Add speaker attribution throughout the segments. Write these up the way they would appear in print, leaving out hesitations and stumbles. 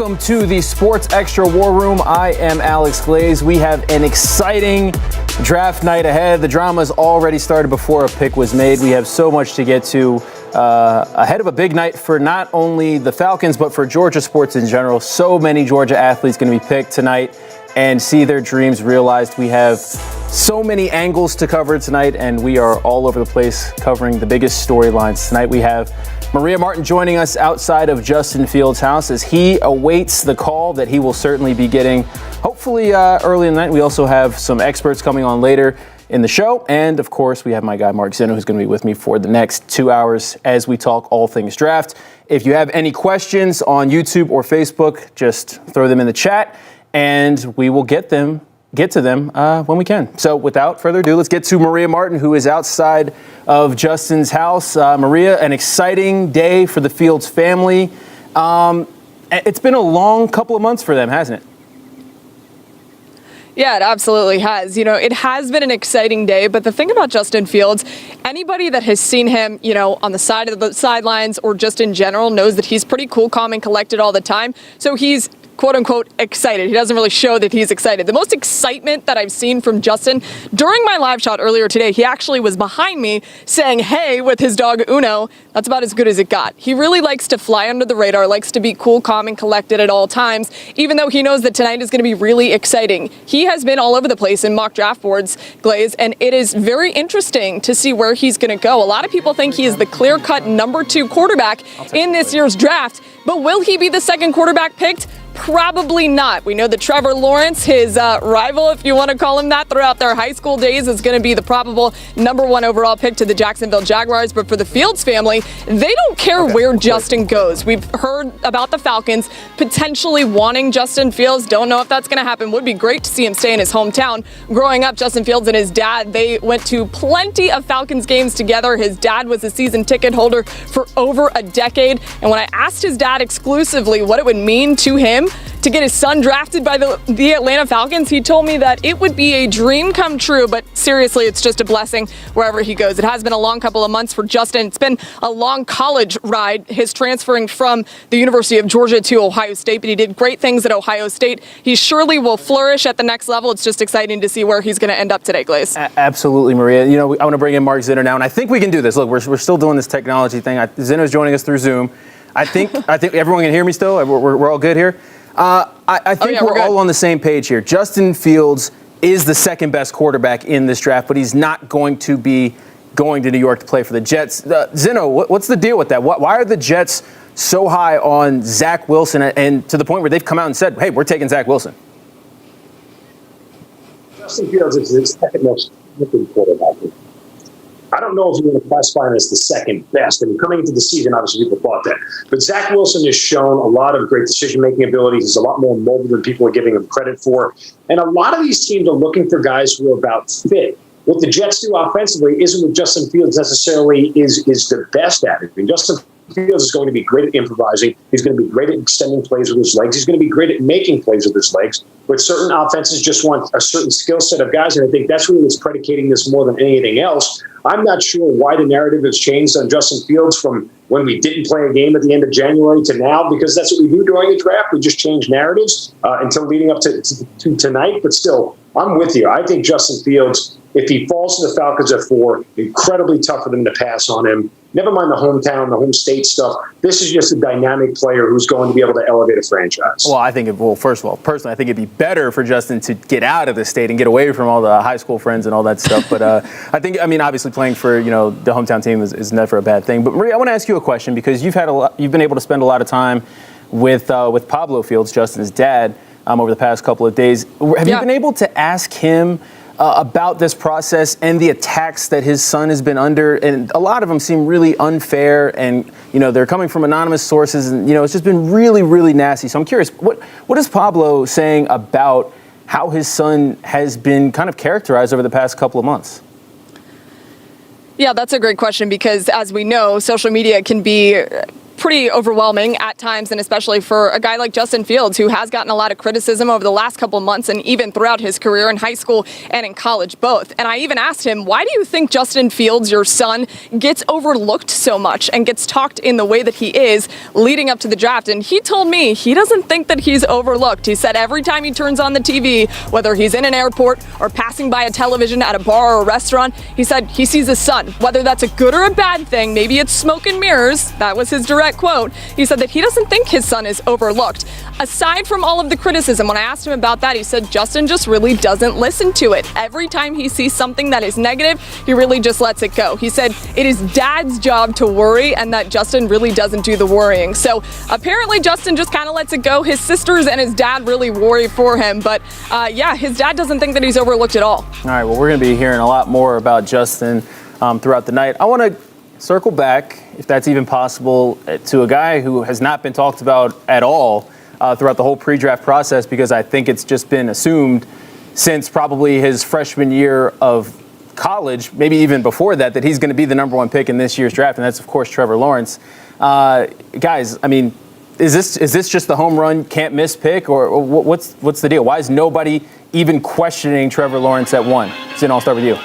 Speaker 1: Welcome to the Sports Extra War Room. I am Alex Glaze. We have an exciting draft night ahead. The drama's already started before a pick was made. We have so much to get to ahead of a big night for not only the Falcons, but for Georgia sports in general. So many Georgia athletes going to be picked tonight and see their dreams realized. We have so many angles to cover tonight, and we are all over the place covering the biggest storylines. Tonight we have Maria Martin joining us outside of Justin Fields' house as he awaits the call that he will certainly be getting hopefully early in the night. We also have some experts coming on later in the show. And of course, we have my guy, Mark Zinno, who's going to be with me for the next 2 hours as we talk all things draft. If you have any questions on YouTube or Facebook, just throw them in the chat and we will get to them when we can. So without further ado, let's get to Maria Martin, who is outside of Justin's house. Maria, an exciting day for the Fields family. It's been a long couple of months for them, hasn't it?
Speaker 2: Yeah, it absolutely has. You know, it has been an exciting day, but the thing about Justin Fields, anybody that has seen him, you know, on the side of the sidelines or just in general knows that he's pretty cool, calm, and collected all the time. So he's quote unquote excited. He doesn't really show that he's excited. The most excitement that I've seen from Justin during my live shot earlier today, he actually was behind me saying, hey, with his dog Uno. That's about as good as it got. He really likes to fly under the radar, likes to be cool, calm, and collected at all times, even though he knows that tonight is going to be really exciting. He has been all over the place in mock draft boards, Glaze, and it is very interesting to see where he's going to go. A lot of people think he is the clear-cut number 2 quarterback in this year's draft, but will he be the second quarterback picked? Probably not. We know that Trevor Lawrence, his rival, if you want to call him that, throughout their high school days, is going to be the probable number 1 overall pick to the Jacksonville Jaguars. But for the Fields family, they don't care where Justin goes. We've heard about the Falcons potentially wanting Justin Fields. Don't know if that's going to happen. Would be great to see him stay in his hometown. Growing up, Justin Fields and his dad, they went to plenty of Falcons games together. His dad was a season ticket holder for over a decade. And when I asked his dad exclusively what it would mean to him to get his son drafted by the Atlanta Falcons, he told me that it would be a dream come true, but seriously, it's just a blessing wherever he goes. It has been a long couple of months for Justin. It's been a long college ride, his transferring from the University of Georgia to Ohio State, but he did great things at Ohio State. He surely will flourish at the next level. It's just exciting to see where he's going to end up today, Glaze.
Speaker 1: Absolutely, Maria. You know, I want to bring in Mark Zinno now, and I think we can do this. Look, we're still doing this technology thing. Zinno's joining us through Zoom. I think everyone can hear me still. We're all good here. I think we're all on the same page here. Justin Fields is the second best quarterback in this draft, but he's not going to be going to New York to play for the Jets. Zinno, what's the deal with that? Why are the Jets so high on Zach Wilson and to the point where they've come out and said, hey, we're taking Zach Wilson?
Speaker 3: Justin Fields is the second most quarterback. I don't know if you want to classify him as the second best. I mean, coming into the season, obviously people thought that. But Zach Wilson has shown a lot of great decision-making abilities. He's a lot more mobile than people are giving him credit for. And a lot of these teams are looking for guys who are about fit. What the Jets do offensively isn't what Justin Fields necessarily is the best at. I mean, Justin Fields is going to be great at improvising. He's going to be great at extending plays with his legs. He's going to be great at making plays with his legs. But certain offenses just want a certain skill set of guys, and I think that's really what's predicating this more than anything else. I'm not sure why the narrative has changed on Justin Fields from when we didn't play a game at the end of January to now, because that's what we do during the draft. We just change narratives until leading up to tonight. But still, I'm with you. I think Justin Fields, if he falls to the Falcons at 4, incredibly tough for them to pass on him. Never mind the hometown, the home state stuff. This is just a dynamic player who's going to be able to elevate a franchise.
Speaker 1: Well, first of all, personally, I think it'd be better for Justin to get out of the state and get away from all the high school friends and all that stuff. But I mean, obviously playing for, the hometown team is never a bad thing. But Maria, I want to ask you a question because you've been able to spend a lot of time with Pablo Fields, Justin's dad, over the past couple of days. Have you been able to ask him about this process and the attacks that his son has been under? And a lot of them seem really unfair and, they're coming from anonymous sources and, it's just been really, really nasty. So I'm curious, what is Pablo saying about how his son has been kind of characterized over the past couple of months?
Speaker 2: Yeah, that's a great question because as we know, social media can be pretty overwhelming at times, and especially for a guy like Justin Fields, who has gotten a lot of criticism over the last couple months and even throughout his career in high school and in college both. And I even asked him, why do you think Justin Fields, your son, gets overlooked so much and gets talked in the way that he is leading up to the draft? And he told me he doesn't think that he's overlooked. He said every time he turns on the TV, whether he's in an airport or passing by a television at a bar or a restaurant, he said he sees his son. Whether that's a good or a bad thing, maybe it's smoke and mirrors, that was his direct quote. He said that he doesn't think his son is overlooked. Aside from all of the criticism, when I asked him about that, he said Justin just really doesn't listen to it. Every time he sees something that is negative, he really just lets it go. He said it is dad's job to worry and that Justin really doesn't do the worrying. So apparently Justin just kind of lets it go. His sisters and his dad really worry for him. But yeah, his dad doesn't think that he's overlooked at all.
Speaker 1: All right, well, we're going to be hearing a lot more about Justin throughout the night. I want to circle back, if that's even possible, to a guy who has not been talked about at all throughout the whole pre-draft process, because I think it's just been assumed since probably his freshman year of college, maybe even before that, that he's going to be the number one pick in this year's draft, and that's, of course, Trevor Lawrence. Guys, I mean, is this just the home run, can't miss pick, or what's the deal? Why is nobody even questioning Trevor Lawrence at 1? Zin, I'll start with you.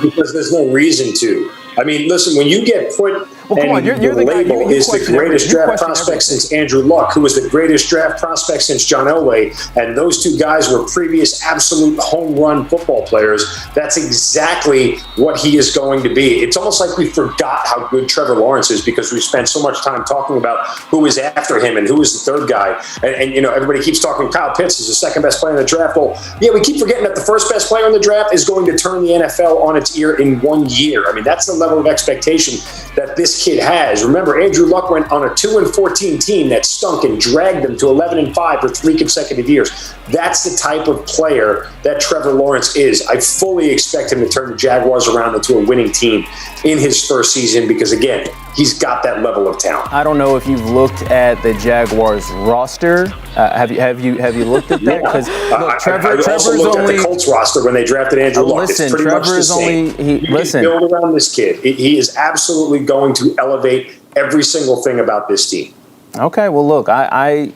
Speaker 3: Because there's no reason to. I mean, listen, when you get put
Speaker 1: well, come on, you're the
Speaker 3: label
Speaker 1: guy, you
Speaker 3: is the greatest draft prospect since Andrew Luck, who was the greatest draft prospect since John Elway, and those two guys were previous absolute home run football players, that's exactly what he is going to be. It's almost like we forgot how good Trevor Lawrence is because we spent so much time talking about who is after him and who is the third guy. And you know, everybody keeps talking Kyle Pitts is the second best player in the draft. Well, yeah, we keep forgetting that the first best player in the draft is going to turn the NFL on its ear in 1 year. I mean, that's the level of expectation that this kid has. Remember, Andrew Luck went on a 2-14 team that stunk and dragged them to 11-5 for 3 consecutive years. That's the type of player that Trevor Lawrence is. I fully expect him to turn the Jaguars around into a winning team in his first season because, again, he's got that level of talent.
Speaker 1: I don't know if you've looked at the Jaguars roster. Have you looked at that? Because
Speaker 3: I also looked at the Colts roster when they drafted Andrew Luck.
Speaker 1: Listen,
Speaker 3: it's pretty much the same. You can build around this kid. He is absolutely going to elevate every single thing about this team. Okay,
Speaker 1: well, look, I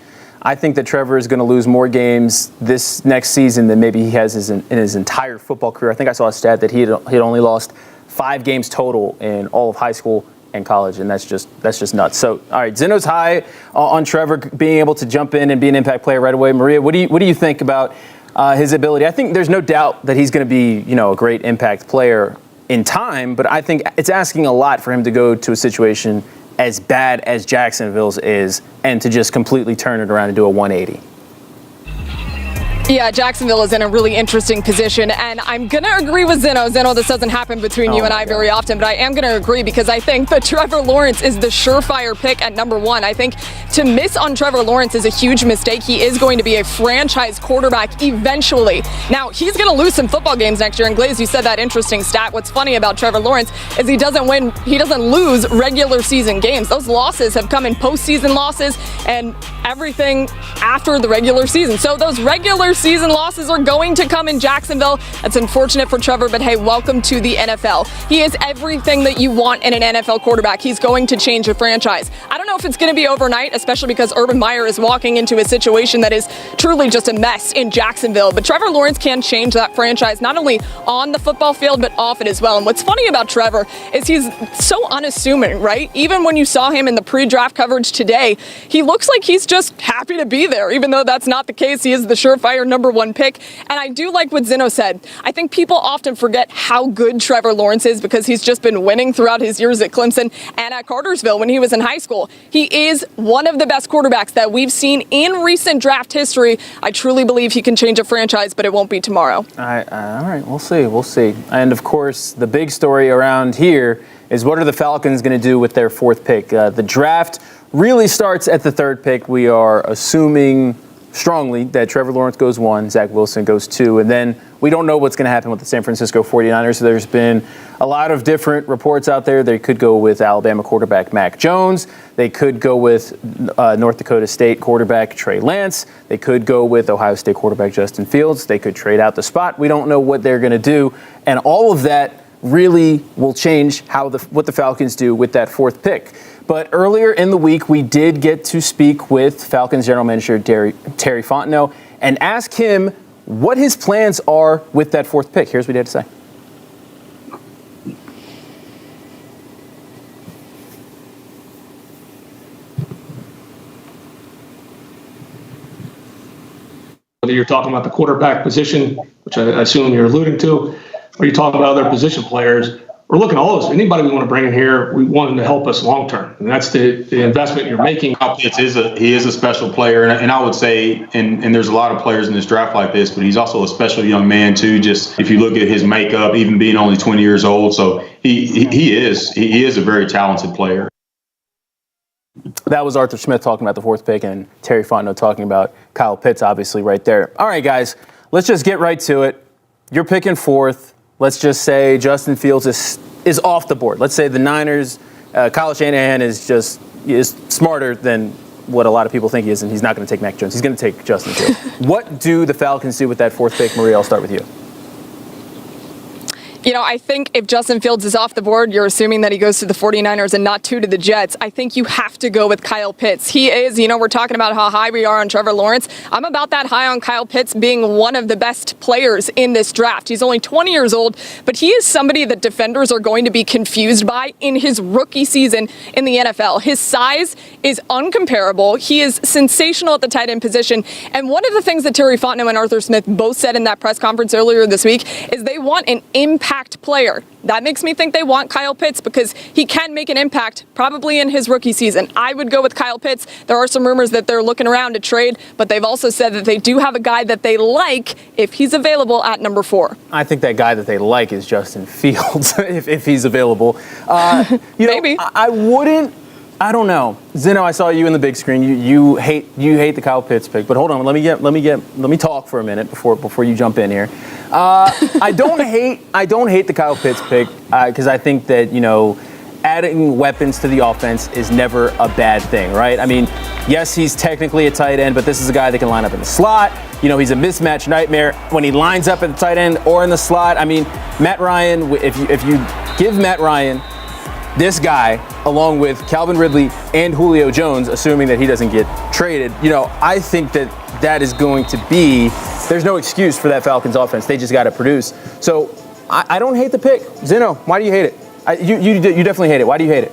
Speaker 1: think that Trevor is going to lose more games this next season than maybe he has in his entire football career. I think I saw a stat that he'd only lost 5 games total in all of high school and college, and that's just nuts. So, all right, Zeno's high on Trevor being able to jump in and be an impact player right away. Maria, what do you think about his ability? I think there's no doubt that he's going to be, a great impact player in time, but I think it's asking a lot for him to go to a situation as bad as Jacksonville's is and to just completely turn it around and do a 180.
Speaker 2: Yeah, Jacksonville is in a really interesting position, and I'm going to agree with Zeno. Zeno, this doesn't happen between you and I very often, but I am going to agree because I think that Trevor Lawrence is the surefire pick at number 1. I think to miss on Trevor Lawrence is a huge mistake. He is going to be a franchise quarterback eventually. Now, he's going to lose some football games next year, and Glaze, you said that interesting stat. What's funny about Trevor Lawrence is he doesn't lose regular season games. Those losses have come in postseason losses and everything after the regular season. So those regular season losses are going to come in Jacksonville. That's unfortunate for Trevor, but hey, welcome to the NFL. He is everything that you want in an NFL quarterback. He's going to change a franchise. I don't know if it's going to be overnight, especially because Urban Meyer is walking into a situation that is truly just a mess in Jacksonville, but Trevor Lawrence can change that franchise, not only on the football field, but off it as well. And what's funny about Trevor is he's so unassuming, right? Even when you saw him in the pre-draft coverage today, he looks like he's just happy to be there, even though that's not the case. He is the surefire number 1 pick. And I do like what Zeno said. I think people often forget how good Trevor Lawrence is because he's just been winning throughout his years at Clemson and at Cartersville when he was in high school. He is one of the best quarterbacks that we've seen in recent draft history. I truly believe he can change a franchise, but it won't be tomorrow.
Speaker 1: All right, we'll see. And of course, the big story around here is what are the Falcons going to do with their 4th pick? The draft really starts at the 3rd pick. We are assuming strongly that Trevor Lawrence goes 1, Zach Wilson goes 2, and then we don't know what's going to happen with the San Francisco 49ers. So there's been a lot of different reports out there. They could go with Alabama quarterback Mac Jones. They could go with North Dakota State quarterback Trey Lance. They could go with Ohio State quarterback Justin Fields. They could trade out the spot. We don't know what they're going to do, and all of that really will change what the Falcons do with that 4th pick. But earlier in the week, we did get to speak with Falcons general manager Terry Fontenot and ask him what his plans are with that fourth pick. Here's what he had to say.
Speaker 4: Whether you're talking about the quarterback position, which I assume you're alluding to, or you're talking about other position players, we're looking at all those. Anybody we want to bring in here, we want them to help us long term, and that's the investment you're making.
Speaker 5: He is a special player, and I would say, and there's a lot of players in this draft like this, but he's also a special young man too. Just if you look at his makeup, even being only 20 years old, so he is a very talented player.
Speaker 1: That was Arthur Smith talking about the fourth pick and Terry Fontenot talking about Kyle Pitts, obviously, right there. All right, guys, let's just get right to it. You're picking fourth. Let's just say Justin Fields is off the board. Let's say the Niners, Kyle Shanahan is smarter than what a lot of people think he is, and he's not going to take Mac Jones. He's going to take Justin Fields. What do the Falcons do with that fourth pick? Maria, I'll start with you.
Speaker 2: You know, I think if Justin Fields is off the board, you're assuming that he goes to the 49ers and not to the Jets. I think you have to go with Kyle Pitts. He is, we're talking about how high we are on Trevor Lawrence. I'm about that high on Kyle Pitts being one of the best players in this draft. He's only 20 years old, but he is somebody that defenders are going to be confused by in his rookie season in the NFL. His size is uncomparable. He is sensational at the tight end position. And one of the things that Terry Fontenot and Arthur Smith both said in that press conference earlier this week is they want an impact player. That makes me think they want Kyle Pitts because he can make an impact probably in his rookie season. I would go with Kyle Pitts. There are some rumors that they're looking around to trade, but they've also said that they do have a guy that they like if he's available at number 4.
Speaker 1: I think that guy that they like is Justin Fields if he's available.
Speaker 2: Maybe.
Speaker 1: I don't know. Zeno, I saw you in the big screen. You hate the Kyle Pitts pick, but hold on. Let me talk for a minute before you jump in here. I don't hate the Kyle Pitts pick because I think that adding weapons to the offense is never a bad thing, right? I mean, yes, he's technically a tight end, but this is a guy that can line up in the slot. He's a mismatch nightmare when he lines up at the tight end or in the slot. I mean, Matt Ryan. If you give Matt Ryan this guy, along with Calvin Ridley and Julio Jones, assuming that he doesn't get traded, I think that is going to be, there's no excuse for that Falcons offense. They just got to produce. So I don't hate the pick. Zeno, why do you hate it? You definitely hate it. Why do you hate it?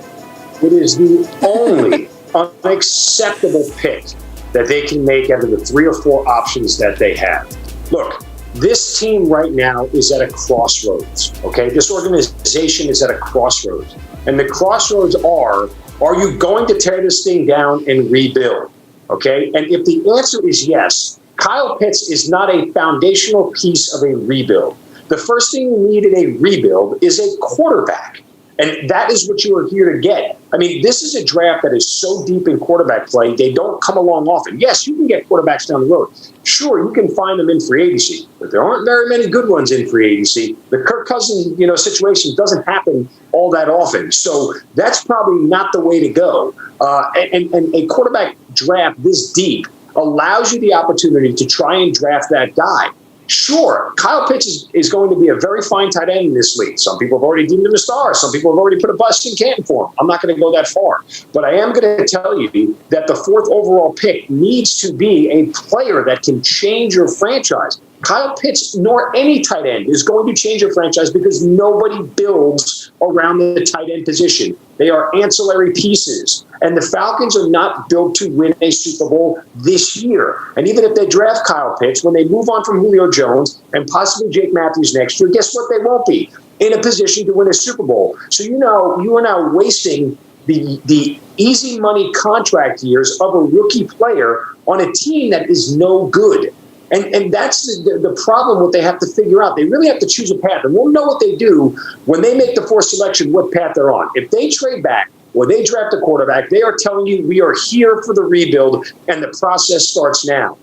Speaker 3: It is the only unacceptable pick that they can make out of the 3 or 4 options that they have. Look, this team right now is at a crossroads, okay? This organization is at a crossroads. And the crossroads are you going to tear this thing down and rebuild, okay? And if the answer is yes, Kyle Pitts is not a foundational piece of a rebuild. The first thing you need in a rebuild is a quarterback. And that is what you are here to get. I mean, this is a draft that is so deep in quarterback play, they don't come along often. Yes, you can get quarterbacks down the road. Sure, you can find them in free agency, but there aren't very many good ones in free agency. The Kirk Cousins, situation doesn't happen all that often. So that's probably not the way to go. And a quarterback draft this deep allows you the opportunity to try and draft that guy. Sure, Kyle Pitts is going to be a very fine tight end in this league. Some people have already deemed him a star. Some people have already put a bust in Canton for him. I'm not going to go that far. But I am going to tell you that the 4th overall pick needs to be a player that can change your franchise. Kyle Pitts, nor any tight end, is going to change your franchise because nobody builds around the tight end position. They are ancillary pieces. And the Falcons are not built to win a Super Bowl this year. And even if they draft Kyle Pitts, when they move on from Julio Jones and possibly Jake Matthews next year, guess what? They won't be in a position to win a Super Bowl. So, you are now wasting the easy money contract years of a rookie player on a team that is no good. And that's the problem, what they have to figure out. They really have to choose a path. And we'll know what they do when they make the 4th selection, what path they're on. If they trade back or they draft a quarterback, they are telling you we are here for the rebuild, and the process starts now.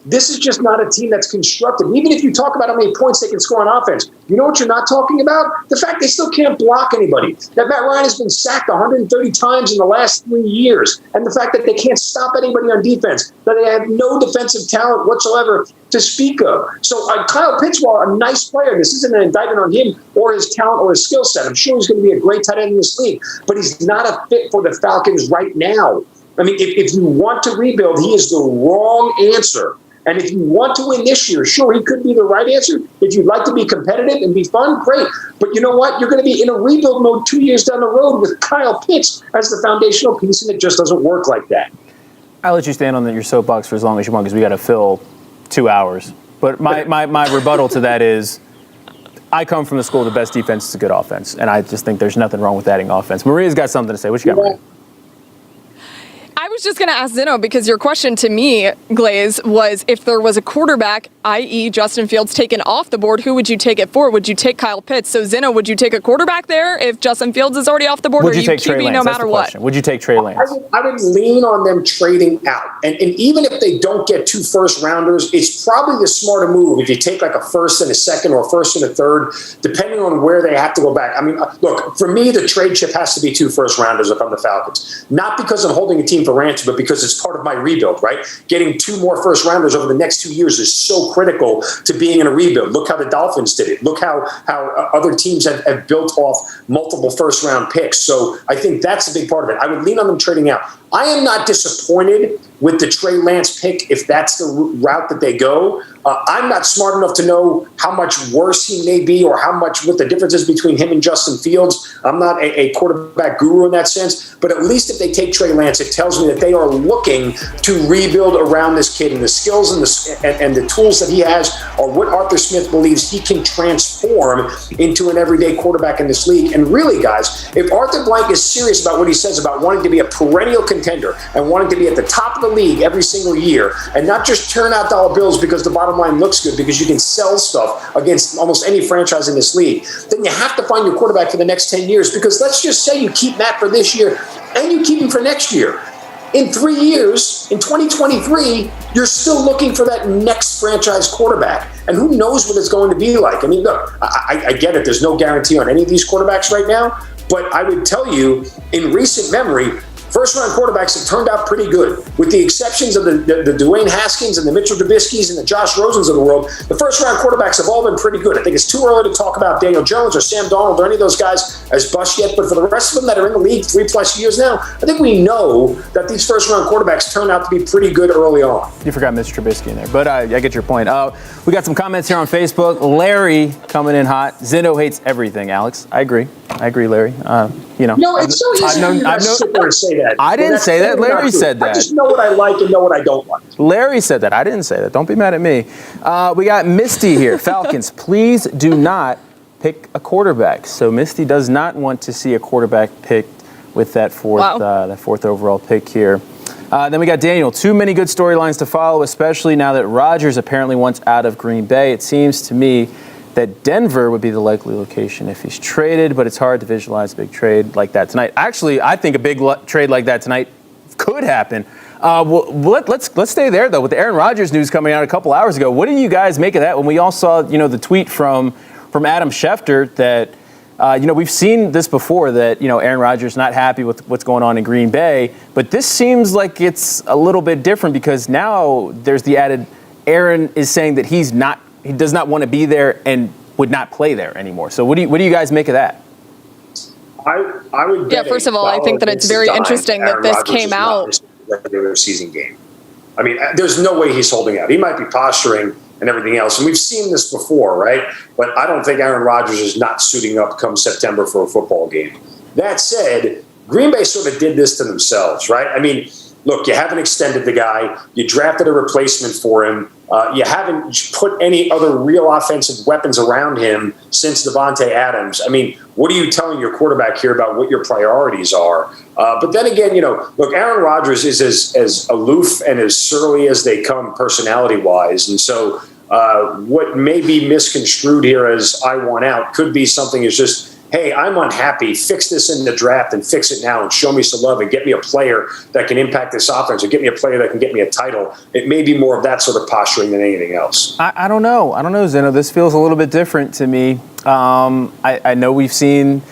Speaker 3: This is just not a team that's constructed. Even if you talk about how many points they can score on offense, you know what you're not talking about? The fact they still can't block anybody. That Matt Ryan has been sacked 130 times in the last 3 years. And the fact that they can't stop anybody on defense, that they have no defensive talent whatsoever to speak of. So Kyle Pitts, while a nice player, this isn't an indictment on him or his talent or his skill set. I'm sure he's going to be a great tight end in this league, but he's not a fit for the Falcons right now. I mean, if you want to rebuild, he is the wrong answer. And if you want to win this year, sure, he could be the right answer. If you'd like to be competitive and be fun, great. But you know what? You're going to be in a rebuild mode 2 years down the road with Kyle Pitts as the foundational piece, and it just doesn't work like that.
Speaker 1: I'll let you stand on your soapbox for as long as you want because we got to fill 2 hours. But my rebuttal to that is I come from the school the best defense is a good offense, and I just think there's nothing wrong with adding offense. Maria's got something to say. What you got, Maria?
Speaker 2: I was just going to ask Zeno, because your question to me, Glaze, was if there was a quarterback, i.e. Justin Fields, taken off the board, who would you take it for? Would you take Kyle Pitts? So, Zeno, would you take a quarterback there if Justin Fields is already off the board?
Speaker 1: Would you
Speaker 2: or
Speaker 1: take Trey Lance?
Speaker 2: no matter what?
Speaker 1: Would you take Trey Lance?
Speaker 3: I would lean on them trading out. And even if they don't get 2 first-rounders, it's probably the smarter move if you take like a first and a second or a first and a third, depending on where they have to go back. I mean, look, for me, the trade chip has to be 2 first-rounders if I'm the Falcons. Not because I'm holding a team for ransom, but because it's part of my rebuild, right? Getting 2 more first rounders over the next 2 years is so critical to being in a rebuild. Look how the Dolphins did it. Look how other teams have built off multiple first round picks. So I think that's a big part of it. I would lean on them trading out. I am not disappointed with the Trey Lance pick if that's the route that they go. I'm not smart enough to know how much worse he may be or what the difference is between him and Justin Fields. I'm not a quarterback guru in that sense, but at least if they take Trey Lance, it tells me that they are looking to rebuild around this kid, and the skills and the tools that he has are what Arthur Smith believes he can transform into an everyday quarterback in this league. And really, guys, if Arthur Blank is serious about what he says about wanting to be a perennial contender and wanting to be at the top of the league every single year and not just turn out dollar bills because the bottom line looks good, because you can sell stuff against almost any franchise in this league, then you have to find your quarterback for the next 10 years. Because let's just say you keep Matt for this year and you keep him for next year. In 3 years, in 2023, you're still looking for that next franchise quarterback. And who knows what it's going to be like. I mean, look, I get it. There's no guarantee on any of these quarterbacks right now. But I would tell you, in recent memory, first-round quarterbacks have turned out pretty good. With the exceptions of the Dwayne Haskins and the Mitchell Trubisky's and the Josh Rosens of the world, the first-round quarterbacks have all been pretty good. I think it's too early to talk about Daniel Jones or Sam Darnold or any of those guys as bust yet, but for the rest of them that are in the league 3+ years now, I think we know that these first-round quarterbacks turn out to be pretty good early on.
Speaker 1: You forgot Mr. Trubisky in there, but I get your point. We got some comments here on Facebook. Larry coming in hot. Zeno hates everything, Alex. I agree, Larry.
Speaker 3: No, it's so easy for you to sit there and say that.
Speaker 1: I didn't say that. Larry said that.
Speaker 3: I just know what I like and know what I don't like.
Speaker 1: Larry said that. I didn't say that. Don't be mad at me. We got Misty here. Falcons, please do not pick a quarterback. So Misty does not want to see a quarterback picked with that fourth overall pick here. Then we got Daniel. Too many good storylines to follow, especially now that Rodgers apparently wants out of Green Bay. It seems to me that Denver would be the likely location if he's traded, but it's hard to visualize a big trade like that tonight. Actually, I think a big trade like that tonight could happen. Let's stay there, though, with the Aaron Rodgers news coming out a couple hours ago. What did you guys make of that when we all saw, the tweet from Adam Schefter that, we've seen this before, that, Aaron Rodgers not happy with what's going on in Green Bay, but this seems like it's a little bit different because now there's the added Aaron is saying that he does not want to be there and would not play there anymore. So what do you guys make of that?
Speaker 3: I would.
Speaker 2: Yeah, first of all, I think that it's very interesting that this came out.
Speaker 3: Regular season game. I mean, there's no way he's holding out. He might be posturing and everything else, and we've seen this before, right? But I don't think Aaron Rodgers is not suiting up come September for a football game. That said, Green Bay sort of did this to themselves, right? I mean, look, you haven't extended the guy. You drafted a replacement for him. You haven't put any other real offensive weapons around him since Devontae Adams. I mean, what are you telling your quarterback here about what your priorities are? But then again, look, Aaron Rodgers is as aloof and as surly as they come personality-wise. And so what may be misconstrued here as I want out could be something as just hey, I'm unhappy, fix this in the draft and fix it now and show me some love and get me a player that can impact this offense or get me a player that can get me a title. It may be more of that sort of posturing than anything else.
Speaker 1: I don't know. Zeno. This feels a little bit different to me. I know we've seen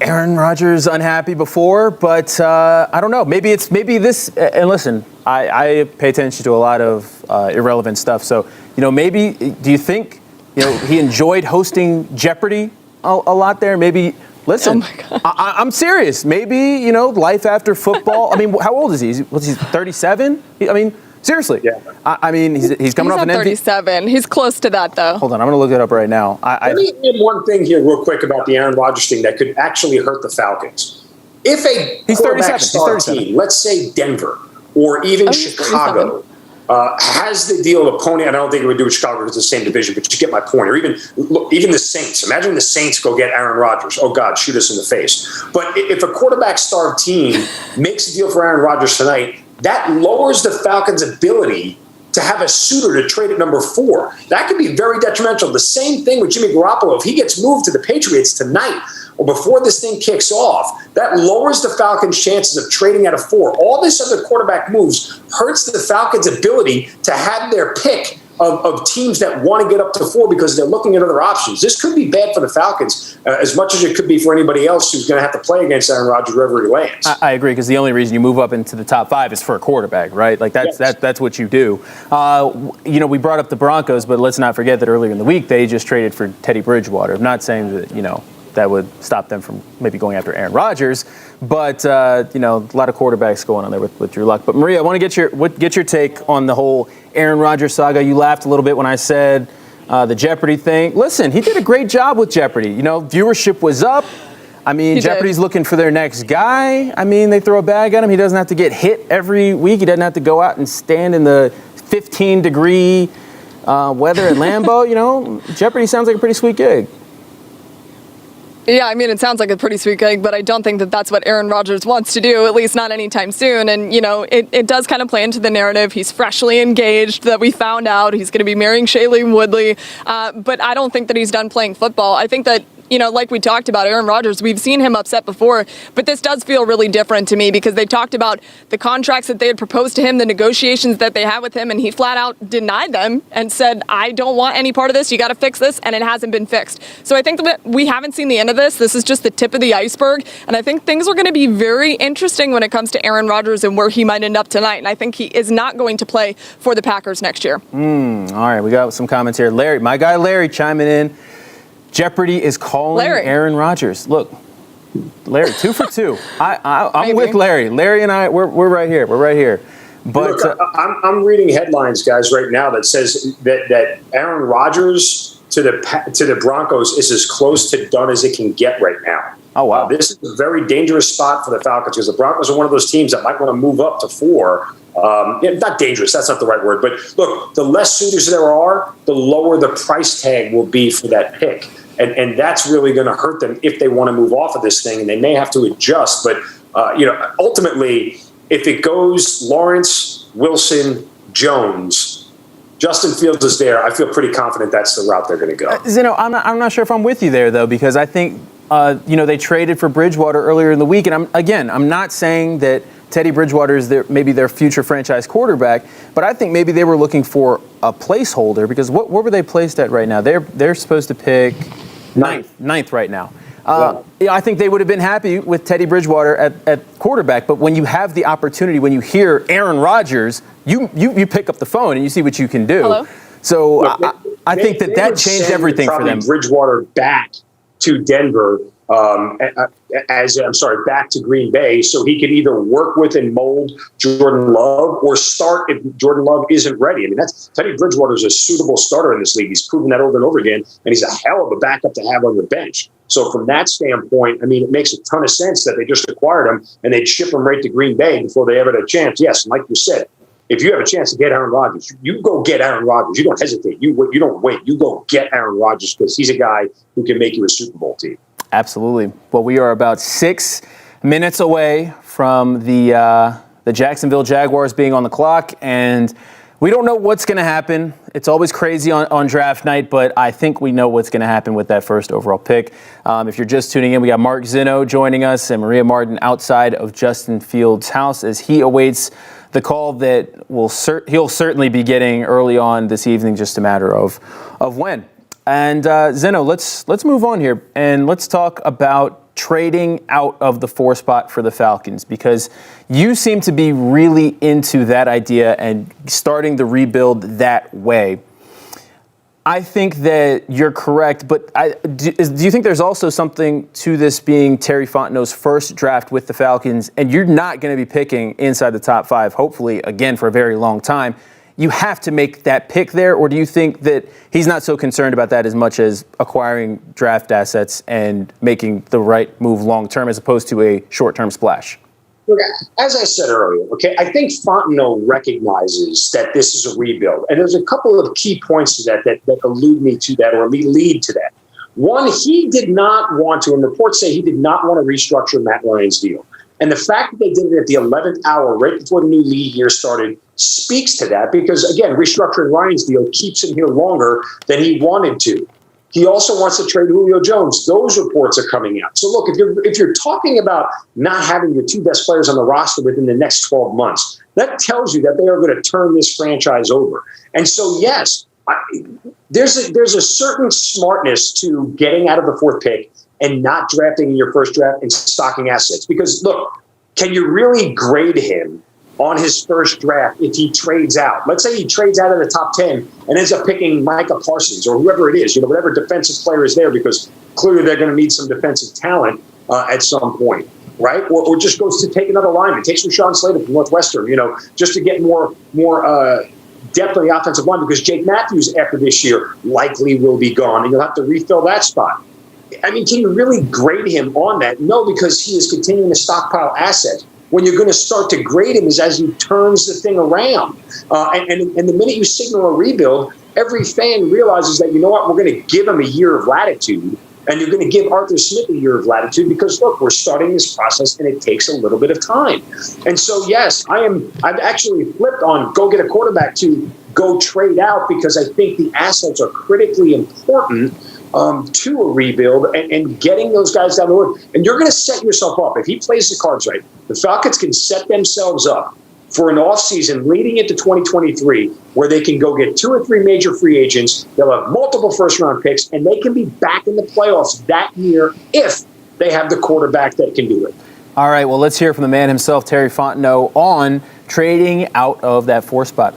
Speaker 1: Aaron Rodgers unhappy before, but I don't know. Maybe this. And listen, I pay attention to a lot of irrelevant stuff. So maybe do you think he enjoyed hosting Jeopardy a lot there? Maybe. Listen, I'm serious. Maybe life after football. I mean, how old is he? Was he 37? I mean. Seriously.
Speaker 3: Yeah.
Speaker 1: I mean, he's coming off an MVP.
Speaker 2: 37. He's close to that, though.
Speaker 1: Hold on. I'm going to look it up right now.
Speaker 3: Let me add one thing here real quick about the Aaron Rodgers thing that could actually hurt the Falcons. If a quarterback star team, let's say Denver or even Chicago, has the deal of pony, and I don't think it would do with Chicago because it's the same division, but you get my point. Or even the Saints. Imagine the Saints go get Aaron Rodgers. Oh, God, shoot us in the face. But if a quarterback-starved team makes a deal for Aaron Rodgers tonight, that lowers the Falcons' ability to have a suitor to trade at number 4. That could be very detrimental. The same thing with Jimmy Garoppolo. If he gets moved to the Patriots tonight or before this thing kicks off, that lowers the Falcons' chances of trading at a 4. All this other quarterback moves hurts the Falcons' ability to have their pick of teams that want to get up to 4 because they're looking at other options. This could be bad for the Falcons as much as it could be for anybody else who's going to have to play against Aaron Rodgers wherever he lands.
Speaker 1: I agree, because the only reason you move up into the top 5 is for a quarterback, right? Like that's what you do. We brought up the Broncos, but let's not forget that earlier in the week they just traded for Teddy Bridgewater. I'm not saying that that would stop them from maybe going after Aaron Rodgers, but a lot of quarterbacks going on there with Drew Luck. But Maria, I want to get your take on the whole Aaron Rodgers saga. You laughed a little bit when I said the Jeopardy thing. Listen, he did a great job with Jeopardy. Viewership was up. I mean, Jeopardy's looking for their next guy. I mean, they throw a bag at him. He doesn't have to get hit every week. He doesn't have to go out and stand in the 15-degree weather at Lambeau. Jeopardy sounds like a pretty sweet gig.
Speaker 2: Yeah, I mean, it sounds like a pretty sweet gig, but I don't think that that's what Aaron Rodgers wants to do, at least not anytime soon. And, it does kind of play into the narrative. He's freshly engaged, that we found out. He's going to be marrying Shailene Woodley. But I don't think that he's done playing football. I think that, like we talked about, Aaron Rodgers, we've seen him upset before, but this does feel really different to me because they talked about the contracts that they had proposed to him, the negotiations that they had with him, and he flat out denied them and said, I don't want any part of this. You got to fix this, and it hasn't been fixed. So I think that we haven't seen the end of this. This is just the tip of the iceberg, and I think things are going to be very interesting when it comes to Aaron Rodgers and where he might end up tonight, and I think he is not going to play for the Packers next year.
Speaker 1: All right, we got some comments here. Larry, my guy Larry chiming in. Jeopardy is calling Aaron Rodgers. Look, Larry, 2 for 2. I'm with Larry. Larry and I, we're right here. We're right here. But
Speaker 3: look, I'm reading headlines, guys, right now that says that Aaron Rodgers to the Broncos is as close to done as it can get right now.
Speaker 1: Oh, wow.
Speaker 3: This is a very dangerous spot for the Falcons because the Broncos are one of those teams that might want to move up to 4. Not dangerous, that's not the right word. But look, the less suitors there are, the lower the price tag will be for that pick. And that's really going to hurt them if they want to move off of this thing, and they may have to adjust. But, ultimately, if it goes Lawrence, Wilson, Jones, Justin Fields is there, I feel pretty confident that's the route they're going to go.
Speaker 1: Zeno, I'm not sure if I'm with you there, though, because I think, they traded for Bridgewater earlier in the week. And I'm not saying that Teddy Bridgewater is maybe their future franchise quarterback, but I think maybe they were looking for a placeholder because what were they placed at right now? They're supposed to pick ninth right now. I think they would have been happy with Teddy Bridgewater at quarterback, but when you have the opportunity, when you hear Aaron Rodgers, you pick up the phone and you see what you can do.
Speaker 2: Hello?
Speaker 1: So I think that changed everything for them.
Speaker 3: Bridgewater back to Denver, back to Green Bay, so he could either work with and mold Jordan Love or start if Jordan Love isn't ready. I mean, Teddy Bridgewater is a suitable starter in this league. He's proven that over and over again, and he's a hell of a backup to have on the bench. So from that standpoint, I mean, it makes a ton of sense that they just acquired him and they'd ship him right to Green Bay before they ever had a chance. Yes, like you said, if you have a chance to get Aaron Rodgers, you go get Aaron Rodgers. You don't hesitate. You don't wait. You go get Aaron Rodgers because he's a guy who can make you a Super Bowl team.
Speaker 1: Absolutely. Well, we are about 6 minutes away from the Jacksonville Jaguars being on the clock, and We don't know what's going to happen. It's always crazy on draft night, but I think we know what's going to happen with that first overall pick. If you're just tuning in, we got Mark Zinno joining us and Maria Martin outside of Justin Fields' house as he awaits the call that he'll certainly be getting early on this evening, just a matter of when. And Zinno, let's move on here and let's talk about trading out of the 4 spot for the Falcons, because you seem to be really into that idea and starting the rebuild that way. I think that you're correct, but do you think there's also something to this being Terry Fontenot's first draft with the Falcons, and you're not going to be picking inside the top 5, hopefully, again, for a very long time? You have to make that pick there, or do you think that he's not so concerned about that as much as acquiring draft assets and making the right move long-term as opposed to a short-term splash?
Speaker 3: Look, as I said earlier, okay, I think Fontenot recognizes that this is a rebuild. And there's a couple of key points to that allude me to that or lead to that. One, he did not want to, and reports say he did not want to restructure Matt Ryan's deal. And the fact that they did it at the 11th hour, right before the new league year started, speaks to that because, again, restructuring Ryan's deal keeps him here longer than he wanted to. He also wants to trade Julio Jones. Those reports are coming out. So, look, if you're talking about not having your 2 best players on the roster within the next 12 months, that tells you that they are going to turn this franchise over. And so, yes, there's a certain smartness to getting out of the 4th pick and not drafting in your first draft and stocking assets. Because, look, can you really grade him on his first draft if he trades out? Let's say he trades out of the top 10 and ends up picking Micah Parsons or whoever it is, whatever defensive player is there, because clearly they're going to need some defensive talent at some point, right? Or just goes to take another lineman, takes some Sean Slater from Northwestern, just to get more depth on the offensive line, because Jake Matthews after this year likely will be gone and you'll have to refill that spot. I mean, can you really grade him on that? No, because he is continuing to stockpile assets. When you're going to start to grade him is as he turns the thing around. And the minute you signal a rebuild, every fan realizes that, you know what, we're going to give him a year of latitude, and you're going to give Arthur Smith a year of latitude because, look, we're starting this process and it takes a little bit of time. And so, yes, I've actually flipped on go get a quarterback to go trade out because I think the assets are critically important to a rebuild and getting those guys down the road. And you're going to set yourself up. If he plays the cards right, the Falcons can set themselves up for an offseason leading into 2023 where they can go get 2 or 3 major free agents. They'll have multiple first-round picks, and they can be back in the playoffs that year if they have the quarterback that can do it.
Speaker 1: All right, well, let's hear from the man himself, Terry Fontenot, on trading out of that 4 spot.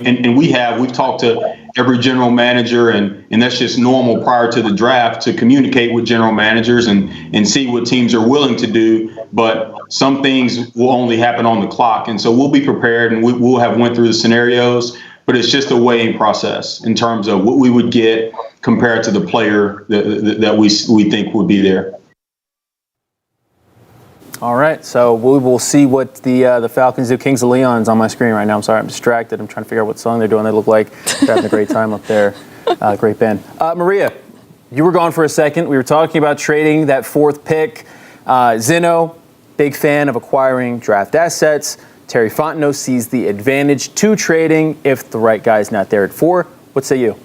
Speaker 5: And we've talked to every general manager, and that's just normal prior to the draft to communicate with general managers and see what teams are willing to do. But some things will only happen on the clock. And so we'll be prepared and we'll have went through the scenarios. But it's just a weighing process in terms of what we would get compared to the player that we think would be there. All
Speaker 1: right, so we will see what the Falcons do. Kings of Leon's on my screen right now. I'm sorry, I'm distracted. I'm trying to figure out what song they're doing. They look like they're having a great time up there. Great band. Maria, you were gone for a second. We were talking about trading that 4th pick. Zinno, big fan of acquiring draft assets. Terry Fontenot sees the advantage to trading if the right guy's not there at 4. What say you?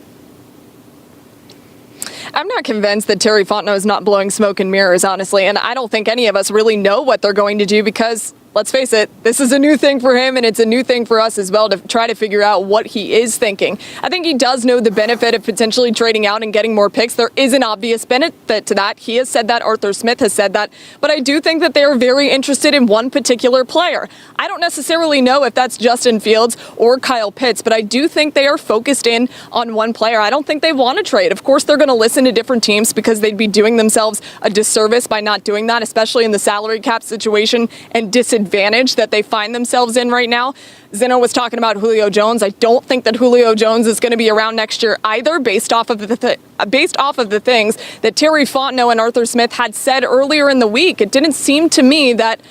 Speaker 2: I'm not convinced that Terry Fontenot is not blowing smoke and mirrors, honestly, and I don't think any of us really know what they're going to do because, let's face it, this is a new thing for him, and it's a new thing for us as well to try to figure out what he is thinking. I think he does know the benefit of potentially trading out and getting more picks. There is an obvious benefit to that. He has said that. Arthur Smith has said that. But I do think that they are very interested in one particular player. I don't necessarily know if that's Justin Fields or Kyle Pitts, but I do think they are focused in on one player. I don't think they want to trade. Of course, they're going to listen to different teams because they'd be doing themselves a disservice by not doing that, especially in the salary cap situation and disadvantage that they find themselves in right now. Zinno was talking about Julio Jones. I don't think that Julio Jones is going to be around next year either, based off of the things that Terry Fontenot and Arthur Smith had said earlier in the week. It didn't seem to me that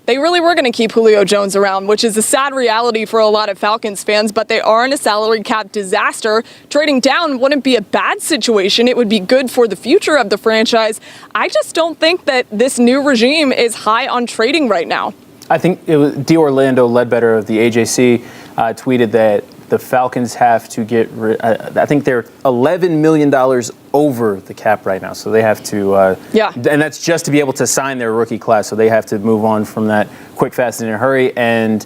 Speaker 2: they really were going to keep Julio Jones around, which is a sad reality for a lot of Falcons fans, but they are in a salary cap disaster. Trading down wouldn't be a bad situation. It would be good for the future of the franchise. I just don't think that this new regime is high on trading right now.
Speaker 1: I think it was D'Orlando Ledbetter of the AJC tweeted that the Falcons have to get I think they're $11 million over the cap right now. So they have to, and that's just to be able to sign their rookie class. So they have to move on from that quick, fast, and in a hurry. And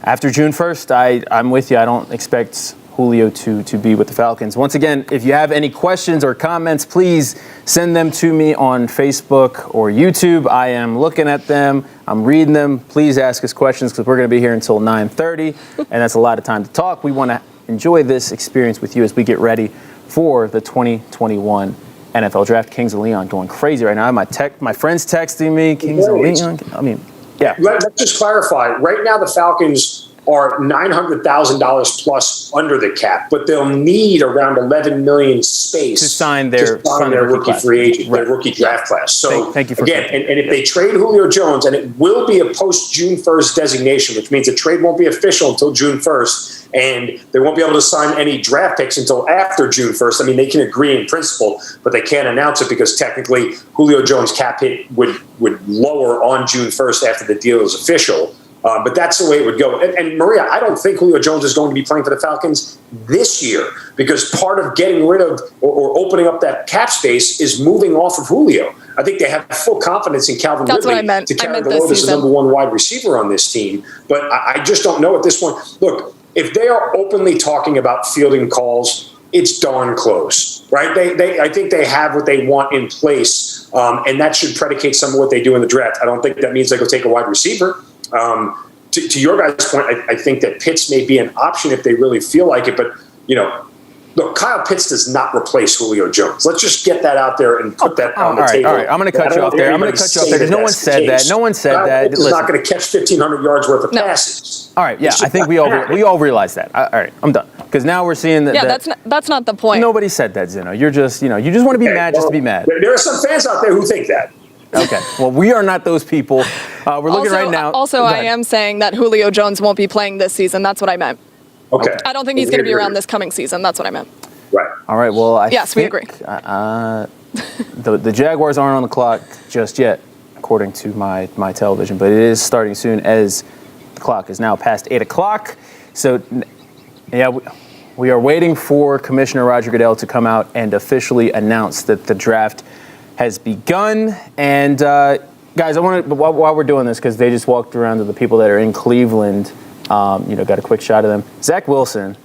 Speaker 1: after June 1st, I'm with you. I don't expect Julio to be with the Falcons. Once again, if you have any questions or comments, please send them to me on Facebook or YouTube. I am looking at them. I'm reading them. Please ask us questions because we're going to be here until 9:30, and that's a lot of time to talk. We want to enjoy this experience with you as we get ready for the 2021 NFL Draft. Kings of Leon going crazy right now. My friends texting me, Kings of Leon. I mean, yeah.
Speaker 3: Let's just clarify. Right now, the Falcons are $900,000 plus under the cap, but they'll need around $11 million space
Speaker 1: to sign their
Speaker 3: rookie
Speaker 1: class.
Speaker 3: free agent,
Speaker 1: Right.
Speaker 3: their rookie draft class. So
Speaker 1: thank you for
Speaker 3: again, and if they trade Julio Jones, and it will be a post June 1st designation, which means the trade won't be official until June 1st, and they won't be able to sign any draft picks until after June 1st. I mean, they can agree in principle, but they can't announce it because technically Julio Jones' cap hit would lower on June 1st after the deal is official. But that's the way it would go. And Maria, I don't think Julio Jones is going to be playing for the Falcons this year because part of getting rid of or opening up that cap space is moving off of Julio. I think they have full confidence in Calvin Ridley to carry the load as the number one wide receiver on this team. But I just don't know at this point. Look, if they are openly talking about fielding calls, it's darn close, right? I think they have what they want in place, and that should predicate some of what they do in the draft. I don't think that means they go take a wide receiver. To your guys' point, I think that Pitts may be an option if they really feel like it. But, look, Kyle Pitts does not replace Julio Jones. Let's just get that out there and put that on the table.
Speaker 1: All right, I'm going to cut you off there. Because no one said that. No one said that.
Speaker 3: Pitts is not going to catch 1,500 yards worth of passes.
Speaker 1: All right, yeah, I think we all realize that. All right, I'm done. Because now we're seeing that.
Speaker 2: Yeah, that's not the point.
Speaker 1: Nobody said that, Zeno. You're just, you just want to be mad just to be mad.
Speaker 3: There are some fans out there who think that.
Speaker 1: Okay. Well, we are not those people. We're looking right now.
Speaker 2: Also, I am saying that Julio Jones won't be playing this season. That's what I meant.
Speaker 3: Okay.
Speaker 2: I don't think he's going to be around this coming season. That's what I meant.
Speaker 3: Right.
Speaker 1: All right. Well,
Speaker 2: Yes, we agree.
Speaker 1: The Jaguars aren't on the clock just yet, according to my television, but it is starting soon as the clock is now past 8 o'clock. So, yeah, we are waiting for Commissioner Roger Goodell to come out and officially announce that the draft has begun. And guys, I want to, while we're doing this, because they just walked around to the people that are in Cleveland, got a quick shot of them. Zach Wilson,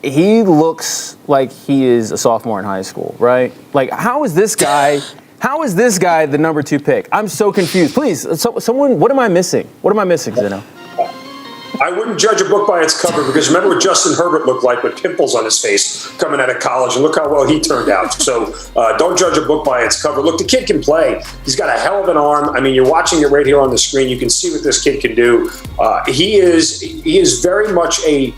Speaker 1: he looks like he is a sophomore in high school, right? Like, how is this guy the number 2 pick? I'm so confused. Please, someone, what am I missing? What am I missing, Zeno?
Speaker 3: I wouldn't judge a book by its cover because remember what Justin Herbert looked like with pimples on his face coming out of college, and look how well he turned out. So don't judge a book by its cover. Look, the kid can play. He's got a hell of an arm. I mean, you're watching it right here on the screen. You can see what this kid can do. He is very much a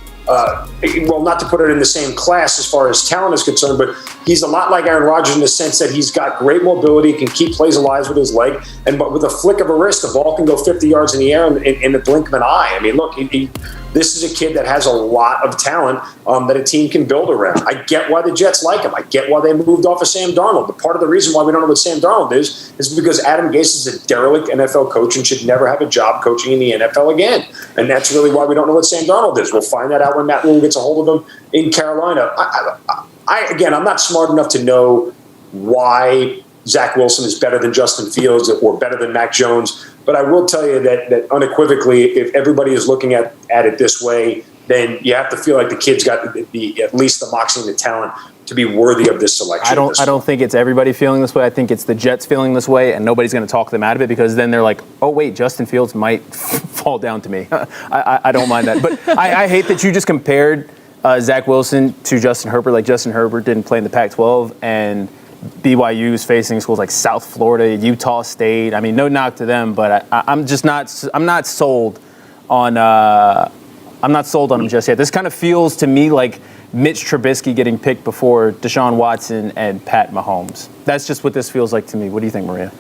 Speaker 3: well, not to put it in the same class as far as talent is concerned, but he's a lot like Aaron Rodgers in the sense that he's got great mobility, can keep plays alive with his leg, and but with a flick of a wrist, the ball can go 50 yards in the air in the blink of an eye. I mean, look, this is a kid that has a lot of talent that a team can build around. I get why the Jets like him. I get why they moved off of Sam Darnold. But part of the reason why we don't know what Sam Darnold is because Adam Gase is a derelict NFL coach and should never have a job coaching in the NFL again. And that's really why we don't know what Sam Darnold is. We'll find that out when Matt Rule gets a hold of him in Carolina. Again, I'm not smart enough to know why Zach Wilson is better than Justin Fields or better than Mac Jones. But I will tell you that unequivocally, if everybody is looking at it this way, then you have to feel like the kid's got at least the moxie and the talent to be worthy of this selection.
Speaker 1: I don't think it's everybody feeling this way. I think it's the Jets feeling this way, and nobody's going to talk them out of it because then they're like, oh, wait, Justin Fields might fall down to me. I don't mind that. But I hate that you just compared Zach Wilson to Justin Herbert. Like, Justin Herbert didn't play in the Pac-12, and BYU is facing schools like South Florida, Utah State. I mean, no knock to them, but I'm not sold on him just yet. This kind of feels to me like Mitch Trubisky getting picked before Deshaun Watson and Pat Mahomes. That's just what this feels like to me. What do you think, Maria?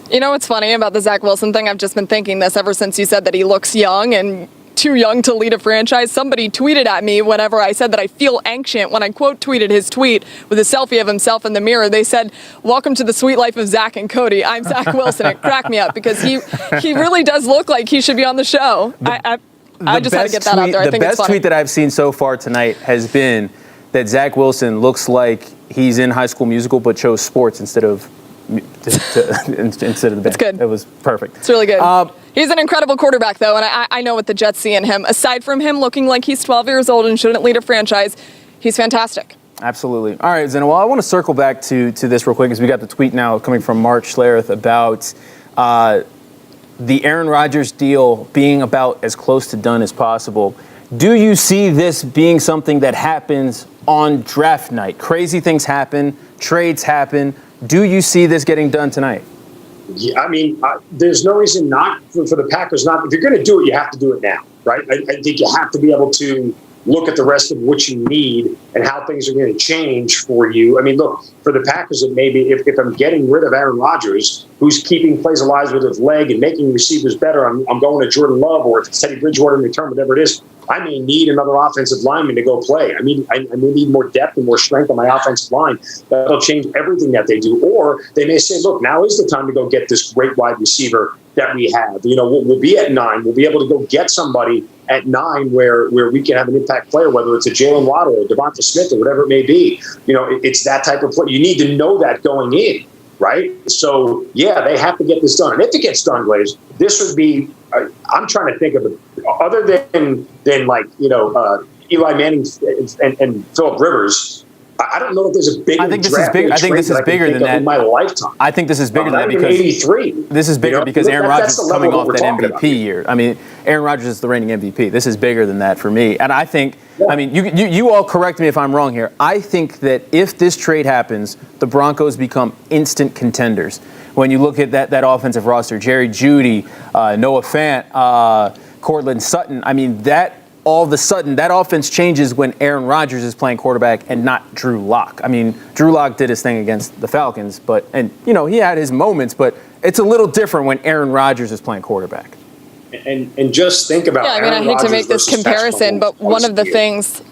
Speaker 2: You know what's funny about the Zach Wilson thing? I've just been thinking this ever since you said that he looks young, and too young to lead a franchise. Somebody tweeted at me whenever I said that I feel ancient when I quote tweeted his tweet with a selfie of himself in the mirror. They said, "Welcome to the sweet life of Zach and Cody. I'm Zach Wilson." It cracked me up because he really does look like he should be on the show. I just had to get that out there. I think it's funny.
Speaker 1: The best tweet that I've seen so far tonight has been that Zach Wilson looks like he's in High School Musical but chose sports instead of the band.
Speaker 2: It's good.
Speaker 1: It was perfect.
Speaker 2: It's really good. He's an incredible quarterback, though, and I know what the Jets see in him. Aside from him looking like he's 12 years old and shouldn't lead a franchise, he's fantastic.
Speaker 1: Absolutely. All right, Zeno, well, I want to circle back to this real quick because we got the tweet now coming from Mark Schlereth about the Aaron Rodgers deal being about as close to done as possible. Do you see this being something that happens on draft night? Crazy things happen, trades happen. Do you see this getting done tonight?
Speaker 3: Yeah, I mean, there's no reason not for the Packers not. If you're going to do it, you have to do it now, right? I think you have to be able to look at the rest of what you need and how things are going to change for you. I mean, look, for the Packers, it may be if I'm getting rid of Aaron Rodgers, who's keeping plays alive with his leg and making receivers better, I'm going to Jordan Love, or if it's Teddy Bridgewater in return, whatever it is, I may need another offensive lineman to go play. I mean, I may need more depth and more strength on my offensive line. That'll change everything that they do. Or they may say, look, now is the time to go get this great wide receiver that we have. You know, we'll be at 9. We'll be able to go get somebody at 9 where we can have an impact player, whether it's a Jalen Waddle or Devonta Smith or whatever it may be. You know, it's that type of play. You need to know that going in, right? So, yeah, they have to get this done. And if it gets done, Glaze, this would be I'm trying to think of it other than like, you know, Eli Manning and Phillip Rivers. I don't know if there's a bigger.
Speaker 1: I think this is big. I think this is bigger than that
Speaker 3: in my lifetime.
Speaker 1: I think this is bigger than that because
Speaker 3: 83.
Speaker 1: This is bigger because Aaron Rodgers is coming off that MVP year. I mean, Aaron Rodgers is the reigning MVP. This is bigger than that for me. And I think, I mean, you all correct me if I'm wrong here. I think that if this trade happens, the Broncos become instant contenders. When you look at that offensive roster, Jerry Jeudy, Noah Fant, Cortland Sutton, I mean, that all of a sudden, that offense changes when Aaron Rodgers is playing quarterback and not Drew Lock. I mean, Drew Lock did his thing against the Falcons, and you know, he had his moments, but it's a little different when Aaron Rodgers is playing quarterback.
Speaker 3: And just think about
Speaker 2: I hate to make this comparison, but one of the things.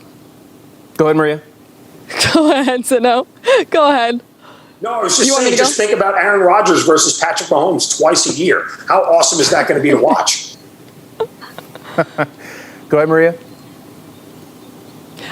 Speaker 1: Go ahead, Maria.
Speaker 2: Go ahead, Sino. Go ahead.
Speaker 3: No, I was just saying, just think about Aaron Rodgers versus Patrick Mahomes twice a year. How awesome is that going to be to watch?
Speaker 1: Go ahead, Maria.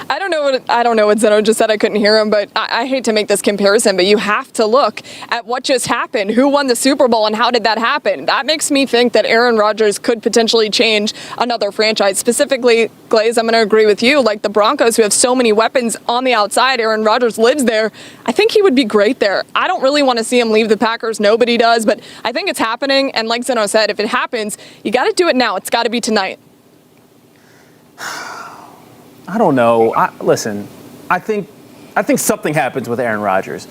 Speaker 2: I don't know what Zeno just said. I couldn't hear him, but I hate to make this comparison, but you have to look at what just happened. Who won the Super Bowl and how did that happen? That makes me think that Aaron Rodgers could potentially change another franchise. Specifically, Glaze, I'm going to agree with you. Like the Broncos, who have so many weapons on the outside, Aaron Rodgers lives there. I think he would be great there. I don't really want to see him leave the Packers. Nobody does, but I think it's happening. And like Zeno said, if it happens, you got to do it now. It's got to be tonight.
Speaker 1: I don't know. Listen, I think something happens with Aaron Rodgers.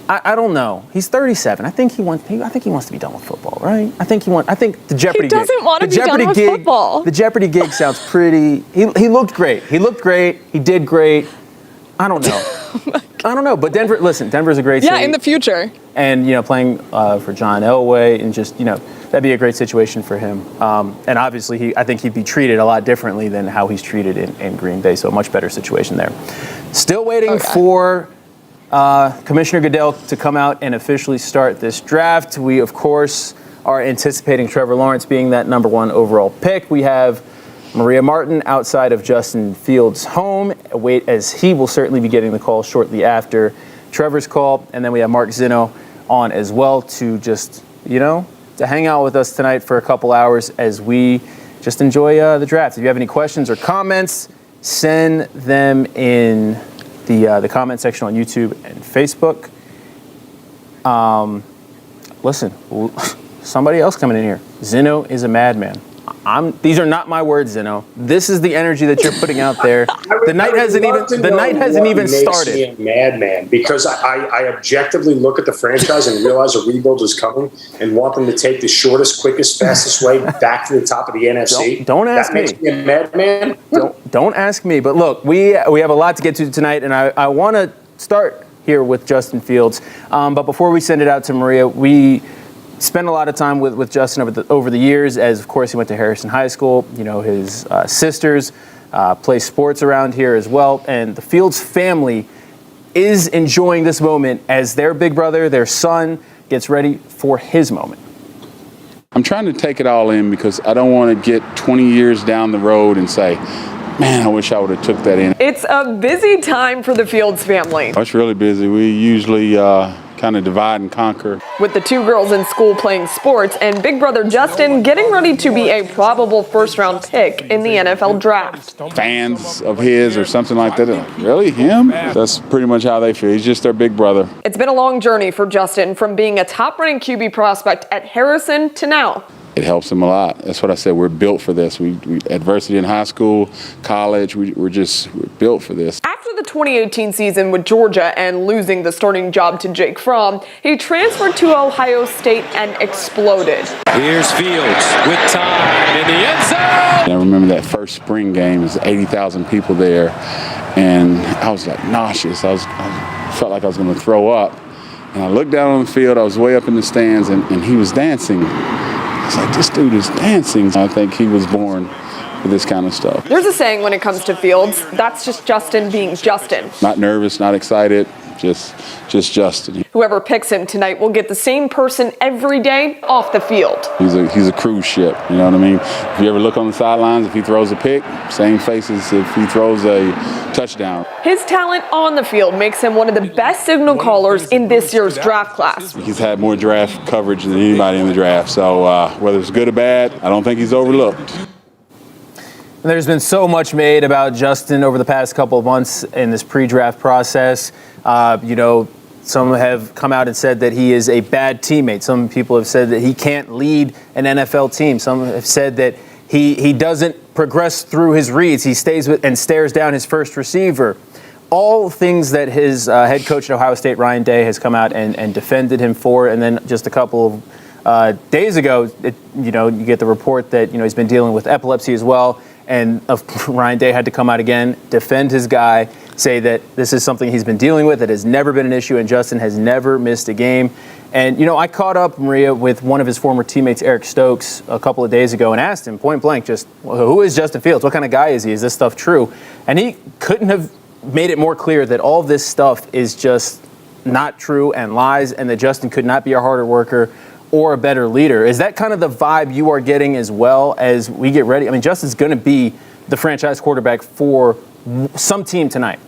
Speaker 1: I don't know. He's 37. I think he wants to be done with football, right? I think the Jeopardy gig.
Speaker 2: He doesn't want to be done with football.
Speaker 1: The Jeopardy gig sounds pretty. He looked great. He did great. I don't know. I don't know. But Denver's a great city.
Speaker 2: Yeah, in the future.
Speaker 1: And, you know, playing for John Elway and just, you know, that'd be a great situation for him. And obviously, I think he'd be treated a lot differently than how he's treated in Green Bay. So a much better situation there. Still waiting for Commissioner Goodell to come out and officially start this draft. We, of course, are anticipating Trevor Lawrence being that number 1 overall pick. We have Maria Martin outside of Justin Fields' home. Wait, as he will certainly be getting the call shortly after Trevor's call. And then we have Mark Zeno on as well to just, you know, to hang out with us tonight for a couple hours as we just enjoy the draft. If you have any questions or comments, send them in the comment section on YouTube and Facebook. Listen, somebody else coming in here. Zeno is a madman. These are not my words, Zeno. This is the energy that you're putting out there. The night hasn't even started.
Speaker 3: Makes me a madman because I objectively look at the franchise and realize a rebuild is coming and want them to take the shortest, quickest, fastest way back to the top of the NFC.
Speaker 1: Don't ask me.
Speaker 3: That makes me a madman.
Speaker 1: Don't ask me. But look, we have a lot to get to tonight, and I want to start here with Justin Fields. But before we send it out to Maria, we spent a lot of time with Justin over the years, as of course he went to Harrison High School. You know, his sisters play sports around here as well, and the Fields family is enjoying this moment as their big brother, their son, gets ready for his moment.
Speaker 6: I'm trying to take it all in because I don't want to get 20 years down the road and say, man, I wish I would have took that in.
Speaker 2: It's a busy time for the Fields family.
Speaker 6: It's really busy. We usually kind of divide and conquer.
Speaker 2: With the two girls in school playing sports and big brother Justin getting ready to be a probable first-round pick in the NFL draft.
Speaker 6: Fans of his or something like that, like, really, him? That's pretty much how they feel. He's just their big brother.
Speaker 2: It's been a long journey for Justin from being a top-ranked QB prospect at Harrison to now.
Speaker 6: It helps him a lot. That's what I said. We're built for this. We adversity in high school, college. We're built for this.
Speaker 2: After the 2018 season with Georgia and losing the starting job to Jake Fromm, he transferred to Ohio State and exploded.
Speaker 7: Here's Fields with time in the end zone.
Speaker 6: I remember that first spring game. There's 80,000 people there, and I was like nauseous. I felt like I was going to throw up. And I looked down on the field. I was way up in the stands, and he was dancing. I was like, this dude is dancing. I think he was born for this kind of stuff.
Speaker 2: There's a saying when it comes to Fields, that's just Justin being Justin.
Speaker 6: Not nervous, not excited, just Justin.
Speaker 2: Whoever picks him tonight will get the same person every day off the field.
Speaker 6: He's a cruise ship, you know what I mean? If you ever look on the sidelines, if he throws a pick, same faces if he throws a touchdown.
Speaker 2: His talent on the field makes him one of the best signal callers in this year's draft class.
Speaker 6: He's had more draft coverage than anybody in the draft, so whether it's good or bad, I don't think he's overlooked.
Speaker 1: And there's been so much made about Justin over the past couple of months in this pre-draft process. You know, some have come out and said that he is a bad teammate. Some people have said that he can't lead an NFL team. Some have said that he doesn't progress through his reads. He stays with and stares down his first receiver. All things that his head coach at Ohio State, Ryan Day, has come out and defended him for. And then just a couple of days ago, you get the report that he's been dealing with epilepsy as well. And Ryan Day had to come out again, defend his guy, say that this is something he's been dealing with. It has never been an issue, and Justin has never missed a game. And, I caught up, Maria, with one of his former teammates, Eric Stokes, a couple of days ago and asked him point blank, just, who is Justin Fields? What kind of guy is he? Is this stuff true? And he couldn't have made it more clear that all this stuff is just not true and lies, and that Justin could not be a harder worker or a better leader. Is that kind of the vibe you are getting as well as we get ready? I mean, Justin's going to be the franchise quarterback for some team tonight.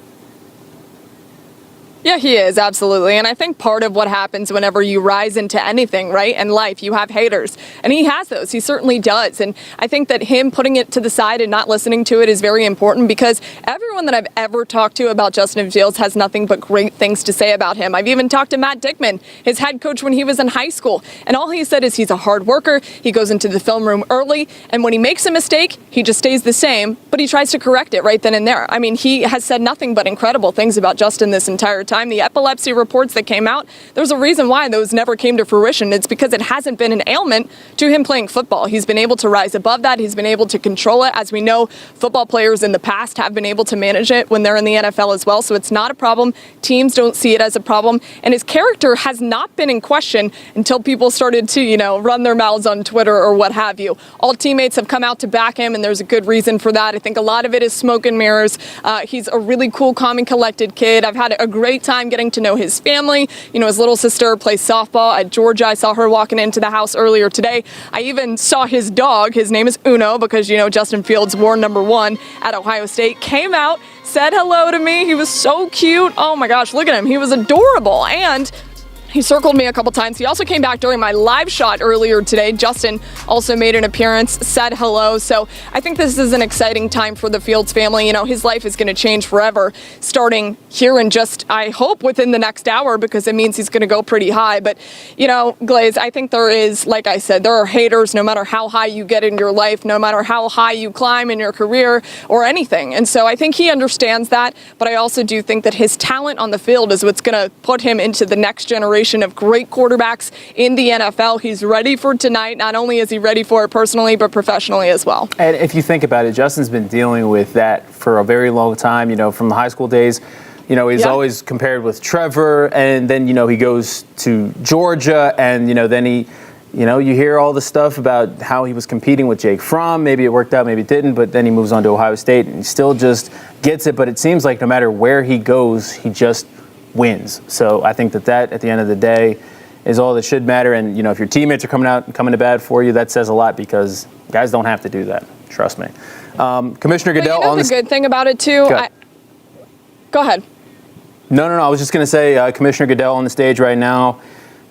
Speaker 2: Yeah, he is, absolutely. And I think part of what happens whenever you rise into anything, right, in life, you have haters. And he has those. He certainly does. And I think that him putting it to the side and not listening to it is very important, because everyone that I've ever talked to about Justin Fields has nothing but great things to say about him. I've even talked to Matt Dickman, his head coach when he was in high school. And all he said is he's a hard worker. He goes into the film room early. And when he makes a mistake, he just stays the same, but he tries to correct it right then and there. I mean, he has said nothing but incredible things about Justin this entire time. The epilepsy reports that came out, there's a reason why those never came to fruition. It's because it hasn't been an ailment to him playing football. He's been able to rise above that. He's been able to control it. As we know, football players in the past have been able to manage it when they're in the NFL as well. So it's not a problem. Teams don't see it as a problem. And his character has not been in question until people started to, run their mouths on Twitter or what have you. All teammates have come out to back him, and there's a good reason for that. I think a lot of it is smoke and mirrors. He's a really cool, calm, and collected kid. I've had a great time getting to know his family. His little sister plays softball at Georgia. I saw her walking into the house earlier today. I even saw his dog. His name is Uno, because, Justin Fields wore number 1 at Ohio State. Came out, said hello to me. He was so cute. Oh my gosh, look at him. He was adorable. And he circled me a couple times. He also came back during my live shot earlier today. Justin also made an appearance, said hello. So I think this is an exciting time for the Fields family. His life is going to change forever, starting here in just, I hope, within the next hour, because it means he's going to go pretty high. But, Glaze, I think there is, like I said, there are haters no matter how high you get in your life, no matter how high you climb in your career or anything. And so I think he understands that. But I also do think that his talent on the field is what's going to put him into the next generation of great quarterbacks in the NFL. He's ready for tonight. Not only is he ready for it personally, but professionally as well.
Speaker 1: And if you think about it, Justin's been dealing with that for a very long time, from the high school days. He's always compared with Trevor, and then, he goes to Georgia, and, then he You know, you hear all the stuff about how he was competing with Jake Fromm. Maybe it worked out, maybe it didn't, but then he moves on to Ohio State and he still just gets it. But it seems like no matter where he goes, he just wins. So I think that at the end of the day is all that should matter. And, you know, if your teammates are coming to bat for you, that says a lot because guys don't have to do that. Trust me. Commissioner Goodell.
Speaker 2: But you know the good thing about it, too? Go ahead.
Speaker 1: No. I was just going to say Commissioner Goodell on the stage right now,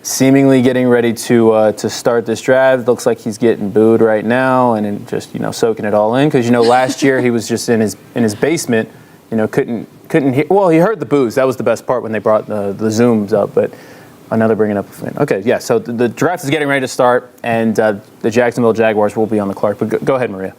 Speaker 1: seemingly getting ready to start this draft. Looks like he's getting booed right now and just, you know, soaking it all in. Because, you know, last year he was just in his basement, you know, couldn't hear. Well, he heard the boos. That was the best part when they brought the Zooms up. But another bringing up. Okay, yeah. So the draft is getting ready to start, and the Jacksonville Jaguars will be on the clock. But go ahead, Maria.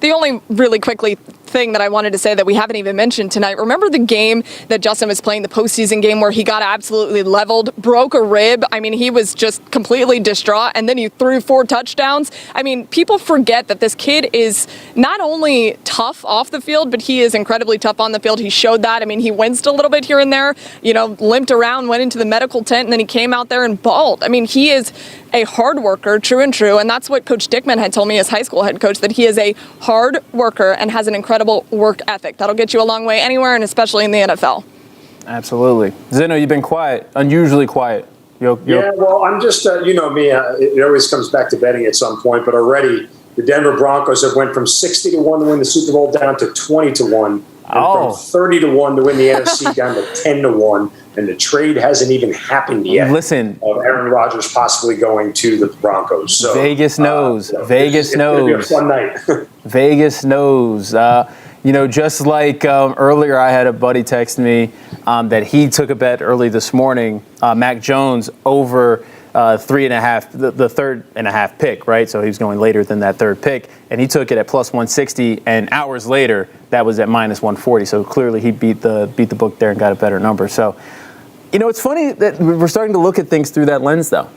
Speaker 2: The only really quickly thing that I wanted to say that we haven't even mentioned tonight, remember the game that Justin was playing, the postseason game where he got absolutely leveled, broke a rib? I mean, he was just completely distraught, and then he threw 4 touchdowns. I mean, people forget that this kid is not only tough off the field, but he is incredibly tough on the field. He showed that. I mean, he winced a little bit here and there, you know, limped around, went into the medical tent, and then he came out there and balled. I mean, he is a hard worker, true and true, and that's what Coach Dickman had told me as high school head coach, that he is a hard worker and has an incredible work ethic. That'll get you a long way anywhere, and especially in the NFL.
Speaker 1: Absolutely. Zeno, you've been quiet, unusually quiet.
Speaker 3: Yeah, well, I'm just, you know me, it always comes back to betting at some point, but already the Denver Broncos have went from 60-1 to win the Super Bowl down to 20-1, and from 30-1 to win the NFC down to 10-1. And the trade hasn't even happened yet.
Speaker 1: Listen,
Speaker 3: of Aaron Rodgers possibly going to the Broncos. So
Speaker 1: Vegas knows. Vegas knows.
Speaker 3: It's going to be a fun night.
Speaker 1: Vegas knows. You know, just like earlier, I had a buddy text me that he took a bet early this morning. Mac Jones over 3.5, the third and a half pick, right? So he was going later than that third pick, and he took it at plus 160. And hours later, that was at minus 140. So clearly, he beat the book there and got a better number. So. You know, it's funny that we're starting to look at things through that lens, though.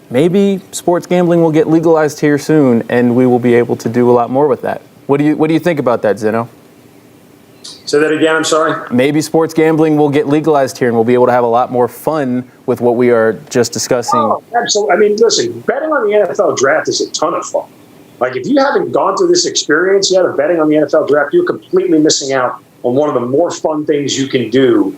Speaker 1: Maybe sports gambling will get legalized here soon, and we will be able to do a lot more with that. What do you think about that, Zeno?
Speaker 3: Say that again. I'm sorry.
Speaker 1: Maybe sports gambling will get legalized here, and we'll be able to have a lot more fun with what we are just discussing.
Speaker 3: Oh, absolutely. I mean, listen, betting on the NFL draft is a ton of fun. Like, if you haven't gone through this experience yet of betting on the NFL draft, you're completely missing out on one of the more fun things you can do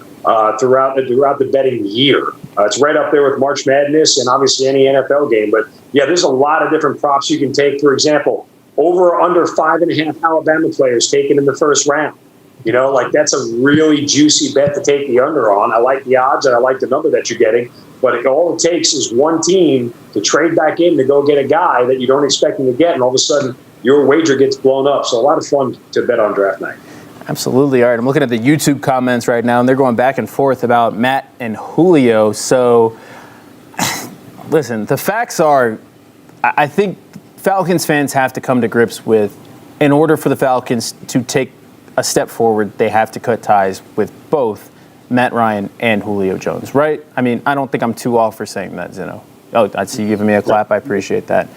Speaker 3: throughout the betting year. It's right up there with March Madness and obviously any NFL game. But yeah, there's a lot of different props you can take. For example, over or under 5.5 Alabama players taken in the first round. You know, like that's a really juicy bet to take the under on. I like the odds and I like the number that you're getting. But all it takes is one team to trade back in to go get a guy that you don't expect him to get, and all of a sudden your wager gets blown up. So a lot of fun to bet on draft night.
Speaker 1: Absolutely. All right, I'm looking at the YouTube comments right now, and they're going back and forth about Matt and Julio. So, listen, the facts are, I think Falcons fans have to come to grips with, in order for the Falcons to take a step forward, they have to cut ties with both Matt Ryan and Julio Jones, right? I mean, I don't think I'm too off for saying that, Zeno. Oh, I see you giving me a clap. I appreciate that.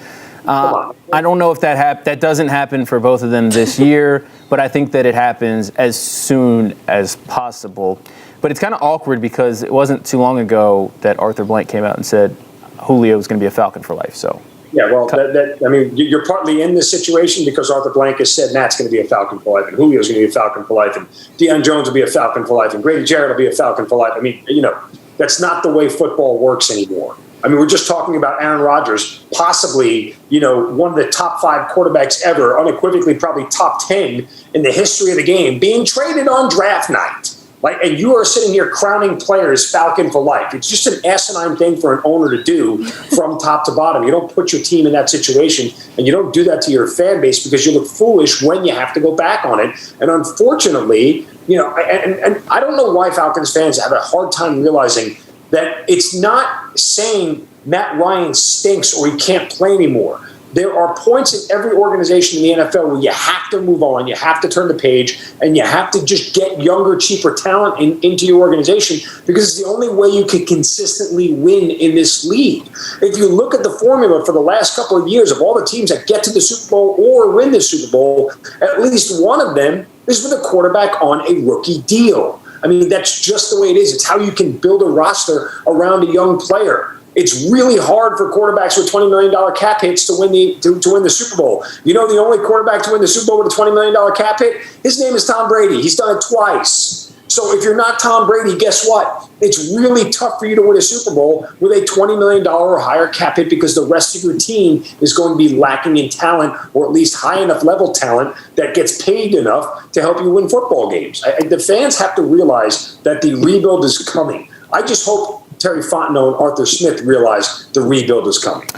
Speaker 1: I don't know if that doesn't happen for both of them this year, but I think that it happens as soon as possible. But it's kind of awkward because it wasn't too long ago that Arthur Blank came out and said Julio is going to be a Falcon for life. So
Speaker 3: yeah, well, I mean, you're partly in this situation because Arthur Blank has said Matt's going to be a Falcon for life, and Julio's going to be a Falcon for life, and Deion Jones will be a Falcon for life, and Grady Jarrett will be a Falcon for life. I mean, you know, that's not the way football works anymore. I mean, we're just talking about Aaron Rodgers, possibly, you know, one of the top 5 quarterbacks ever, unequivocally probably top 10 in the history of the game, being traded on draft night. Like, and you are sitting here crowning players Falcon for life. It's just an asinine thing for an owner to do from top to bottom. You don't put your team in that situation, and you don't do that to your fan base because you look foolish when you have to go back on it. And unfortunately, you know, and I don't know why Falcons fans have a hard time realizing that it's not saying Matt Ryan stinks or he can't play anymore. There are points in every organization in the NFL where you have to move on, you have to turn the page, and you have to just get younger, cheaper talent into your organization because it's the only way you can consistently win in this league. If you look at the formula for the last couple of years of all the teams that get to the Super Bowl or win the Super Bowl, at least one of them is with a quarterback on a rookie deal. I mean, that's just the way it is. It's how you can build a roster around a young player. It's really hard for quarterbacks with $20 million cap hits to win the Super Bowl. You know, the only quarterback to win the Super Bowl with a $20 million cap hit, his name is Tom Brady. He's done it twice. So if you're not Tom Brady, guess what? It's really tough for you to win a Super Bowl with a $20 million or higher cap hit because the rest of your team is going to be lacking in talent, or at least high enough level talent that gets paid enough to help you win football games. The fans have to realize that the rebuild is coming. I just hope Terry Fontenot and Arthur Smith realize the rebuild is coming.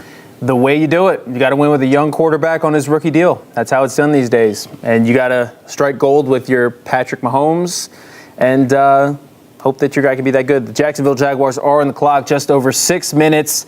Speaker 1: The way you do it, you got to win with a young quarterback on his rookie deal. That's how it's done these days. And you got to strike gold with your Patrick Mahomes and hope that your guy can be that good. The Jacksonville Jaguars are on the clock, just over 6 minutes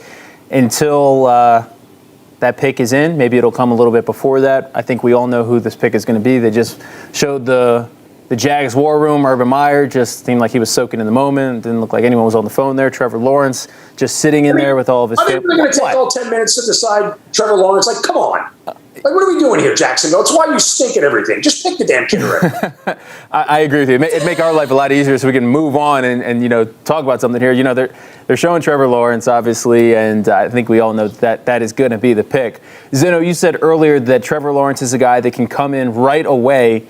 Speaker 1: until that pick is in. Maybe it'll come a little bit before that. I think we all know who this pick is going to be. They just showed the Jags war room. Urban Meyer just seemed like he was soaking in the moment. Didn't look like anyone was on the phone there. Trevor Lawrence just sitting in there with all of his
Speaker 3: family. They're going to take all 10 minutes to decide Trevor Lawrence. Like, come on. Like, what are we doing here, Jacksonville? It's why you stink at everything. Just pick the damn kid already.
Speaker 1: I agree with you. It'd make our life a lot easier so we can move on and you know, talk about something here. You know, they're showing Trevor Lawrence, obviously, and I think we all know that is going to be the pick. Zeno, you said earlier that Trevor Lawrence is a guy that can come in right away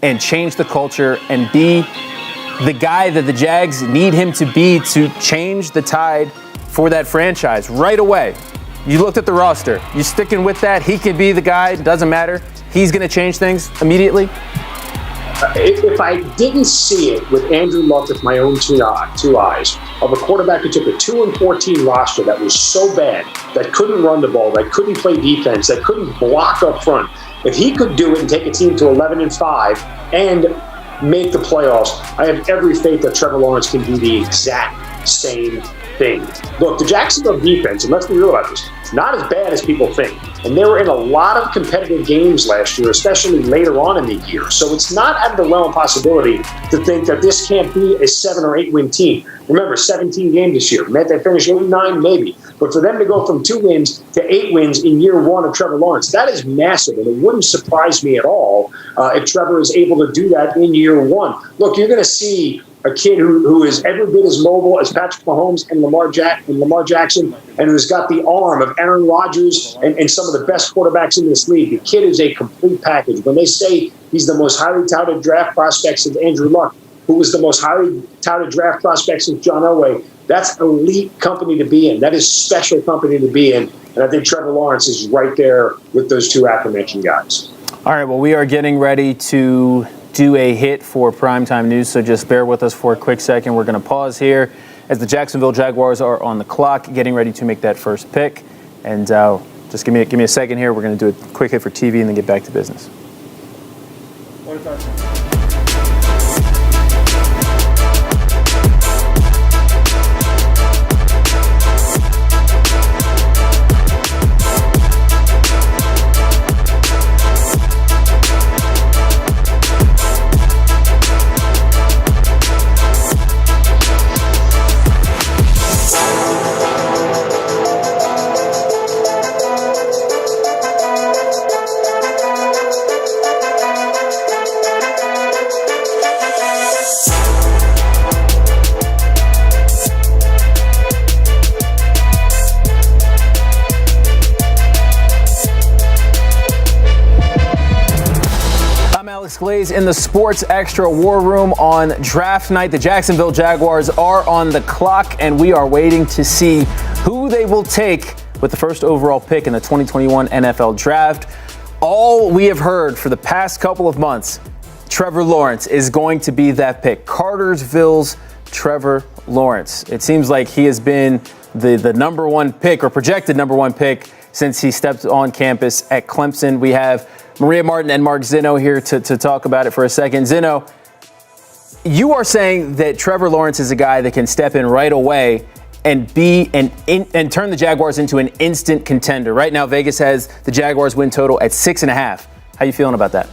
Speaker 1: and change the culture and be the guy that the Jags need him to be to change the tide for that franchise right away. You looked at the roster. You sticking with that? He could be the guy. Doesn't matter. He's going to change things immediately.
Speaker 3: If I didn't see it with Andrew Luck with my own two eyes of a quarterback who took a 2-14 roster that was so bad, that couldn't run the ball, that couldn't play defense, that couldn't block up front, if he could do it and take a team to 11-5 and make the playoffs, I have every faith that Trevor Lawrence can do the exact same thing. Look, the Jacksonville defense, and let's be real about this, it's not as bad as people think. And they were in a lot of competitive games last year, especially later on in the year. So it's not out of the realm of possibility to think that this can't be a 7 or 8 win team. Remember, 17 games this year. Might they finish 8-9? Maybe. But for them to go from 2 wins to 8 wins in year one of Trevor Lawrence, that is massive. And it wouldn't surprise me at all if Trevor is able to do that in year one. Look, you're going to see a kid who is every bit as mobile as Patrick Mahomes and Lamar Jackson, and who's got the arm of Aaron Rodgers and some of the best quarterbacks in this league. The kid is a complete package. When they say he's the most highly touted draft prospect since Andrew Luck, who was the most highly touted draft prospect since John Elway, that's elite company to be in. That is special company to be in. And I think Trevor Lawrence is right there with those two aforementioned guys.
Speaker 1: All right, well, we are getting ready to do a hit for primetime news, so just bear with us for a quick second. We're going to pause here as the Jacksonville Jaguars are on the clock, getting ready to make that first pick. And just give me a second here. We're going to do a quick hit for TV and then get back to business. Alex Glaze in the Sports Extra War Room on draft night. The Jacksonville Jaguars are on the clock, and we are waiting to see who they will take with the first overall pick in the 2021 NFL Draft. All we have heard for the past couple of months, Trevor Lawrence is going to be that pick. Cartersville's Trevor Lawrence. It seems like he has been the number one pick or projected number one pick since he stepped on campus at Clemson. We have Maria Martin and Mark Zeno here to talk about it for a second. Zeno, you are saying that Trevor Lawrence is a guy that can step in right away and and turn the Jaguars into an instant contender. Right now, Vegas has the Jaguars win total at 6.5. How you feeling about that?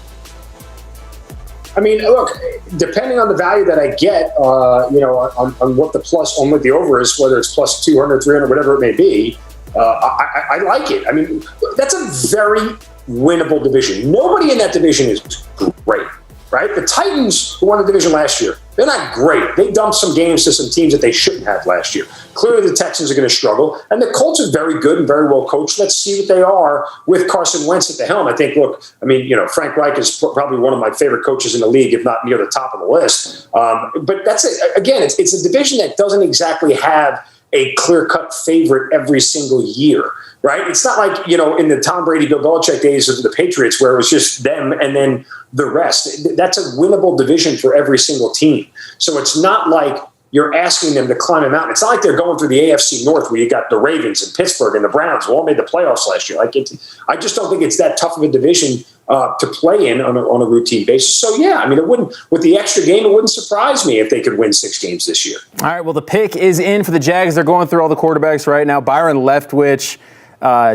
Speaker 3: I mean, look, depending on the value that I get, on what the plus, on what the over is, whether it's plus 200, 300, whatever it may be, I like it. I mean, that's a very winnable division. Nobody in that division is great. right? The Titans, who won the division last year, they're not great. They dumped some games to some teams that they shouldn't have last year. Clearly, the Texans are going to struggle. And the Colts are very good and very well coached. Let's see what they are with Carson Wentz at the helm. I think, Frank Reich is probably one of my favorite coaches in the league, if not near the top of the list. But that's it. Again, it's a division that doesn't exactly have a clear-cut favorite every single year, right? It's not like, in the Tom Brady, Bill Belichick days of the Patriots where it was just them and then the rest. That's a winnable division for every single team. So it's not like you're asking them to climb a mountain. It's not like they're going through the AFC North where you got the Ravens and Pittsburgh and the Browns who all made the playoffs last year. I just don't think it's that tough of a division to play in on a routine basis. So, yeah, it wouldn't, with the extra game, it wouldn't surprise me if they could win 6 games this year.
Speaker 1: All right, well, the pick is in for the Jags. They're going through all the quarterbacks right now. Byron Leftwich,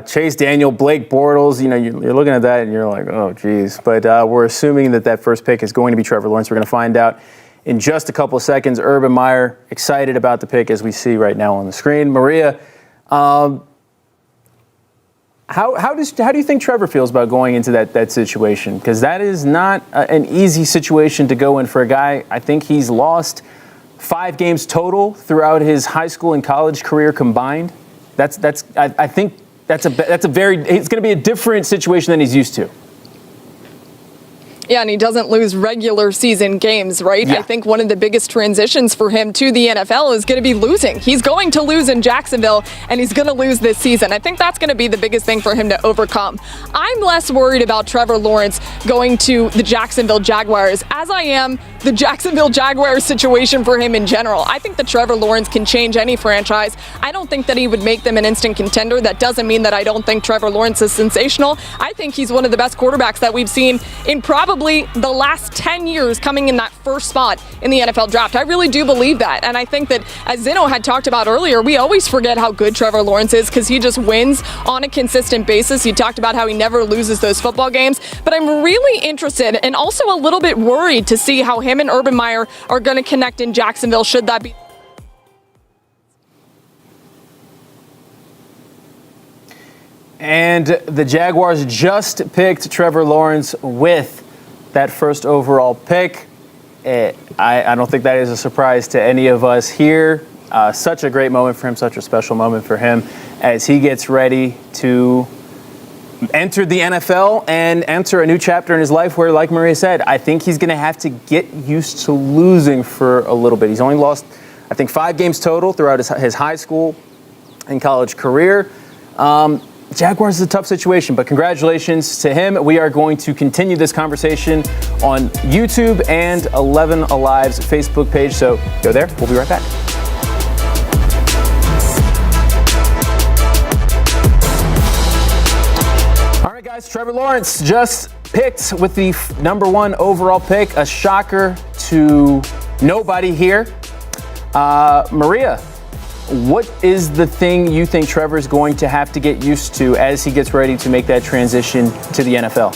Speaker 1: Chase Daniel, Blake Bortles. You're looking at that and you're like, oh, geez. But we're assuming that first pick is going to be Trevor Lawrence. We're going to find out in just a couple of seconds. Urban Meyer, excited about the pick as we see right now on the screen. Maria, how do you think Trevor feels about going into that situation? Because that is not an easy situation to go in for a guy. I think he's lost 5 games total throughout his high school and college career combined. I think it's going to be a different situation than he's used to.
Speaker 2: Yeah, and he doesn't lose regular season games, right?
Speaker 1: Yeah.
Speaker 2: I think one of the biggest transitions for him to the NFL is going to be losing. He's going to lose in Jacksonville, and he's going to lose this season. I think that's going to be the biggest thing for him to overcome. I'm less worried about Trevor Lawrence going to the Jacksonville Jaguars as I am the Jacksonville Jaguars situation for him in general. I think that Trevor Lawrence can change any franchise. I don't think that he would make them an instant contender. That doesn't mean that I don't think Trevor Lawrence is sensational. I think he's one of the best quarterbacks that we've seen in probably the last 10 years coming in that first spot in the NFL draft. I really do believe that. And I think that, as Zeno had talked about earlier, we always forget how good Trevor Lawrence is because he just wins on a consistent basis. He talked about how he never loses those football games. But I'm really interested and also a little bit worried to see how him and Urban Meyer are going to connect in Jacksonville, should that be.
Speaker 1: And the Jaguars just picked Trevor Lawrence with that first overall pick. I don't think that is a surprise to any of us here. Such a great moment for him, such a special moment for him as he gets ready to enter the NFL and enter a new chapter in his life where, like Maria said, I think he's going to have to get used to losing for a little bit. He's only lost, I think, 5 games total throughout his high school and college career. Jaguars is a tough situation, but congratulations to him. We are going to continue this conversation on YouTube and 11 Alive's Facebook page, so go there. We'll be right back. All right, guys, Trevor Lawrence just picked with the number 1 overall pick. A shocker to nobody here. Maria, what is the thing you think Trevor's going to have to get used to as he gets ready to make that transition to the NFL?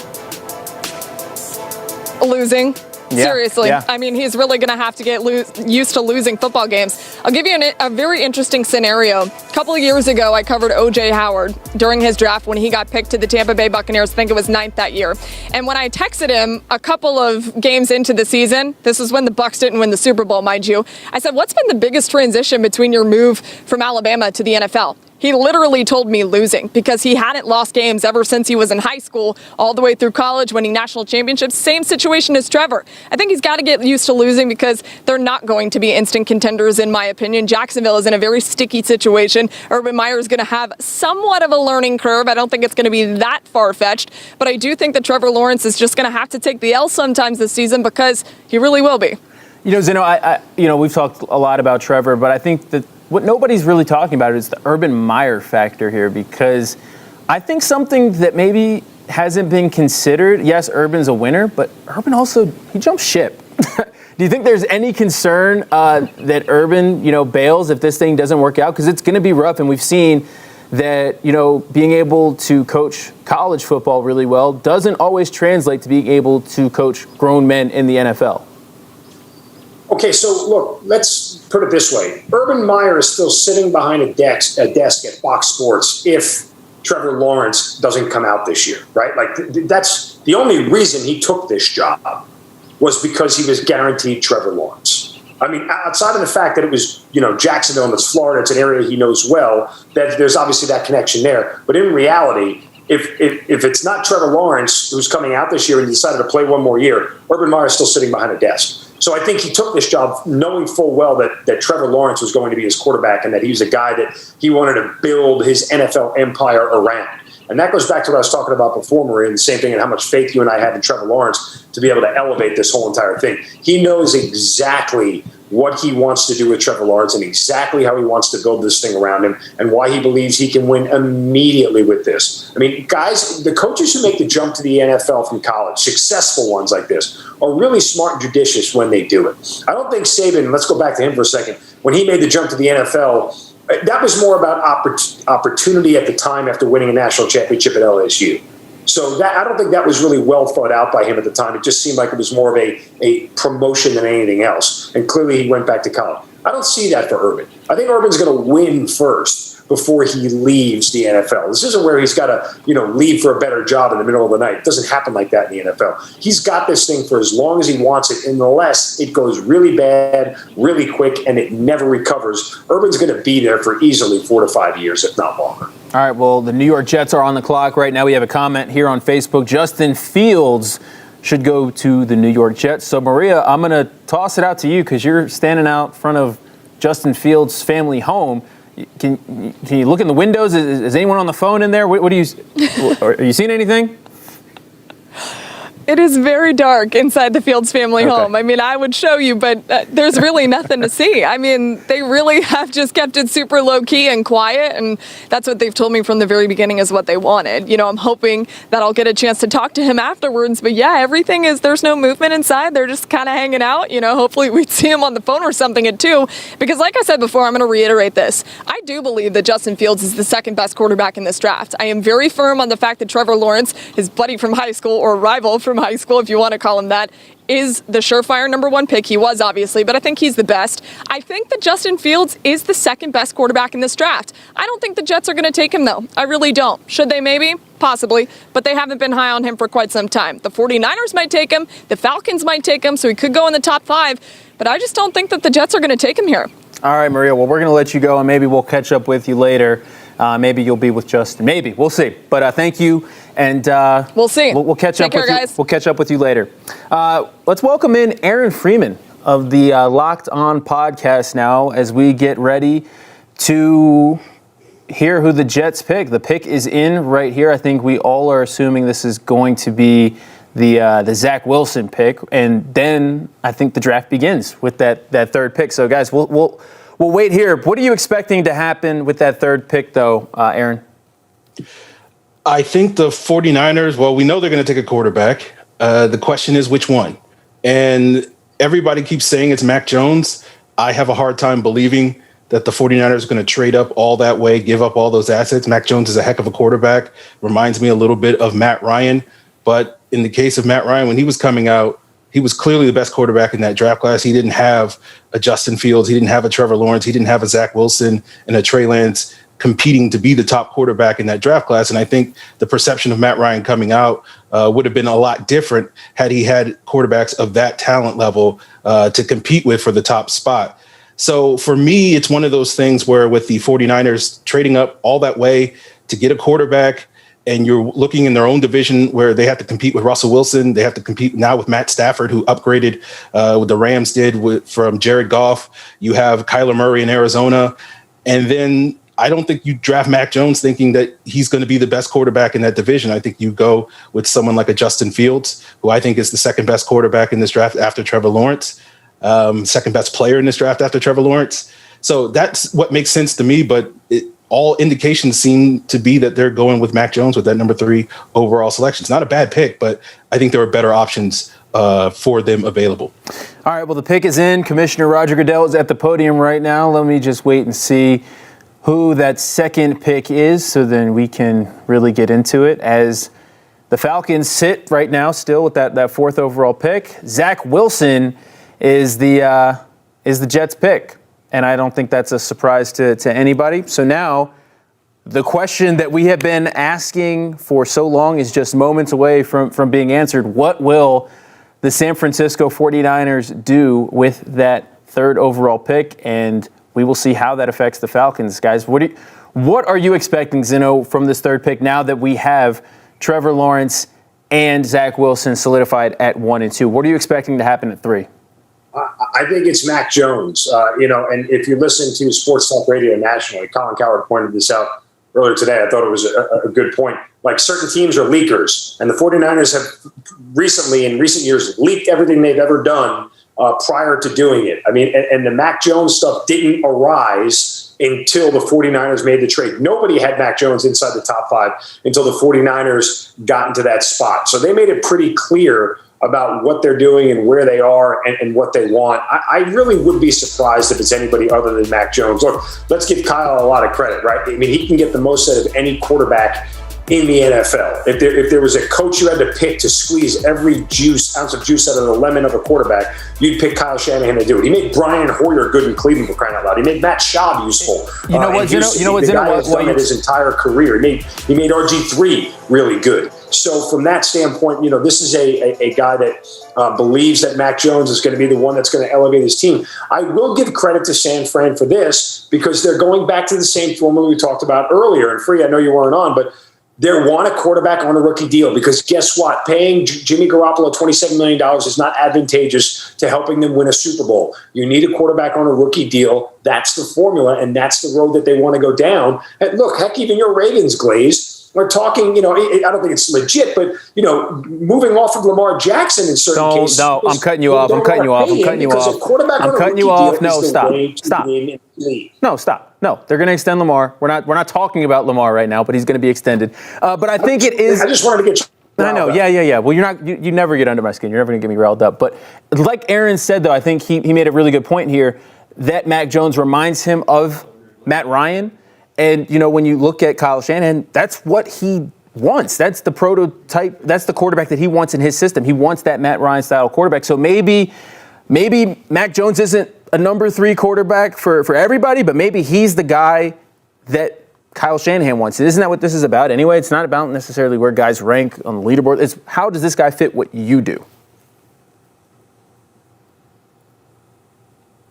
Speaker 2: Losing.
Speaker 1: Yeah,
Speaker 2: Seriously.
Speaker 1: yeah.
Speaker 2: I mean, he's really going to have to get used to losing football games. I'll give you a very interesting scenario. A couple of years ago, I covered O.J. Howard during his draft when he got picked to the Tampa Bay Buccaneers. I think it was 9th that year. And when I texted him a couple of games into the season, this was when the Bucs didn't win the Super Bowl, mind you, I said, what's been the biggest transition between your move from Alabama to the NFL? He literally told me losing because he hadn't lost games ever since he was in high school, all the way through college, winning national championships. Same situation as Trevor. I think he's got to get used to losing because they're not going to be instant contenders, in my opinion. Jacksonville is in a very sticky situation. Urban Meyer is going to have somewhat of a learning curve. I don't think it's going to be that far-fetched, but I do think that Trevor Lawrence is just going to have to take the L sometimes this season because he really will be.
Speaker 1: Zeno, we've talked a lot about Trevor, but I think that what nobody's really talking about is the Urban Meyer factor here, because I think something that maybe hasn't been considered, yes, Urban's a winner, but Urban also, he jumped ship. Do you think there's any concern that Urban, bails if this thing doesn't work out? Because it's going to be rough, and we've seen that, being able to coach college football really well doesn't always translate to being able to coach grown men in the NFL.
Speaker 3: Okay, so look, let's put it this way. Urban Meyer is still sitting behind a desk at Fox Sports if Trevor Lawrence doesn't come out this year, right? Like, that's the only reason he took this job. was because he was guaranteed Trevor Lawrence. I mean, outside of the fact that it was, Jacksonville and it's Florida, it's an area he knows well, that there's obviously that connection there. But in reality, if it's not Trevor Lawrence who's coming out this year and he decided to play one more year, Urban Meyer is still sitting behind a desk. So I think he took this job knowing full well that Trevor Lawrence was going to be his quarterback and that he was a guy that he wanted to build his NFL empire around. And that goes back to what I was talking about before, Maria, and the same thing and how much faith you and I had in Trevor Lawrence to be able to elevate this whole entire thing. He knows exactly what he wants to do with Trevor Lawrence and exactly how he wants to build this thing around him and why he believes he can win immediately with this. I mean, guys, the coaches who make the jump to the NFL from college, successful ones like this, are really smart and judicious when they do it. I don't think Saban, let's go back to him for a second, when he made the jump to the NFL, that was more about opportunity at the time after winning a national championship at LSU. So I don't think that was really well thought out by him at the time. It just seemed like it was more of a promotion than anything else. And clearly he went back to college. I don't see that for Urban. I think Urban's going to win first before he leaves the NFL. This isn't where he's got to, leave for a better job in the middle of the night. It doesn't happen like that in the NFL. He's got this thing for as long as he wants it, unless it goes really bad, really quick, and it never recovers. Urban's going to be there for easily 4 to 5 years, if not longer.
Speaker 1: All right, well, the New York Jets are on the clock right now. We have a comment here on Facebook. Justin Fields should go to the New York Jets. So, Maria, I'm going to toss it out to you because you're standing out front of Justin Fields' family home. Can you look in the windows? Is anyone on the phone in there? What do you? Are you seeing anything?
Speaker 2: It is very dark inside the Fields family home. I mean, I would show you, but there's really nothing to see. I mean, they really have just kept it super low key and quiet, and that's what they've told me from the very beginning is what they wanted. I'm hoping that I'll get a chance to talk to him afterwards, but yeah, everything is, there's no movement inside. They're just kind of hanging out. Hopefully we'd see him on the phone or something at 2, because like I said before, I'm going to reiterate this. I do believe that Justin Fields is the second best quarterback in this draft. I am very firm on the fact that Trevor Lawrence, his buddy from high school or rival from high school, if you want to call him that, is the surefire number 1 pick. He was, obviously, but I think he's the best. I think that Justin Fields is the second best quarterback in this draft. I don't think the Jets are going to take him, though. I really don't. Should they? Maybe. Possibly. But they haven't been high on him for quite some time. The 49ers might take him. The Falcons might take him, so he could go in the top 5. But I just don't think that the Jets are going to take him here. All
Speaker 1: right, Maria. Well, we're going to let you go, and maybe we'll catch up with you later. Maybe you'll be with Justin. Maybe. We'll see. But thank you. And
Speaker 2: we'll see.
Speaker 1: We'll catch
Speaker 2: Take
Speaker 1: up
Speaker 2: care,
Speaker 1: with
Speaker 2: guys.
Speaker 1: you. We'll catch up with you later. Let's welcome in Aaron Freeman of the Locked On podcast now as we get ready to hear who the Jets pick. The pick is in right here. I think we all are assuming this is going to be the Zach Wilson pick, and then I think the draft begins with that third pick. So, guys, we'll wait here. What are you expecting to happen with that third pick, though, Aaron?
Speaker 8: I think the 49ers, well, we know they're going to take a quarterback. The question is which one? And everybody keeps saying it's Mac Jones. I have a hard time believing that the 49ers are going to trade up all that way, give up all those assets. Mac Jones is a heck of a quarterback. Reminds me a little bit of Matt Ryan. But in the case of Matt Ryan, when he was coming out, he was clearly the best quarterback in that draft class. He didn't have a Justin Fields. He didn't have a Trevor Lawrence. He didn't have a Zach Wilson and a Trey Lance competing to be the top quarterback in that draft class. And I think the perception of Matt Ryan coming out would have been a lot different had he had quarterbacks of that talent level to compete with for the top spot. So for me, it's one of those things where with the 49ers trading up all that way to get a quarterback, and you're looking in their own division where they have to compete with Russell Wilson. They have to compete now with Matt Stafford, who upgraded what the Rams did from Jared Goff. You have Kyler Murray in Arizona. And then I don't think you draft Mac Jones thinking that he's going to be the best quarterback in that division. I think you go with someone like a Justin Fields, who I think is the second best quarterback in this draft after Trevor Lawrence, second best player in this draft after Trevor Lawrence. So that's what makes sense to me. But all indications seem to be that they're going with Mac Jones with that number 3 overall selection. It's not a bad pick, but I think there are better options for them available.
Speaker 1: All right, well, the pick is in. Commissioner Roger Goodell is at the podium right now. Let me just wait and see who that second pick is so then we can really get into it as the Falcons sit right now still with that 4th overall pick. Zach Wilson is the Jets pick. And I don't think that's a surprise to anybody. So now the question that we have been asking for so long is just moments away from being answered. What will the San Francisco 49ers do with that third overall pick, and we will see how that affects the Falcons, guys. What are you expecting, Zeno, from this third pick now that we have Trevor Lawrence and Zach Wilson solidified at 1 and 2? What are you expecting to happen at 3?
Speaker 3: I think it's Mac Jones. And if you listen to Sports Talk Radio nationally, Colin Cowherd pointed this out earlier today. I thought it was a good point. Like, certain teams are leakers, and the 49ers have recently, in recent years, leaked everything they've ever done prior to doing it. I mean, and the Mac Jones stuff didn't arise until the 49ers made the trade. Nobody had Mac Jones inside the top 5 until the 49ers got into that spot. So they made it pretty clear about what they're doing and where they are and what they want. I really would be surprised if it's anybody other than Mac Jones. Look, let's give Kyle a lot of credit, right? I mean, he can get the most out of any quarterback in the NFL. If there was a coach you had to pick to squeeze every ounce of juice out of the lemon of a quarterback, you'd pick Kyle Shanahan to do it. He made Brian Hoyer good in Cleveland, for crying out loud. He made Matt Schaub useful.
Speaker 1: You know what?
Speaker 3: The guy has done it his entire career. He made RG3 really good. So from that standpoint, this is a guy that believes that Mac Jones is going to be the one that's going to elevate his team. I will give credit to San Fran for this, because they're going back to the same formula we talked about earlier. And Free, I know you weren't on, but they want a quarterback on a rookie deal, because guess what? Paying Jimmy Garoppolo $27 million is not advantageous to helping them win a Super Bowl. You need a quarterback on a rookie deal. That's the formula, and that's the road that they want to go down. And look, heck, even your Ravens, Glaze, we're talking, I don't think it's legit, but, moving off of Lamar Jackson in certain cases.
Speaker 1: No, I'm cutting you off. I'm cutting you off. No, stop. No, stop. No, they're going to extend Lamar. We're not talking about Lamar right now, but he's going to be extended. But I think it is.
Speaker 3: I just wanted to get.
Speaker 1: I know. Yeah. Well, you never get under my skin. You're never going to get me riled up. But like Aaron said, though, I think he made a really good point here that Mac Jones reminds him of Matt Ryan. And, when you look at Kyle Shanahan, that's what he wants. That's the prototype. That's the quarterback that he wants in his system. He wants that Matt Ryan style quarterback. So maybe Mac Jones isn't a number 3 quarterback for everybody, but maybe he's the guy that Kyle Shanahan wants. Isn't that what this is about anyway? It's not about necessarily where guys rank on the leaderboard. It's how does this guy fit what you do?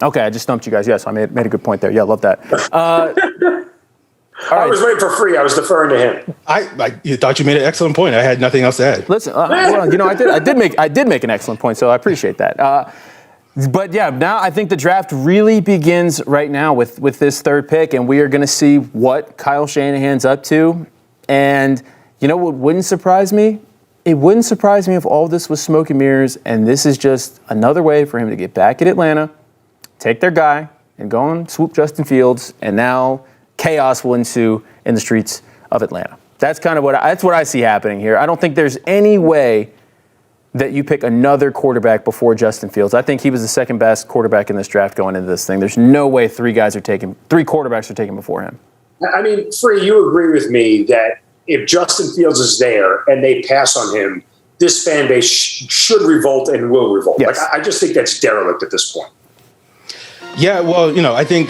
Speaker 1: Okay, I just stumped you guys. Yes, I made a good point there. Yeah, love that.
Speaker 3: I was waiting for Free. I was deferring to him.
Speaker 8: You thought you made an excellent point. I had nothing else to add.
Speaker 1: Listen, I did make an excellent point, so I appreciate that. But yeah, now I think the draft really begins right now with this third pick, and we are going to see what Kyle Shanahan's up to. And what wouldn't surprise me? It wouldn't surprise me if all this was smoke and mirrors, and this is just another way for him to get back at Atlanta, take their guy, and go and swoop Justin Fields, and now chaos will ensue in the streets of Atlanta. That's kind of what I see happening here. I don't think there's any way that you pick another quarterback before Justin Fields. I think he was the second best quarterback in this draft going into this thing. There's no way three quarterbacks are taken before him.
Speaker 3: I mean, Free, you agree with me that if Justin Fields is there and they pass on him, this fan base should revolt and will revolt.
Speaker 1: Yes.
Speaker 3: I just think that's derelict at this point.
Speaker 8: Yeah, well, I think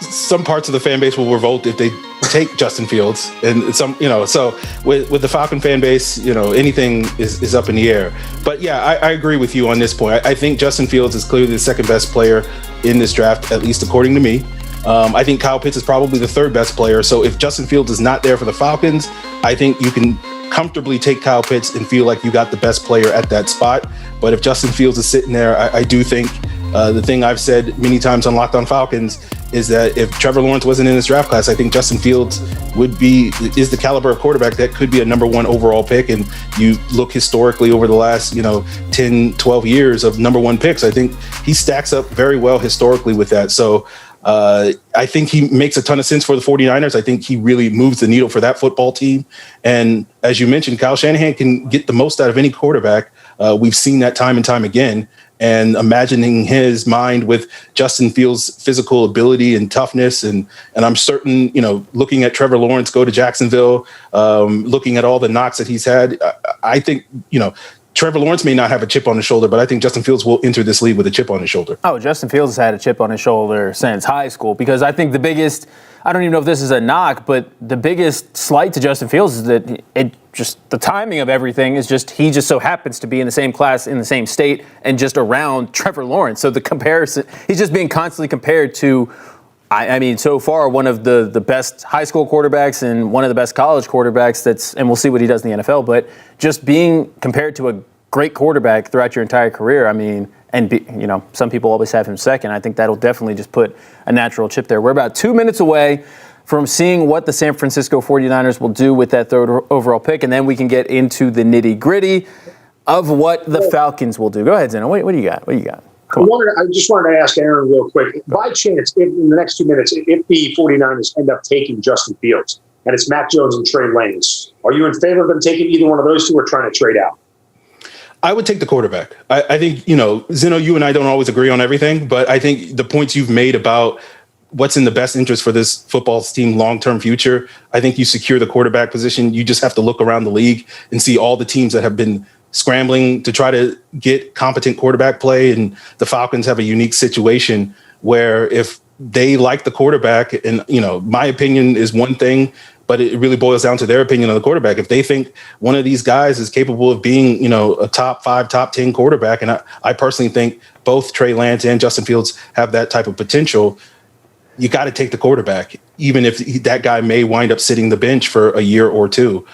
Speaker 8: some parts of the fan base will revolt if they take Justin Fields, and so with the Falcon fan base, anything is up in the air. But yeah, I agree with you on this point. I think Justin Fields is clearly the second best player in this draft, at least according to me. I think Kyle Pitts is probably the third best player. So if Justin Fields is not there for the Falcons, I think you can comfortably take Kyle Pitts and feel like you got the best player at that spot. But if Justin Fields is sitting there, I do think the thing I've said many times on Locked On Falcons is that if Trevor Lawrence wasn't in this draft class, I think Justin Fields is the caliber of quarterback that could be a number 1 overall pick. And you look historically over the last 10, 12 years of number 1 picks, I think he stacks up very well historically with that. So I think he makes a ton of sense for the 49ers. I think he really moves the needle for that football team. And as you mentioned, Kyle Shanahan can get the most out of any quarterback. We've seen that time and time again. And imagining his mind with Justin Fields' physical ability and toughness, and I'm certain, looking at Trevor Lawrence go to Jacksonville, looking at all the knocks that he's had, I think, Trevor Lawrence may not have a chip on his shoulder, but I think Justin Fields will enter this league with a chip on his shoulder.
Speaker 1: Oh, Justin Fields has had a chip on his shoulder since high school, because I think the biggest I don't even know if this is a knock, but the biggest slight to Justin Fields is that the timing of everything is he just so happens to be in the same class, in the same state, and just around Trevor Lawrence. So the comparison, he's just being constantly compared to, I mean, so far, one of the best high school quarterbacks and one of the best college quarterbacks and we'll see what he does in the NFL, but just being compared to a great quarterback throughout your entire career, I mean, some people always have him second. I think that'll definitely just put a natural chip there. We're about 2 minutes away from seeing what the San Francisco 49ers will do with that third overall pick, and then we can get into the nitty-gritty of what the Falcons will do. Go ahead, Zeno. What do you got?
Speaker 3: I just wanted to ask Aaron real quick. By chance, if in the next 2 minutes, if the 49ers end up taking Justin Fields, and it's Mac Jones and Trey Lance, are you in favor of them taking either one of those two or trying to trade out?
Speaker 8: I would take the quarterback. I think, Zeno, you and I don't always agree on everything, but I think the points you've made about what's in the best interest for this football team long-term future, I think you secure the quarterback position. You just have to look around the league and see all the teams that have been scrambling to try to get competent quarterback play. And the Falcons have a unique situation where if they like the quarterback, and, my opinion is one thing, but it really boils down to their opinion on the quarterback. If they think one of these guys is capable of being, a top 5, top 10 quarterback, and I personally think both Trey Lance and Justin Fields have that type of potential, you got to take the quarterback, even if that guy may wind up sitting the bench for a year or two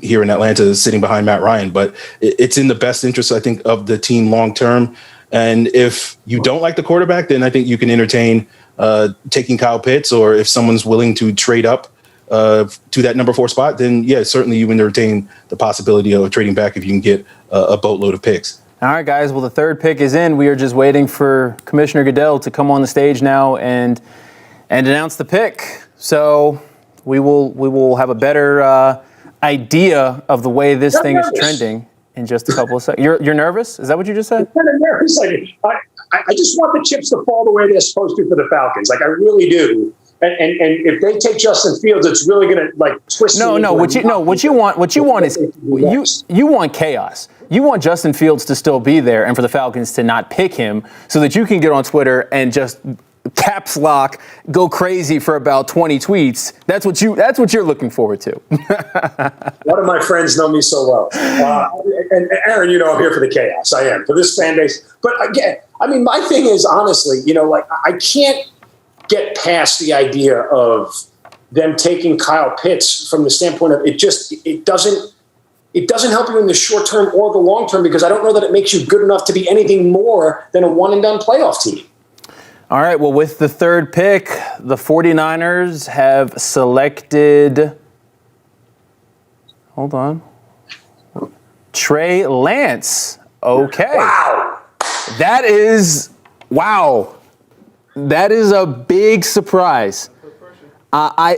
Speaker 8: here in Atlanta, sitting behind Matt Ryan. But it's in the best interest, I think, of the team long term. And if you don't like the quarterback, then I think you can entertain taking Kyle Pitts, or if someone's willing to trade up to that number 4 spot, then yeah, certainly you entertain the possibility of trading back if you can get a boatload of picks.
Speaker 1: All right, guys. Well, the third pick is in. We are just waiting for Commissioner Goodell to come on the stage now and announce the pick. So we will have a better idea of the way this thing is trending in just a couple of seconds. You're nervous? Is that what you just said?
Speaker 3: I'm kind of nervous. I just want the chips to fall the way they're supposed to for the Falcons. I really do. And if they take Justin Fields, it's really going to twist. What you want is you want chaos. You want Justin Fields to still be there and for the Falcons to not pick him, so that you can get on Twitter and just caps lock, go crazy for about 20 tweets. That's what you're looking forward to. One of my friends know me so well, and Aaron, I'm here for the chaos. I am for this fan base. But again, my thing is honestly, I can't get past the idea of them taking Kyle Pitts from the standpoint of it doesn't help you in the short term or the long term, because I don't know that it makes you good enough to be anything more than a one and done playoff team.
Speaker 1: All right. Well, with the third pick, the 49ers have selected, hold on, Trey Lance. Okay.
Speaker 3: Wow.
Speaker 1: That is a big surprise. I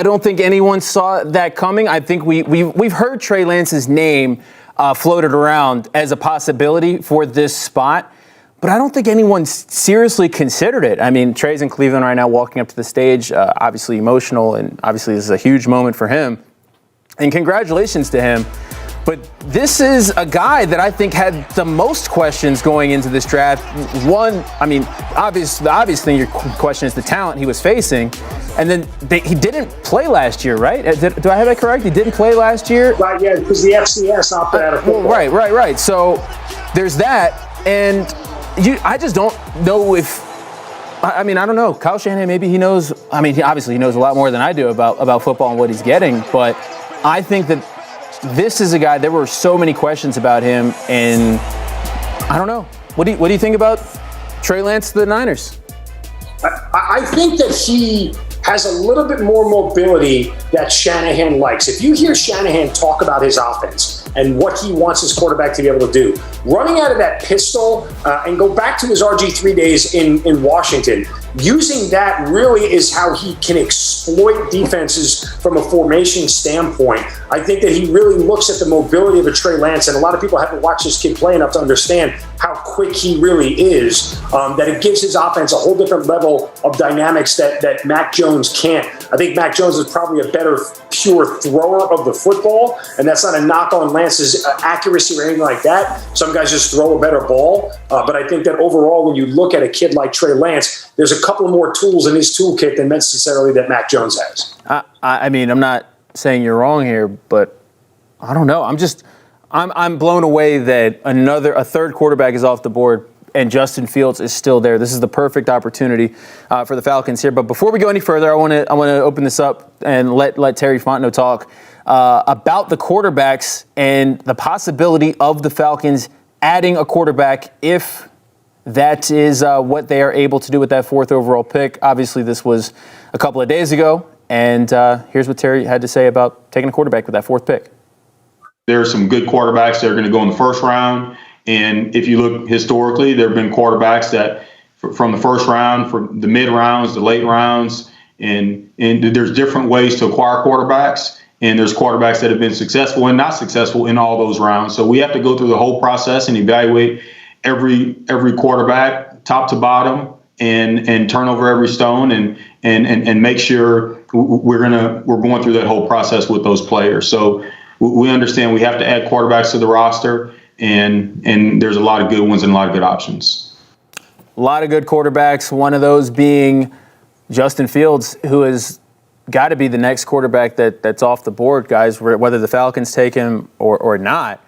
Speaker 1: don't think anyone saw that coming. I think we've heard Trey Lance's name floated around as a possibility for this spot, but I don't think anyone seriously considered it. I mean, Trey's in Cleveland right now, walking up to the stage, obviously emotional, and obviously this is a huge moment for him. And congratulations to him. But this is a guy that I think had the most questions going into this draft. One, the obvious thing your question is the talent he was facing. And then he didn't play last year, right? Do I have that correct? He didn't play last year?
Speaker 3: Right, yeah, because the FCS opted out of football.
Speaker 1: Right. So there's that. And I just don't know if – I don't know. Kyle Shanahan, maybe he knows – he obviously knows a lot more than I do about football and what he's getting. But I think that – this is a guy, there were so many questions about him, and I don't know. What do you think about Trey Lance to the Niners?
Speaker 3: I think that he has a little bit more mobility that Shanahan likes. If you hear Shanahan talk about his offense and what he wants his quarterback to be able to do, running out of that pistol and go back to his RG3 days in Washington, using that really is how he can exploit defenses from a formation standpoint. I think that he really looks at the mobility of a Trey Lance, and a lot of people haven't watched this kid play enough to understand how quick he really is, that it gives his offense a whole different level of dynamics that Mac Jones can't. I think Mac Jones is probably a better pure thrower of the football, and that's not a knock on Lance's accuracy or anything like that. Some guys just throw a better ball, but I think that overall, when you look at a kid like Trey Lance, there's a couple more tools in his toolkit than necessarily that Mac Jones has.
Speaker 1: I mean, I'm not saying you're wrong here, but I don't know. I'm blown away that a third quarterback is off the board and Justin Fields is still there. This is the perfect opportunity for the Falcons here. But before we go any further, I want to open this up and let Terry Fontenot talk about the quarterbacks and the possibility of the Falcons adding a quarterback if that is what they are able to do with that 4th overall pick. Obviously, this was a couple of days ago, and here's what Terry had to say about taking a quarterback with that 4th pick.
Speaker 5: There are some good quarterbacks that are going to go in the first round. And if you look historically, there have been quarterbacks that from the first round, from the mid rounds, the late rounds, and there's different ways to acquire quarterbacks. And there's quarterbacks that have been successful and not successful in all those rounds. So we have to go through the whole process and evaluate every quarterback, top to bottom, and turn over every stone and make sure we're going through that whole process with those players. So we understand we have to add quarterbacks to the roster. And there's a lot of good ones and a lot of good options.
Speaker 1: A lot of good quarterbacks, one of those being Justin Fields, who has got to be the next quarterback that's off the board, guys, whether the Falcons take him or not.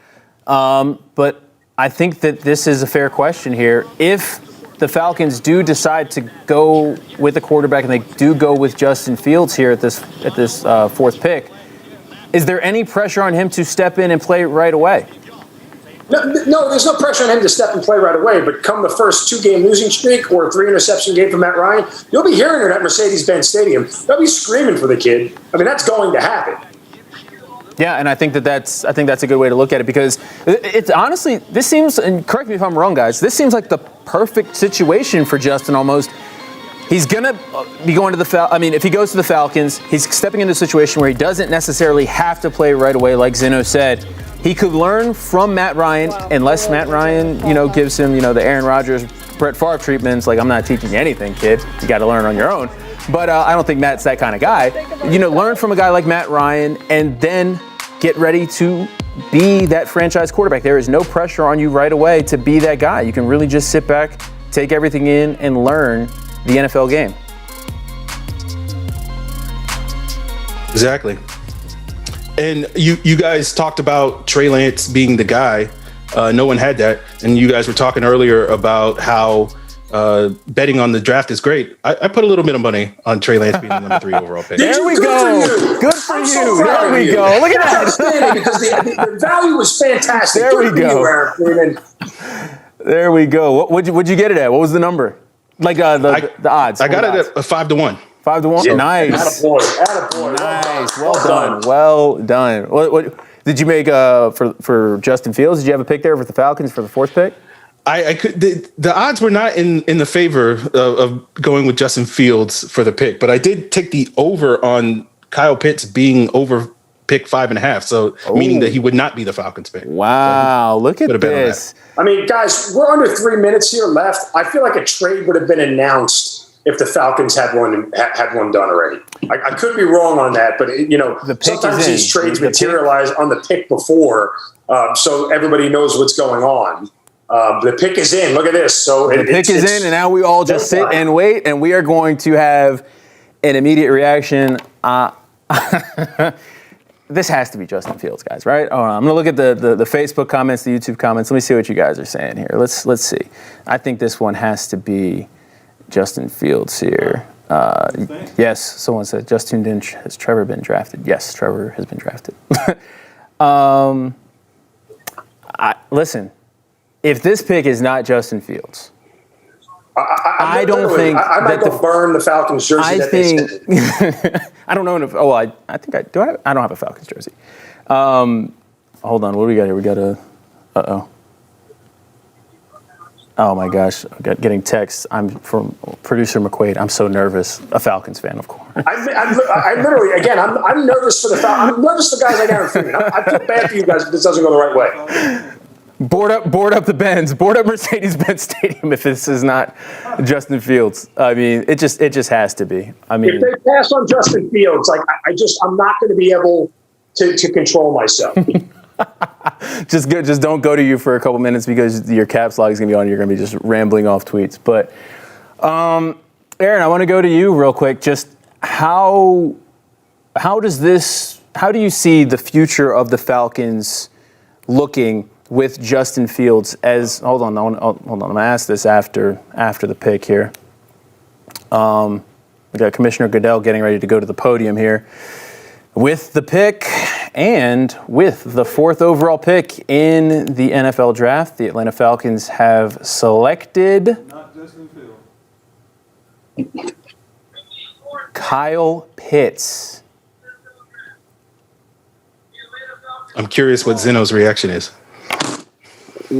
Speaker 1: But I think that this is a fair question here. If the Falcons do decide to go with a quarterback and they do go with Justin Fields here at this 4th pick, is there any pressure on him to step in and play right away?
Speaker 3: No, there's no pressure on him to step and play right away. But come the first 2-game losing streak or a 3-interception game from Matt Ryan, you'll be hearing it at Mercedes-Benz Stadium. They'll be screaming for the kid. I mean, that's going to happen.
Speaker 1: Yeah, and I think that's a good way to look at it because it's honestly, this seems, and correct me if I'm wrong, guys, this seems like the perfect situation for Justin almost. He's going to be going to if he goes to the Falcons, he's stepping into a situation where he doesn't necessarily have to play right away, like Zeno said. He could learn from Matt Ryan, unless Matt Ryan, gives him, the Aaron Rodgers, Brett Favre treatments. Like, I'm not teaching you anything, kid. You got to learn on your own. But I don't think Matt's that kind of guy. Learn from a guy like Matt Ryan and then get ready to be that franchise quarterback. There is no pressure on you right away to be that guy. You can really just sit back, take everything in, and learn the NFL game.
Speaker 8: Exactly. And you guys talked about Trey Lance being the guy. No one had that. And you guys were talking earlier about how betting on the draft is great. I put a little bit of money on Trey Lance being the number 3 overall pick.
Speaker 1: There we go. Good for you. There we go. Look at that.
Speaker 3: Because the value was fantastic.
Speaker 1: There we go. There we go. What'd you get it at? What was the number? Like the odds.
Speaker 8: I got it at 5-1.
Speaker 1: 5-1.
Speaker 3: Yeah.
Speaker 1: Nice.
Speaker 3: Attaboy.
Speaker 1: Nice. Well done. What did you make for Justin Fields? Did you have a pick there for the Falcons for the 4th pick?
Speaker 8: I could. The odds were not in the favor of going with Justin Fields for the pick, but I did take the over on Kyle Pitts being over pick 5.5. So meaning that he would not be the Falcons pick.
Speaker 1: Wow. So look at this.
Speaker 3: I mean, guys, we're under 3 minutes here left. I feel like a trade would have been announced if the Falcons had one done already. I could be wrong on that, but sometimes these trades materialize on the pick before, so everybody knows what's going on. The pick is in. Look at this. So
Speaker 1: the pick is in, and now we all just sit and wait, and we are going to have an immediate reaction. This has to be Justin Fields, guys, right? Oh, I'm going to look at the Facebook comments, the YouTube comments. Let me see what you guys are saying here. Let's see. I think this one has to be Justin Fields here. Yes, someone said, has Trevor been drafted? Yes, Trevor has been drafted. Listen, if this pick is not Justin Fields, I don't think
Speaker 3: I might go burn the Falcons jersey.
Speaker 1: I don't know if. Oh, I think I do. I don't have a Falcons jersey. Hold on. What do we got here? We got a. Oh my gosh! Getting texts. I'm from producer McQuaid. I'm so nervous. A Falcons fan, of course.
Speaker 3: I literally, again, I'm nervous for the Falcons. I'm nervous for guys like Aaron Freeman. I feel bad for you guys if this doesn't go the right way.
Speaker 1: Board up the Benz. Board up Mercedes-Benz Stadium if this is not Justin Fields. I mean, it just has to be. I mean,
Speaker 3: if they pass on Justin Fields, like I'm not going to be able to control myself.
Speaker 1: just don't go to you for a couple minutes because your caps lock is going to be on. You're going to be just rambling off tweets. But Aaron, I want to go to you real quick. Just how do you see the future of the Falcons looking with Justin Fields hold on, I'm going to ask this after the pick here. We got Commissioner Goodell getting ready to go to the podium here. With the pick and with the 4th overall pick in the NFL draft, the Atlanta Falcons have selected
Speaker 6: Not Justin Fields.
Speaker 1: Kyle Pitts.
Speaker 8: I'm curious what Zeno's reaction is.
Speaker 3: I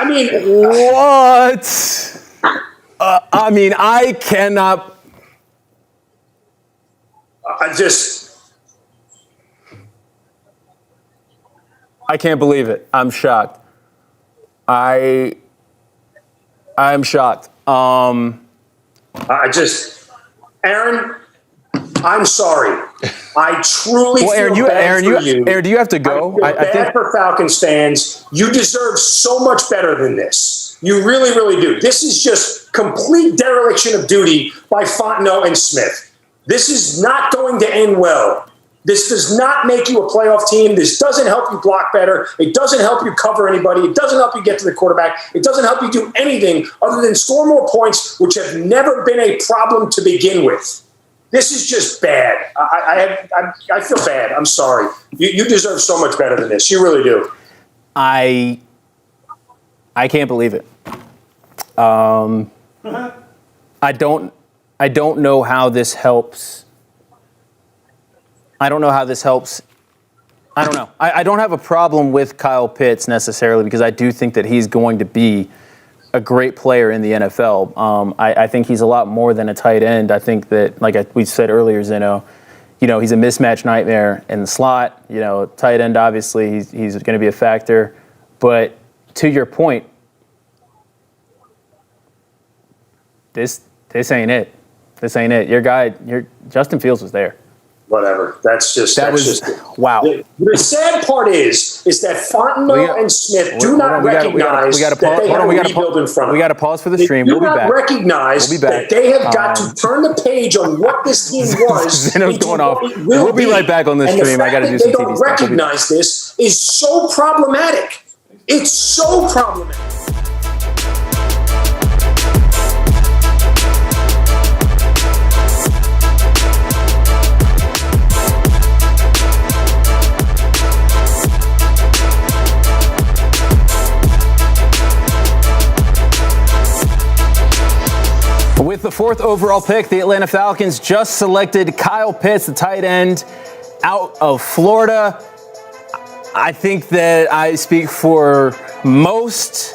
Speaker 3: mean,
Speaker 1: What? I cannot. I can't believe it. I'm shocked. I'm shocked.
Speaker 3: Aaron, I'm sorry. I truly
Speaker 1: Aaron,
Speaker 3: feel bad for you.
Speaker 1: Aaron, do you have to go?
Speaker 3: I think for Falcons fans, you deserve so much better than this. You really, really do. This is just complete dereliction of duty by Fontenot and Smith. This is not going to end well. This does not make you a playoff team. This doesn't help you block better. It doesn't help you cover anybody. It doesn't help you get to the quarterback. It doesn't help you do anything other than score more points, which have never been a problem to begin with. This is just bad. I feel bad. I'm sorry. You deserve so much better than this. You really do.
Speaker 1: I can't believe it. I don't know how this helps. I don't know. I don't have a problem with Kyle Pitts necessarily because I do think that he's going to be a great player in the NFL. I think he's a lot more than a tight end. I think that, like we said earlier, Zeno, he's a mismatch nightmare in the slot. Tight end, obviously, he's going to be a factor. But to your point, this ain't it. This ain't it. Justin Fields was there.
Speaker 3: Whatever. That's just
Speaker 1: wow.
Speaker 3: The sad part is that Fontenot and Smith do not recognize that they have a rebuild in front of them.
Speaker 1: We got to pause for the stream.
Speaker 3: They do not recognize that they have got to turn the page on what this team was.
Speaker 1: Zeno's going off. We'll be right back on the stream. I got to do some TV stuff.
Speaker 3: They don't recognize this is so problematic. It's so problematic.
Speaker 1: With the 4th overall pick, the Atlanta Falcons just selected Kyle Pitts, the tight end, out of Florida. I think that I speak for most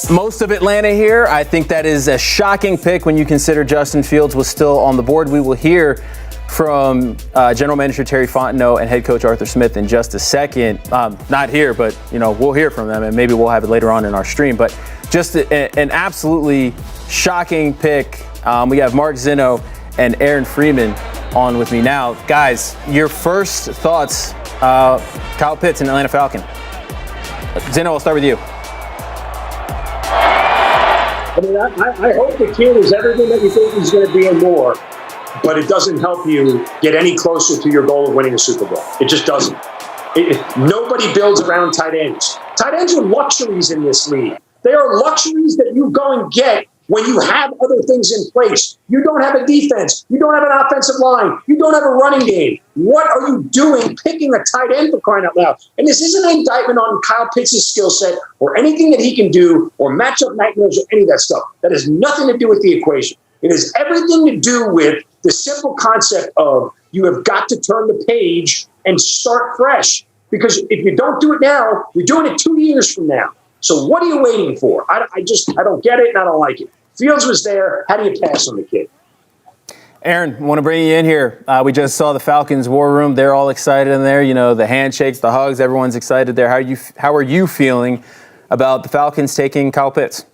Speaker 1: of Atlanta here. I think that is a shocking pick when you consider Justin Fields was still on the board. We will hear from General Manager Terry Fontenot and Head Coach Arthur Smith in just a second. Not here, but we'll hear from them, and maybe we'll have it later on in our stream. But just an absolutely shocking pick. We have Mark Zeno and Aaron Freeman on with me now. Guys, your first thoughts, Kyle Pitts and Atlanta Falcon. Zeno, I'll start with you.
Speaker 3: I hope the kid is everything that you think he's going to be and more, but it doesn't help you get any closer to your goal of winning a Super Bowl. It just doesn't. Nobody builds around tight ends. Tight ends are luxuries in this league. They are luxuries that you go and get when you have other things in place. You don't have a defense. You don't have an offensive line. You don't have a running game. What are you doing picking a tight end, for crying out loud? And this isn't an indictment on Kyle Pitts' skill set or anything that he can do or matchup nightmares or any of that stuff. That has nothing to do with the equation. It has everything to do with the simple concept of you have got to turn the page and start fresh. Because if you don't do it now, you're doing it 2 years from now. So what are you waiting for? I don't get it and I don't like it. Fields was there. How do you pass on the kid?
Speaker 1: Aaron, I want to bring you in here. We just saw the Falcons war room. They're all excited in there. You know, the handshakes, the hugs, everyone's excited there. How are you feeling about the Falcons taking Kyle Pitts?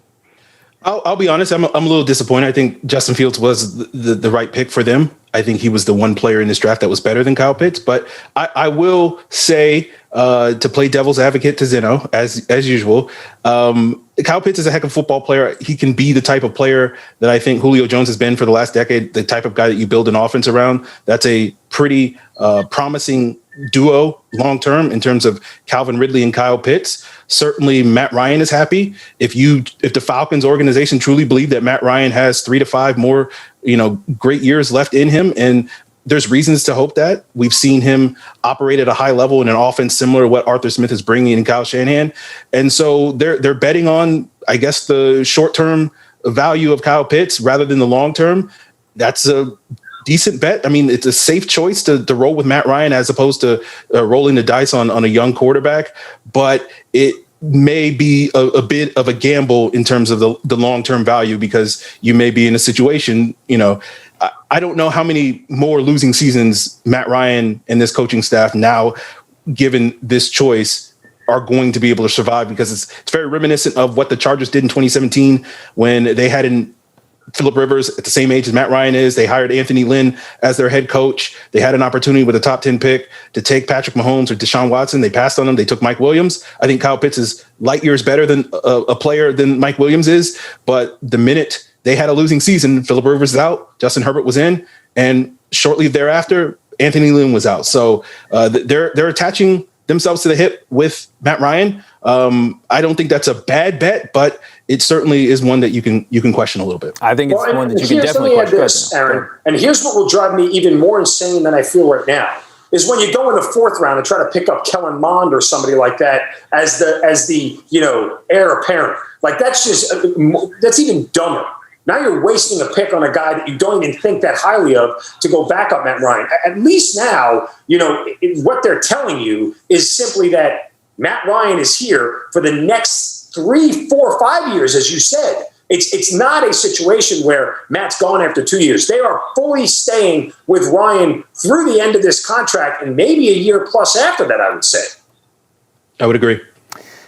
Speaker 8: I'll be honest. I'm a little disappointed. I think Justin Fields was the right pick for them. I think he was the one player in this draft that was better than Kyle Pitts. But I will say, to play devil's advocate to Zeno, as usual, Kyle Pitts is a heck of a football player. He can be the type of player that I think Julio Jones has been for the last decade, the type of guy that you build an offense around. That's a pretty promising duo long-term in terms of Calvin Ridley and Kyle Pitts. Certainly Matt Ryan is happy. If the Falcons organization truly believe that Matt Ryan has 3 to 5 more, great years left in him, and there's reasons to hope that. We've seen him operate at a high level in an offense similar to what Arthur Smith is bringing in Kyle Shanahan. And so they're betting on, I guess, the short-term value of Kyle Pitts rather than the long-term. That's a decent bet. I mean, it's a safe choice to roll with Matt Ryan as opposed to rolling the dice on a young quarterback, but it may be a bit of a gamble in terms of the long-term value, because you may be in a situation, I don't know how many more losing seasons Matt Ryan and this coaching staff now, given this choice, are going to be able to survive, because it's very reminiscent of what the Chargers did in 2017 when they had Phillip Rivers at the same age as Matt Ryan is. They hired Anthony Lynn as their head coach. They had an opportunity with a top 10 pick to take Patrick Mahomes or Deshaun Watson. They passed on him. They took Mike Williams. I think Kyle Pitts is light years better than a player than Mike Williams is. But the minute they had a losing season, Phillip Rivers is out, Justin Herbert was in, and shortly thereafter, Anthony Lynn was out. So they're attaching themselves to the hip with Matt Ryan. I don't think that's a bad bet, but it certainly is one that you can question a little bit.
Speaker 1: I think it's one that you can definitely question.
Speaker 3: This, Aaron, and here's what will drive me even more insane than I feel right now, is when you go in the 4th round and try to pick up Kellen Mond or somebody like that as the heir apparent. Like, that's even dumber. Now you're wasting a pick on a guy that you don't even think that highly of to go back up Matt Ryan. At least now, what they're telling you is simply that Matt Ryan is here for the next 3, 4, 5 years, as you said. It's not a situation where Matt's gone after 2 years. They are fully staying with Ryan through the end of this contract, and maybe a year plus after that, I would say.
Speaker 8: I would agree.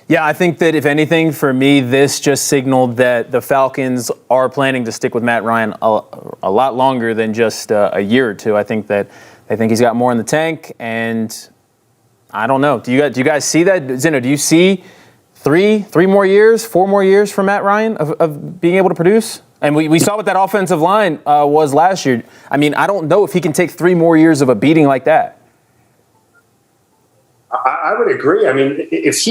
Speaker 1: Yeah, I think that if anything, for me, this just signaled that the Falcons are planning to stick with Matt Ryan a lot longer than just a year or two. I think that they think he's got more in the tank, and I don't know. Do you guys see that? Zeno, do you see three more years, 4 more years for Matt Ryan of being able to produce? And we saw what that offensive line was last year. I mean, I don't know if he can take 3 more years of a beating like that.
Speaker 3: I would agree. I mean, if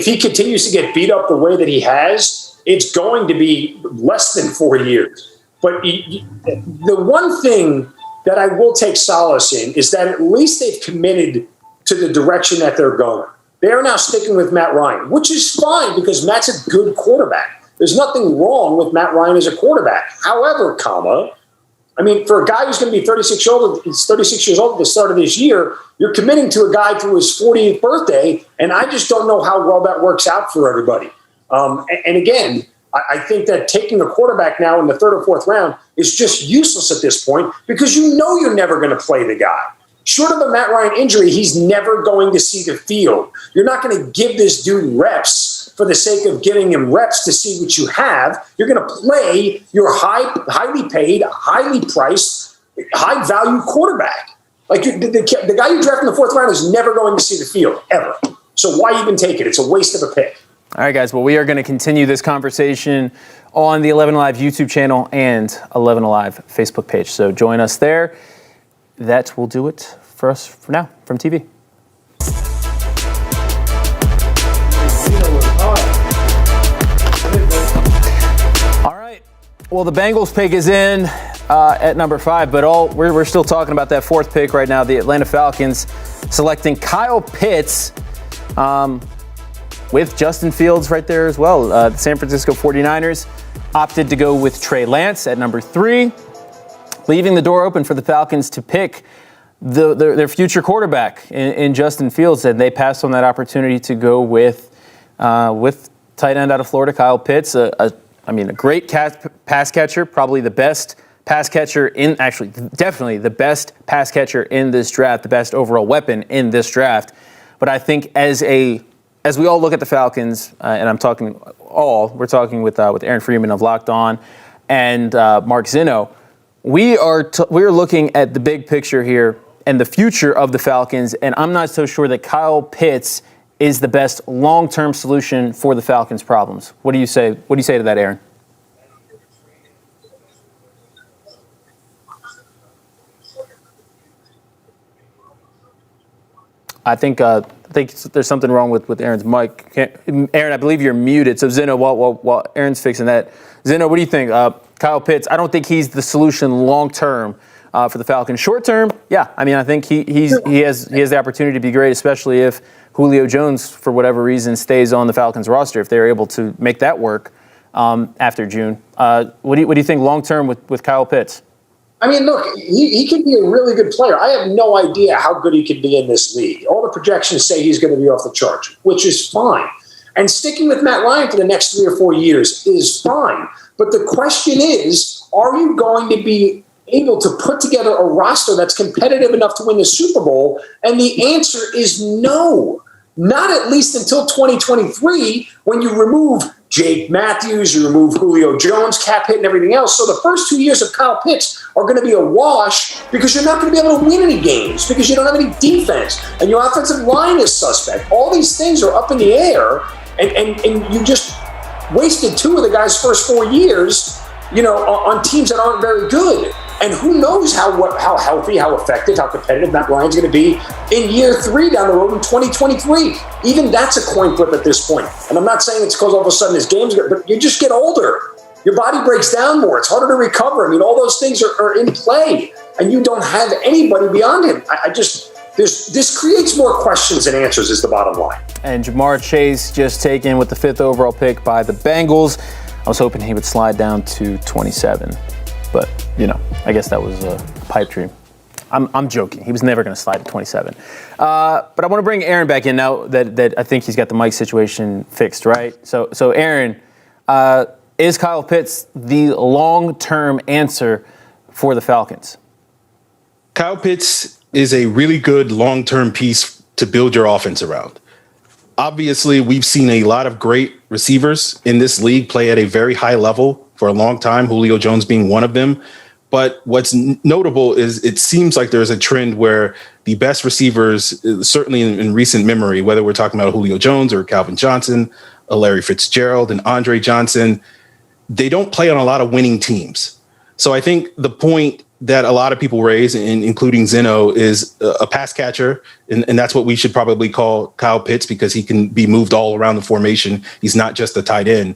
Speaker 3: he continues to get beat up the way that he has, it's going to be less than 4 years. But the one thing that I will take solace in is that at least they've committed to the direction that they're going. They are now sticking with Matt Ryan, which is fine because Matt's a good quarterback. There's nothing wrong with Matt Ryan as a quarterback. However, I mean, for a guy who's going to be 36 years old at the start of this year, you're committing to a guy through his 40th birthday, and I just don't know how well that works out for everybody. And again, I think that taking a quarterback now in the 3rd or 4th round is just useless at this point because you're never going to play the guy. Short of a Matt Ryan injury, he's never going to see the field. You're not going to give this dude reps for the sake of giving him reps to see what you have. You're going to play your highly paid, highly priced, high-value quarterback. Like the guy you draft in the 4th round is never going to see the field, ever. So why even take it? It's a waste of a pick.
Speaker 1: All right, guys. Well, we are going to continue this conversation on the 11 Alive YouTube channel and 11 Alive Facebook page. So join us there. That will do it for us for now from TV. All right. Well, the Bengals pick is in at number 5, but we're still talking about that 4th pick right now. The Atlanta Falcons selecting Kyle Pitts with Justin Fields right there as well. The San Francisco 49ers opted to go with Trey Lance at number 3. Leaving the door open for the Falcons to pick their future quarterback in Justin Fields, and they passed on that opportunity to go with tight end out of Florida, Kyle Pitts. A great pass catcher, probably the best pass catcher definitely the best pass catcher in this draft, the best overall weapon in this draft. But I think as we all look at the Falcons, and we're talking with Aaron Freeman of Locked On and Mark Zinno, we're looking at the big picture here and the future of the Falcons, and I'm not so sure that Kyle Pitts is the best long-term solution for the Falcons' problems. What do you say? What do you say to that, Aaron? I think there's something wrong with Aaron's mic. Aaron, I believe you're muted. So Zinno, while Aaron's fixing that, Zinno, what do you think? Kyle Pitts, I don't think he's the solution long term for the Falcons. Short term, yeah. I mean, I think he has the opportunity to be great, especially if Julio Jones, for whatever reason, stays on the Falcons roster. If they're able to make that work after June, what do you think long term with Kyle Pitts?
Speaker 3: I mean, look, he could be a really good player. I have no idea how good he could be in this league. All the projections say he's going to be off the charts, which is fine. And sticking with Matt Ryan for the next 3 or 4 years is fine. But the question is, are you going to be able to put together a roster that's competitive enough to win the Super Bowl? And the answer is no. Not at least until 2023, when you remove Jake Matthews, you remove Julio Jones, cap hit, and everything else. So the first 2 years of Kyle Pitts are going to be a wash because you're not going to be able to win any games because you don't have any defense and your offensive line is suspect. All these things are up in the air, and you just wasted 2 of the guy's first 4 years, on teams that aren't very good. And who knows how healthy, how effective, how competitive Matt Ryan's going to be in year 3 down the road in 2023. Even that's a coin flip at this point. And I'm not saying it's because all of a sudden his game's good, but you just get older. Your body breaks down more. It's harder to recover. I mean, all those things are in play, and you don't have anybody beyond him. This creates more questions than answers is the bottom line.
Speaker 1: And Jamar Chase just taken with the 5th overall pick by the Bengals. I was hoping he would slide down to 27. But, I guess that was a pipe dream. I'm joking. He was never going to slide to 27. But I want to bring Aaron back in now that I think he's got the mic situation fixed, right? So Aaron, is Kyle Pitts the long-term answer for the Falcons?
Speaker 8: Kyle Pitts is a really good long-term piece to build your offense around. Obviously, we've seen a lot of great receivers in this league play at a very high level for a long time, Julio Jones being one of them. But what's notable is it seems like there's a trend where the best receivers, certainly in recent memory, whether we're talking about Julio Jones or Calvin Johnson, Larry Fitzgerald and Andre Johnson, they don't play on a lot of winning teams. So I think the point that a lot of people raise, including Zinno, is a pass catcher. And that's what we should probably call Kyle Pitts because he can be moved all around the formation. He's not just a tight end.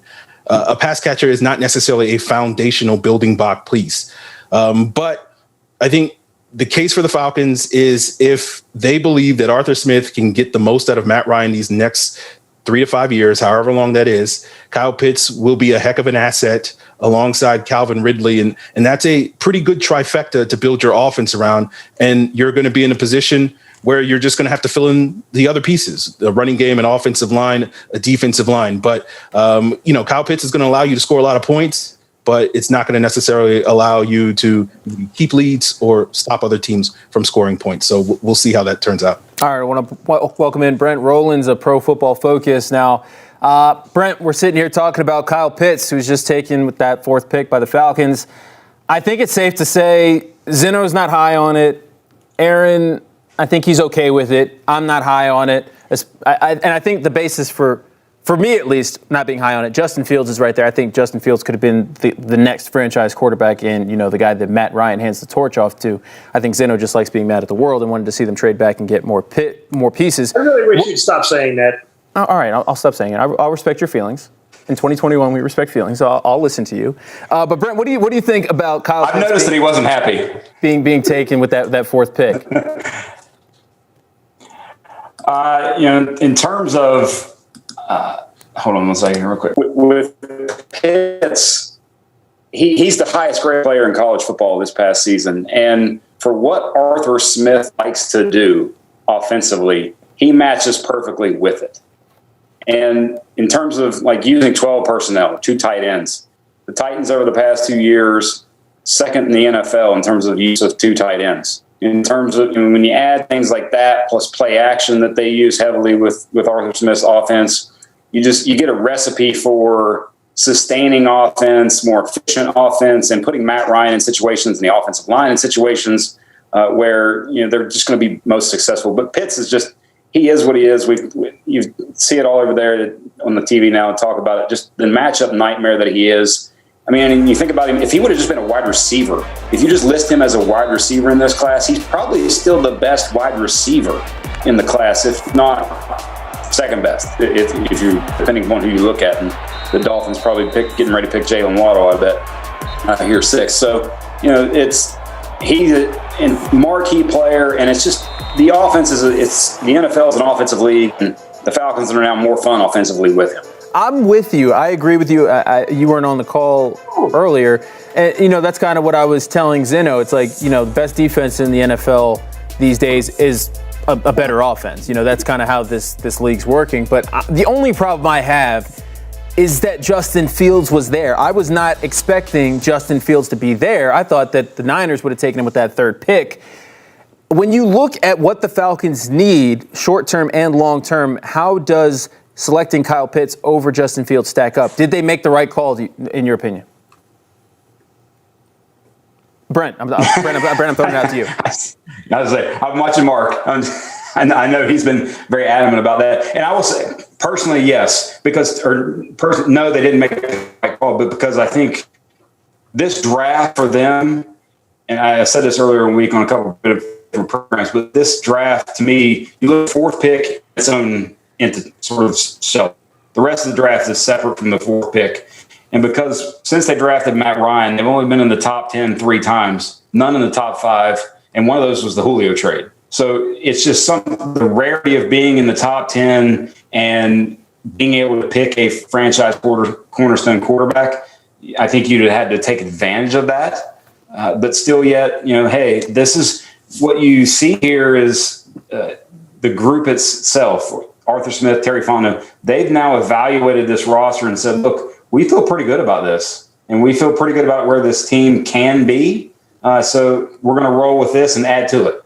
Speaker 8: A pass catcher is not necessarily a foundational building block piece. But I think the case for the Falcons is if they believe that Arthur Smith can get the most out of Matt Ryan these next 3 to 5 years, however long that is, Kyle Pitts will be a heck of an asset alongside Calvin Ridley. And that's a pretty good trifecta to build your offense around. And you're going to be in a position where you're just going to have to fill in the other pieces, the running game, an offensive line, a defensive line. But, Kyle Pitts is going to allow you to score a lot of points, but it's not going to necessarily allow you to keep leads or stop other teams from scoring points. So we'll see how that turns out.
Speaker 1: All right, I want to welcome in Brent Rollins of Pro Football Focus. Now, Brent, we're sitting here talking about Kyle Pitts, who's just taken with that 4th pick by the Falcons. I think it's safe to say Zinno's not high on it. Aaron, I think he's okay with it. I'm not high on it. And I think the basis for me at least, not being high on it, Justin Fields is right there. I think Justin Fields could have been the next franchise quarterback and, the guy that Matt Ryan hands the torch off to. I think Zinno just likes being mad at the world and wanted to see them trade back and get more pieces.
Speaker 3: I really wish you'd stop saying that.
Speaker 1: All right, I'll stop saying it. I'll respect your feelings. In 2021, we respect feelings, so I'll listen to you. But Brent, what do you think about Kyle Pitts?
Speaker 9: I've noticed that he wasn't happy
Speaker 1: being taken with that 4th pick.
Speaker 9: In terms of hold on one second, real quick. With Pitts, he's the highest grade player in college football this past season, and for what Arthur Smith likes to do offensively, he matches perfectly with it. And in terms of using 12 personnel, 2 tight ends, the Titans over the past 2 years second in the NFL in terms of use of 2 tight ends. In terms of when you add things like that, plus play action that they use heavily with Arthur Smith's offense, you get a recipe for sustaining offense, more efficient offense, and putting Matt Ryan in situations and the offensive line in situations where they're just going to be most successful. But Pitts is just, he is what he is. You see it all over there on the TV now and talk about it. Just the matchup nightmare that he is. I mean, and you think about him, if he would have just been a wide receiver, if you just list him as a wide receiver in this class, he's probably still the best wide receiver in the class, if not second best, if you depending on who you look at. And the Dolphins probably getting ready to pick Jalen Waddle, I bet, here 6th. So, he's a marquee player, and it's just the offense it's the NFL is an offensive league, and the Falcons are now more fun offensively with him.
Speaker 1: I'm with you. I agree with you. You weren't on the call earlier. And, that's kind of what I was telling Zeno. It's like, the best defense in the NFL these days is a better offense. That's kind of how this league's working. But the only problem I have is that Justin Fields was there. I was not expecting Justin Fields to be there. I thought that the Niners would have taken him with that 3rd pick. When you look at what the Falcons need, short-term and long-term, how does selecting Kyle Pitts over Justin Fields stack up? Did they make the right call, in your opinion? Brent, I'm throwing it out to you.
Speaker 9: I was say, I'm watching Mark. I know he's been very adamant about that. And I will say, personally, yes, no, they didn't make the right call, but because I think this draft for them, and I said this earlier in the week on a couple of different programs, but this draft, to me, you look at 4th pick, its own into sort of self. The rest of the draft is separate from the 4th pick. And because since they drafted Matt Ryan, they've only been in the top 10 3 times, none in the top 5, and one of those was the Julio trade. So it's just the rarity of being in the top 10 and being able to pick a franchise cornerstone quarterback. I think you'd have had to take advantage of that. But still yet, hey, this is what you see here is the group itself. Arthur Smith, Terry Fontenot, they've now evaluated this roster and said, look, we feel pretty good about this. And we feel pretty good about where this team can be. So we're going to roll with this and add to it.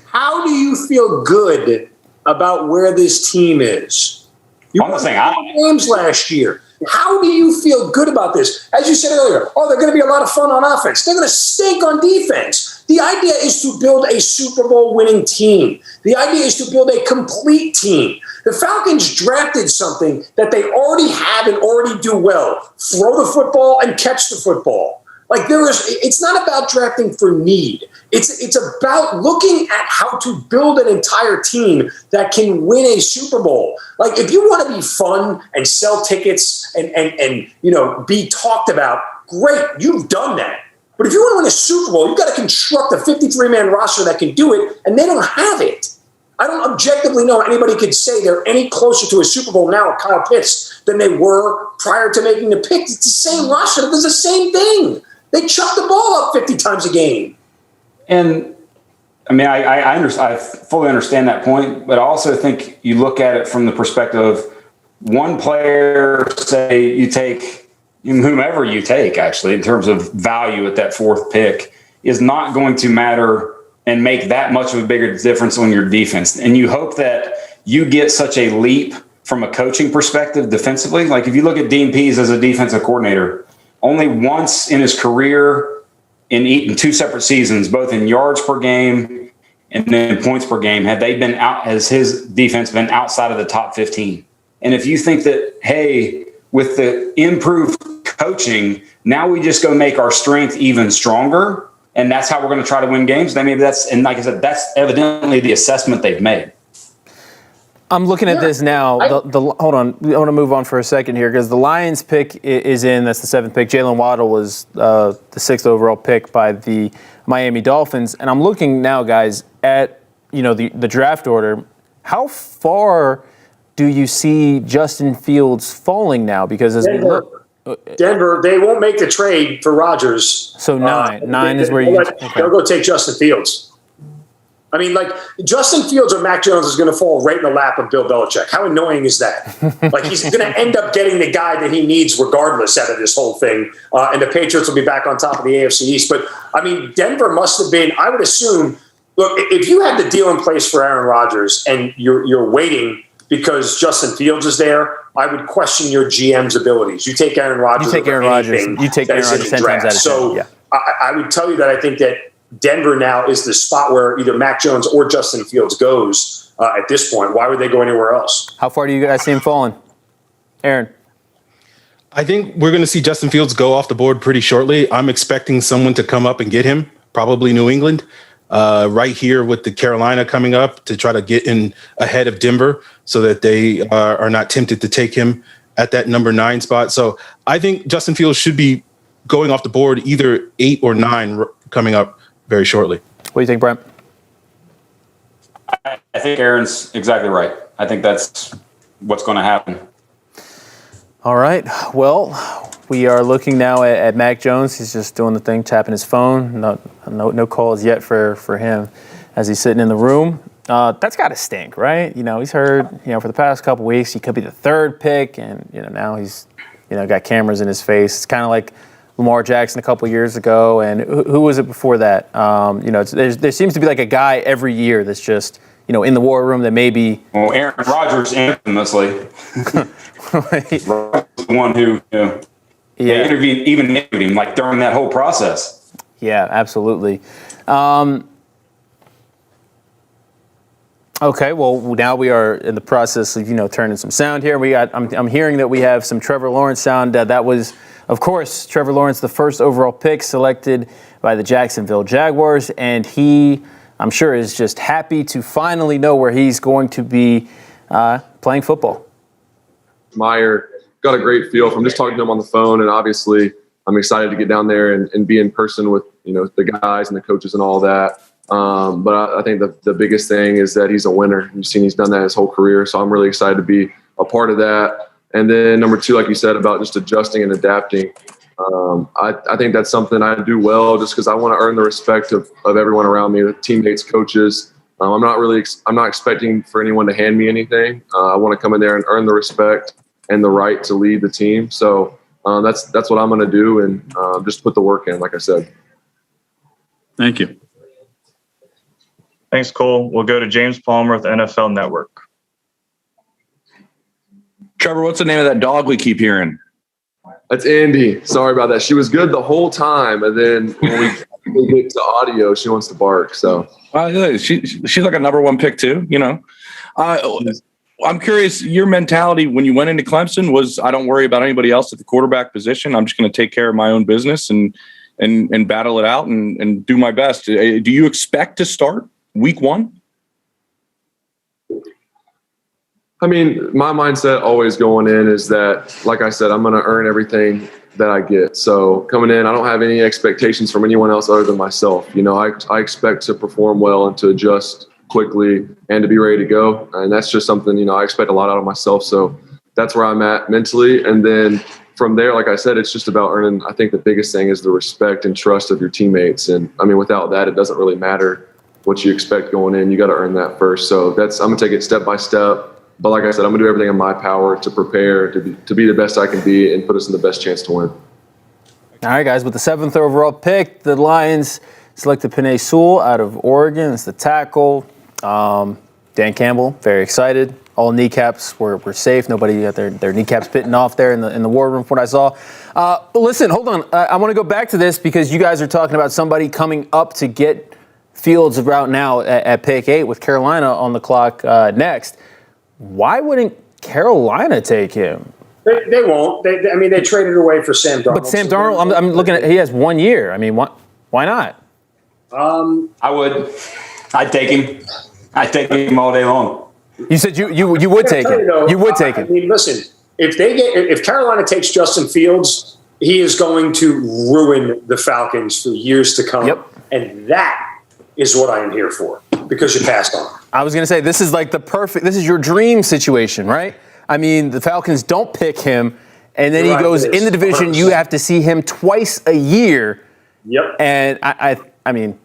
Speaker 3: How do you feel good about where this team is? You won 5 games last year. How do you feel good about this? As you said earlier, they're going to be a lot of fun on offense. They're going to stink on defense. The idea is to build a Super Bowl winning team. The idea is to build a complete team. The Falcons drafted something that they already have and already do well. Throw the football and catch the football. It's not about drafting for need. It's about looking at how to build an entire team that can win a Super Bowl. If you want to be fun and sell tickets and be talked about, great, you've done that. But if you want to win a Super Bowl, you've got to construct a 53-man roster that can do it, and they don't have it. I don't objectively know anybody could say they're any closer to a Super Bowl now with Kyle Pitts than they were prior to making the pick. It's the same roster. It was the same thing. They chuck the ball up 50 times a game.
Speaker 9: And I mean, I fully understand that point, but I also think you look at it from the perspective of one player, say you take whomever you take, actually, in terms of value at that 4th pick, is not going to matter and make that much of a bigger difference on your defense. And you hope that you get such a leap from a coaching perspective defensively. Like if you look at Dean Pease as a defensive coordinator, only once in his career in 2 separate seasons, both in yards per game and then points per game, had they been out, has his defense been outside of the top 15. And if you think that, hey, with the improved coaching, now we just go make our strength even stronger, and that's how we're going to try to win games, then maybe and like I said, that's evidently the assessment they've made.
Speaker 1: I'm looking at this now. Hold on. I want to move on for a second here because the Lions pick is in. That's the 7th pick. Jalen Waddle was the 6th overall pick by the Miami Dolphins. And I'm looking now, guys, at the draft order. How far do you see Justin Fields falling now? Because as
Speaker 3: Denver, they won't make the trade for Rodgers.
Speaker 1: So 9 is where you.
Speaker 3: They'll go take Justin Fields. I mean, like, Justin Fields or Mac Jones is going to fall right in the lap of Bill Belichick. How annoying is that? Like, he's going to end up getting the guy that he needs regardless out of this whole thing. And the Patriots will be back on top of the AFC East. But, I mean, Denver must have been, I would assume, look, if you had the deal in place for Aaron Rodgers and you're waiting because Justin Fields is there, I would question your GM's abilities. You take Aaron Rodgers.
Speaker 1: You take Aaron Rodgers 10 times out of 10.
Speaker 3: So
Speaker 1: yeah.
Speaker 3: I would tell you that I think that Denver now is the spot where either Mac Jones or Justin Fields goes at this point. Why would they go anywhere else?
Speaker 1: How far do you guys see him falling? Aaron?
Speaker 8: I think we're going to see Justin Fields go off the board pretty shortly. I'm expecting someone to come up and get him, probably New England, right here with the Carolina coming up to try to get in ahead of Denver so that they are not tempted to take him at that number 9 spot. So I think Justin Fields should be going off the board either 8 or 9 coming up very shortly.
Speaker 1: What do you think, Brent?
Speaker 9: I think Aaron's exactly right. I think that's what's going to happen.
Speaker 1: All right. Well, we are looking now at Mac Jones. He's just doing the thing, tapping his phone. No calls yet for him as he's sitting in the room. That's got to stink, right? You know, he's heard, for the past couple weeks, he could be the 3rd pick, and, now he's, got cameras in his face. It's kind of like Lamar Jackson a couple years ago, and who was it before that? There seems to be like a guy every year that's just, in the war room that maybe.
Speaker 9: Well, Aaron Rodgers infamously, the one who they interviewed him like during that whole process.
Speaker 1: Yeah, absolutely. Okay, well now we are in the process of turning some sound here. I'm hearing that we have some Trevor Lawrence sound. That was, of course, Trevor Lawrence, the first overall pick selected by the Jacksonville Jaguars, and he, I'm sure, is just happy to finally know where he's going to be playing football.
Speaker 10: Meyer got a great feel from just talking to him on the phone, and obviously I'm excited to get down there and be in person with the guys and the coaches and all that. But I think the biggest thing is that he's a winner. You've seen he's done that his whole career, so I'm really excited to be a part of that. And then number 2, like you said, about just adjusting and adapting. I think that's something I do well just because I want to earn the respect of everyone around me, the teammates, coaches. I'm not expecting for anyone to hand me anything. I want to come in there and earn the respect and the right to lead the team. So that's what I'm going to do, and just put the work in, like I said.
Speaker 11: Thank you.
Speaker 12: Thanks, Cole. We'll go to James Palmer with NFL Network.
Speaker 11: Trevor, what's the name of that dog we keep hearing?
Speaker 10: That's Andy. Sorry about that. She was good the whole time, and then when we get to audio, she wants to bark. So
Speaker 11: she's like a number 1 pick too. I'm curious. Your mentality when you went into Clemson was, I don't worry about anybody else at the quarterback position. I'm just going to take care of my own business and battle it out and do my best. Do you expect to start week 1?
Speaker 10: I mean, my mindset always going in is that, like I said, I'm going to earn everything that I get. So coming in, I don't have any expectations from anyone else other than myself. I expect to perform well and to adjust quickly and to be ready to go. And that's just something, I expect a lot out of myself. So that's where I'm at mentally. And then from there, like I said, it's just about earning. I think the biggest thing is the respect and trust of your teammates. And I mean, without that, it doesn't really matter what you expect going in. You got to earn that first. So I'm going to take it step by step. But like I said, I'm going to do everything in my power to prepare to be the best I can be and put us in the best chance to win.
Speaker 1: All right, guys, with the 7th overall pick, the Lions selected Penei Sewell out of Oregon. It's the tackle. Dan Campbell, very excited. All kneecaps were safe. Nobody got their kneecaps bitten off there in the war room from what I saw. But listen, hold on. I want to go back to this because you guys are talking about somebody coming up to get Fields right now at pick 8 with Carolina on the clock next. Why wouldn't Carolina take him?
Speaker 3: They won't. They traded away for Sam Darnold.
Speaker 1: But Sam Darnold, I'm looking at, he has 1 year. I mean, why not?
Speaker 9: I would. I'd take him. I'd take him all day long.
Speaker 1: You said you would take him. You would take him.
Speaker 3: I mean, listen, if Carolina takes Justin Fields, he is going to ruin the Falcons for years to come.
Speaker 1: Yep.
Speaker 3: And that is what I am here for, because you passed on.
Speaker 1: I was going to say, this is like this is your dream situation, right? I mean, the Falcons don't pick him, and then he goes in the division. 100%. You have to see him twice a year.
Speaker 3: Yep.
Speaker 1: And I mean,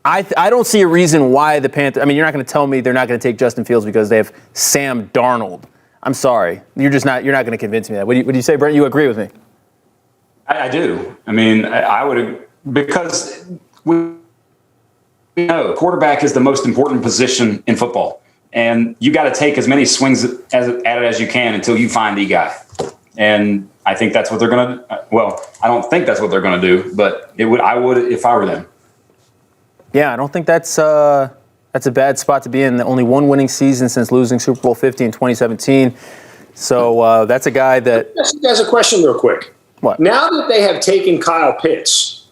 Speaker 1: I don't see a reason why the Panthers. I mean, you're not going to tell me they're not going to take Justin Fields because they have Sam Darnold. I'm sorry, you're not going to convince me that. What do you say, Brent? You agree with me?
Speaker 9: I do. I mean, I would, because we know quarterback is the most important position in football, and you got to take as many swings at it as you can until you find the guy. And I think that's what they're going to. Well, I don't think that's what they're going to do, but I would if I were them.
Speaker 1: Yeah, I don't think that's a bad spot to be in. Only one winning season since losing Super Bowl 50 in 2017. So that's a guy that.
Speaker 3: Ask you guys a question real quick.
Speaker 1: What?
Speaker 3: Now that they have taken Kyle Pitts,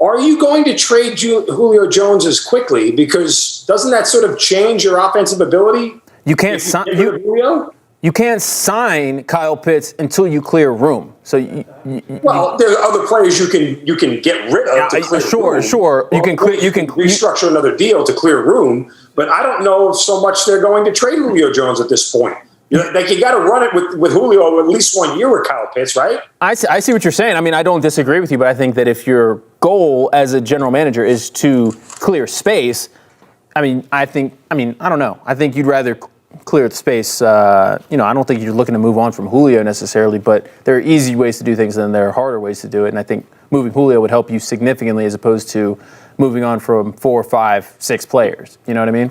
Speaker 3: are you going to trade Julio Jones as quickly? Because doesn't that sort of change your offensive ability?
Speaker 1: You can't sign Julio. You can't sign Kyle Pitts until you clear room. So,
Speaker 3: well, there are other players you can get rid of. To clear room.
Speaker 1: Sure. You can
Speaker 3: restructure another deal to clear room. But I don't know so much they're going to trade Julio Jones at this point. You got to run it with Julio at least 1 year with Kyle Pitts, right? I
Speaker 1: see what you're saying. I mean, I don't disagree with you, but I think that if your goal as a general manager is to clear space, I don't know. I think you'd rather clear the space. I don't think you're looking to move on from Julio necessarily, but there are easy ways to do things and there are harder ways to do it. And I think moving Julio would help you significantly as opposed to moving on from 4, 5, 6 players. You know what I mean?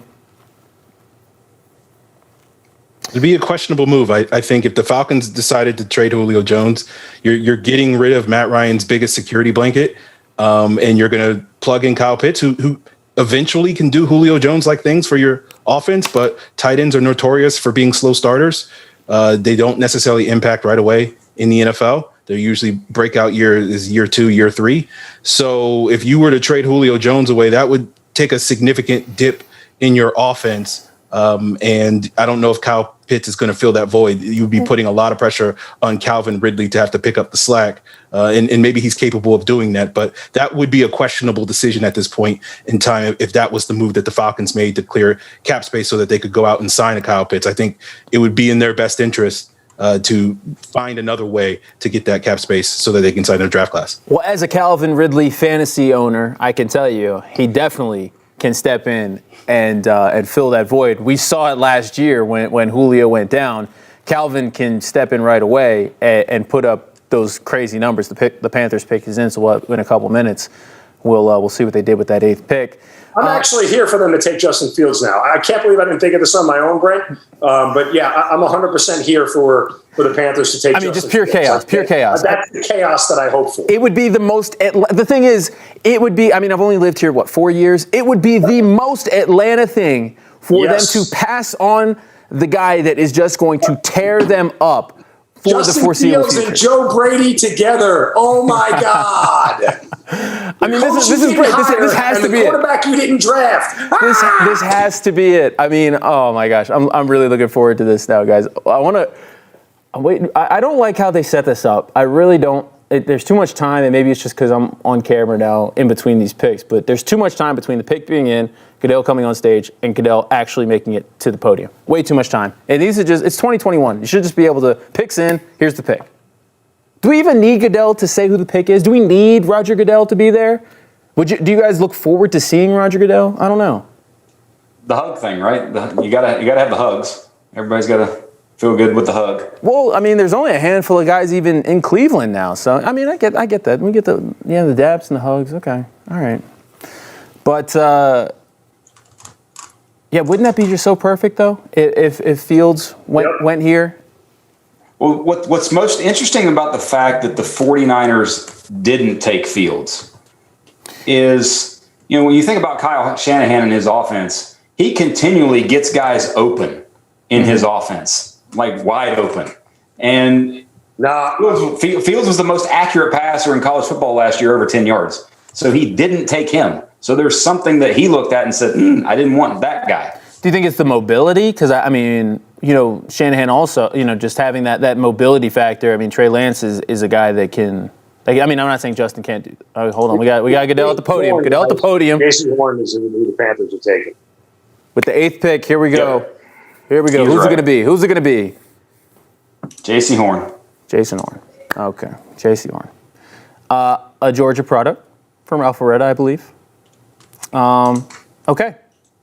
Speaker 8: It'd be a questionable move. I think if the Falcons decided to trade Julio Jones, you're getting rid of Matt Ryan's biggest security blanket, and you're going to plug in Kyle Pitts, who eventually can do Julio Jones-like things for your offense, but tight ends are notorious for being slow starters. They don't necessarily impact right away in the NFL. Their usually breakout year is year 2, year 3. So if you were to trade Julio Jones away, that would take a significant dip in your offense. And I don't know if Kyle Pitts is going to fill that void. You'd be putting a lot of pressure on Calvin Ridley to have to pick up the slack. And maybe he's capable of doing that, but that would be a questionable decision at this point in time if that was the move that the Falcons made to clear cap space so that they could go out and sign a Kyle Pitts. I think it would be in their best interest to find another way to get that cap space so that they can sign their draft class.
Speaker 1: Well, as a Calvin Ridley fantasy owner, I can tell you he definitely can step in and fill that void. We saw it last year when Julio went down. Calvin can step in right away and put up those crazy numbers. The Panthers pick is in, so in a couple minutes we'll see what they did with that 8th pick.
Speaker 3: I'm actually here for them to take Justin Fields now. I can't believe I didn't think of this on my own, Brent. But yeah, I'm 100% here for the Panthers to take. I mean,
Speaker 1: Justin just pure Fields. Chaos, pure chaos.
Speaker 3: That's the chaos that I hope for.
Speaker 1: It would be the most. The thing is, it would be. I mean, I've only lived here 4 years. It would be the most Atlanta thing for them to pass on the guy that is just going to tear them up for
Speaker 3: Justin
Speaker 1: the foreseeable
Speaker 3: Fields
Speaker 1: future.
Speaker 3: And Joe Brady together. Oh my God!
Speaker 1: I mean, this is great. This has to be it.
Speaker 3: The quarterback you didn't draft.
Speaker 1: This has to be it. I mean, oh my gosh, I'm really looking forward to this now, guys. I don't like how they set this up. I really don't. There's too much time, and maybe it's just because I'm on camera now in between these picks, but there's too much time between the pick being in, Goodell coming on stage, and Goodell actually making it to the podium. Way too much time. And it's 2021. You should just be able to, picks in, here's the pick. Do we even need Goodell to say who the pick is? Do we need Roger Goodell to be there? Do you guys look forward to seeing Roger Goodell? I don't know.
Speaker 9: The hug thing, right? You gotta have the hugs. Everybody's gotta feel good with the hug.
Speaker 1: Well, I mean, there's only a handful of guys even in Cleveland now. So, I mean, I get that. We get the dabs and the hugs. Okay. All right. But, yeah, wouldn't that be just so perfect, though, if Fields went here?
Speaker 9: Well, what's most interesting about the fact that the 49ers didn't take Fields is, when you think about Kyle Shanahan and his offense, he continually gets guys open in his offense, like wide open. And Fields was the most accurate passer in college football last year, over 10 yards. So he didn't take him. So there's something that he looked at and said, I didn't want that guy.
Speaker 1: Do you think it's the mobility? Because, I mean, Shanahan also, just having that mobility factor. I mean, Trey Lance is a guy that can. I mean, I'm not saying Justin can't do. Oh, hold on, we got Goodell at the podium. Goodell at the podium.
Speaker 3: Jason Horn is who the Panthers are taking.
Speaker 1: With the 8th pick, here we go. Yep. Here we go. Who's it going to be? Who's it going to be?
Speaker 9: J.C. Horn.
Speaker 1: Jason Horn. Okay, J.C. Horn. A Georgia product from Alpharetta, I believe. Okay,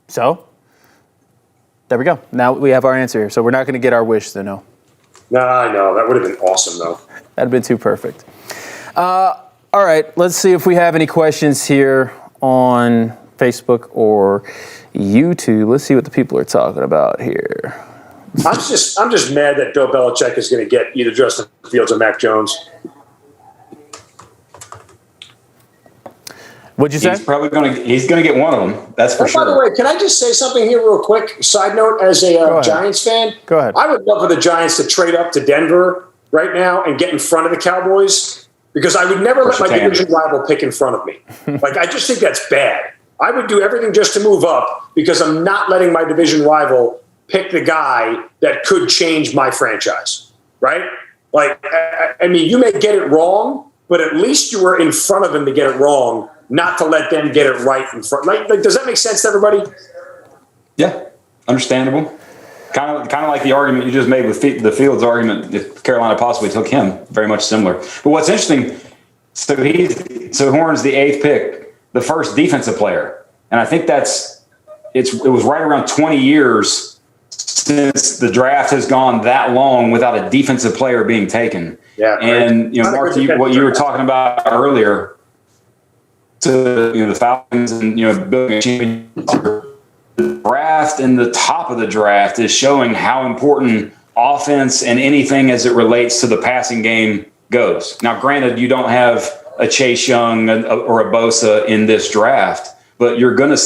Speaker 1: so there we go. Now we have our answer here. So we're not going to get our wish, though, no.
Speaker 3: No, I know. That would have been awesome, though.
Speaker 1: That'd have been too perfect. All right, let's see if we have any questions here on Facebook or YouTube. Let's see what the people are talking about here.
Speaker 3: I'm just mad that Bill Belichick is going to get either Justin Fields or Mac Jones.
Speaker 1: What'd you say?
Speaker 9: He's going to get one of them. That's for sure.
Speaker 3: By the way, can I just say something here real quick? Side note, as a Giants fan,
Speaker 1: go ahead.
Speaker 3: I would love for the Giants to trade up to Denver right now and get in front of the Cowboys, because I would never let my division rival pick in front of me. Like, I just think that's bad. I would do everything just to move up, because I'm not letting my division rival pick the guy that could change my franchise, right? Like, I mean, you may get it wrong, but at least you were in front of them to get it wrong, not to let them get it right in front. Like, does that make sense to everybody?
Speaker 9: Yeah, understandable. Kind of like the argument you just made with the Fields argument, if Carolina possibly took him, very much similar. But what's interesting, so Horn's the 8th pick, the first defensive player. And I think it was right around 20 years since the draft has gone that long without a defensive player being taken.
Speaker 3: Yeah.
Speaker 9: And, Mark, what you were talking about earlier, to the Falcons and building a championship, the draft and the top of the draft is showing how important offense and anything as it relates to the passing game goes. Now, granted, you don't have a Chase Young or a Bosa in this draft, but you're going to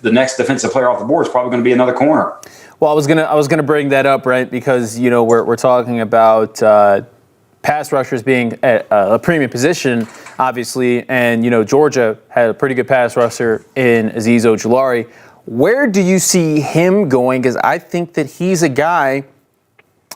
Speaker 9: the next defensive player off the board is probably going to be another corner.
Speaker 1: Well, I was gonna bring that up, right? Because we're talking about pass rushers being a premium position, obviously, and Georgia had a pretty good pass rusher in Azeez Ojulari. Where do you see him going? Because I think that he's a guy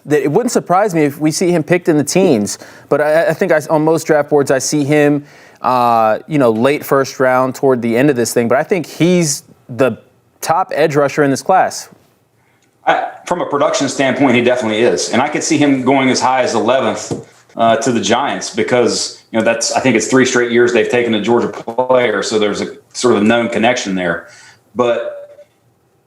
Speaker 1: that it wouldn't surprise me if we see him picked in the teens. But I think on most draft boards I see him, late first round toward the end of this thing. But I think he's the top edge rusher in this class.
Speaker 9: From a production standpoint, he definitely is. And I could see him going as high as 11th to the Giants, because, I think it's 3 straight years they've taken a Georgia player. So there's a sort of known connection there. But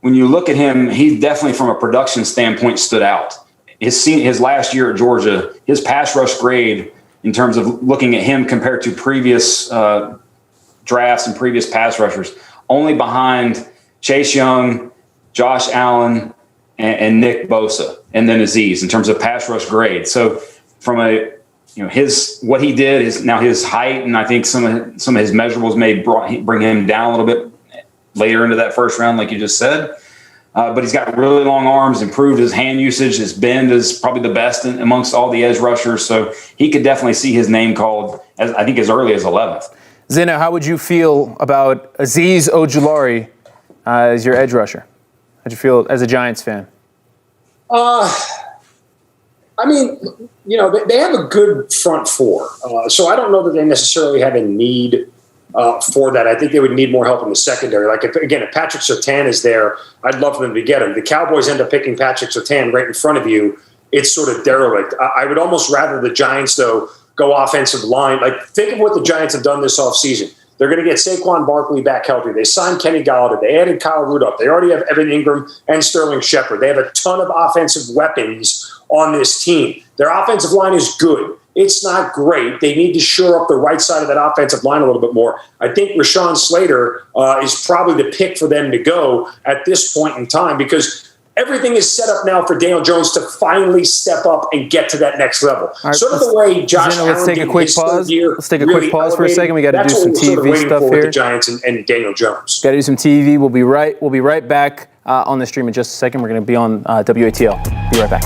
Speaker 9: when you look at him, he definitely, from a production standpoint, stood out. His last year at Georgia, his pass rush grade, in terms of looking at him compared to previous drafts and previous pass rushers, only behind Chase Young, Josh Allen, and Nick Bosa, and then Azeez in terms of pass rush grade. So from what he did is now his height, and I think some of his measurables may bring him down a little bit later into that first round, like you just said. But he's got really long arms, improved his hand usage. His bend is probably the best amongst all the edge rushers. So he could definitely see his name called, as early as 11th.
Speaker 1: Zena, how would you feel about Azeez Ojulari as your edge rusher? How'd you feel as a Giants fan?
Speaker 3: I mean, they have a good front four. So I don't know that they necessarily have a need for that. I think they would need more help in the secondary. Like, if Patrick Surtain is there, I'd love for them to get him. The Cowboys end up picking Patrick Surtain right in front of you. It's sort of derelict. I would almost rather the Giants, though, go offensive line. Like, think of what the Giants have done this offseason. They're going to get Saquon Barkley back healthy. They signed Kenny Golladay. They added Kyle Rudolph. They already have Evan Ingram and Sterling Shepard. They have a ton of offensive weapons on this team. Their offensive line is good. It's not great. They need to shore up the right side of that offensive line a little bit more. I think Rashawn Slater is probably the pick for them to go at this point in time, because everything is set up now for Daniel Jones to finally step up and get to that next level.
Speaker 1: Right,
Speaker 3: sort of the way Josh Allen
Speaker 1: let's take a quick pause. Let's take a quick pause for a second. We got to do some TV stuff here.
Speaker 3: With the Giants and Daniel Jones.
Speaker 1: Got to do some TV. We'll be right back on the stream in just a second. We're going to be on WATL. Be right back.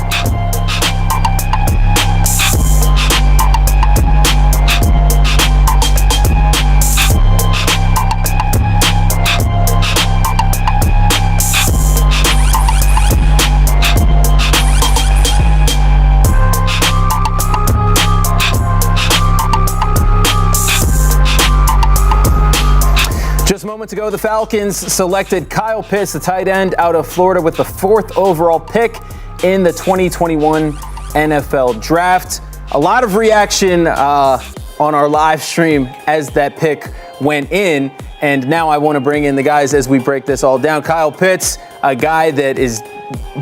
Speaker 1: Just moments ago, the Falcons selected Kyle Pitts, the tight end out of Florida, with the 4th overall pick in the 2021 NFL Draft. A lot of reaction on our live stream as that pick went in. And now I want to bring in the guys as we break this all down. Kyle Pitts, a guy that is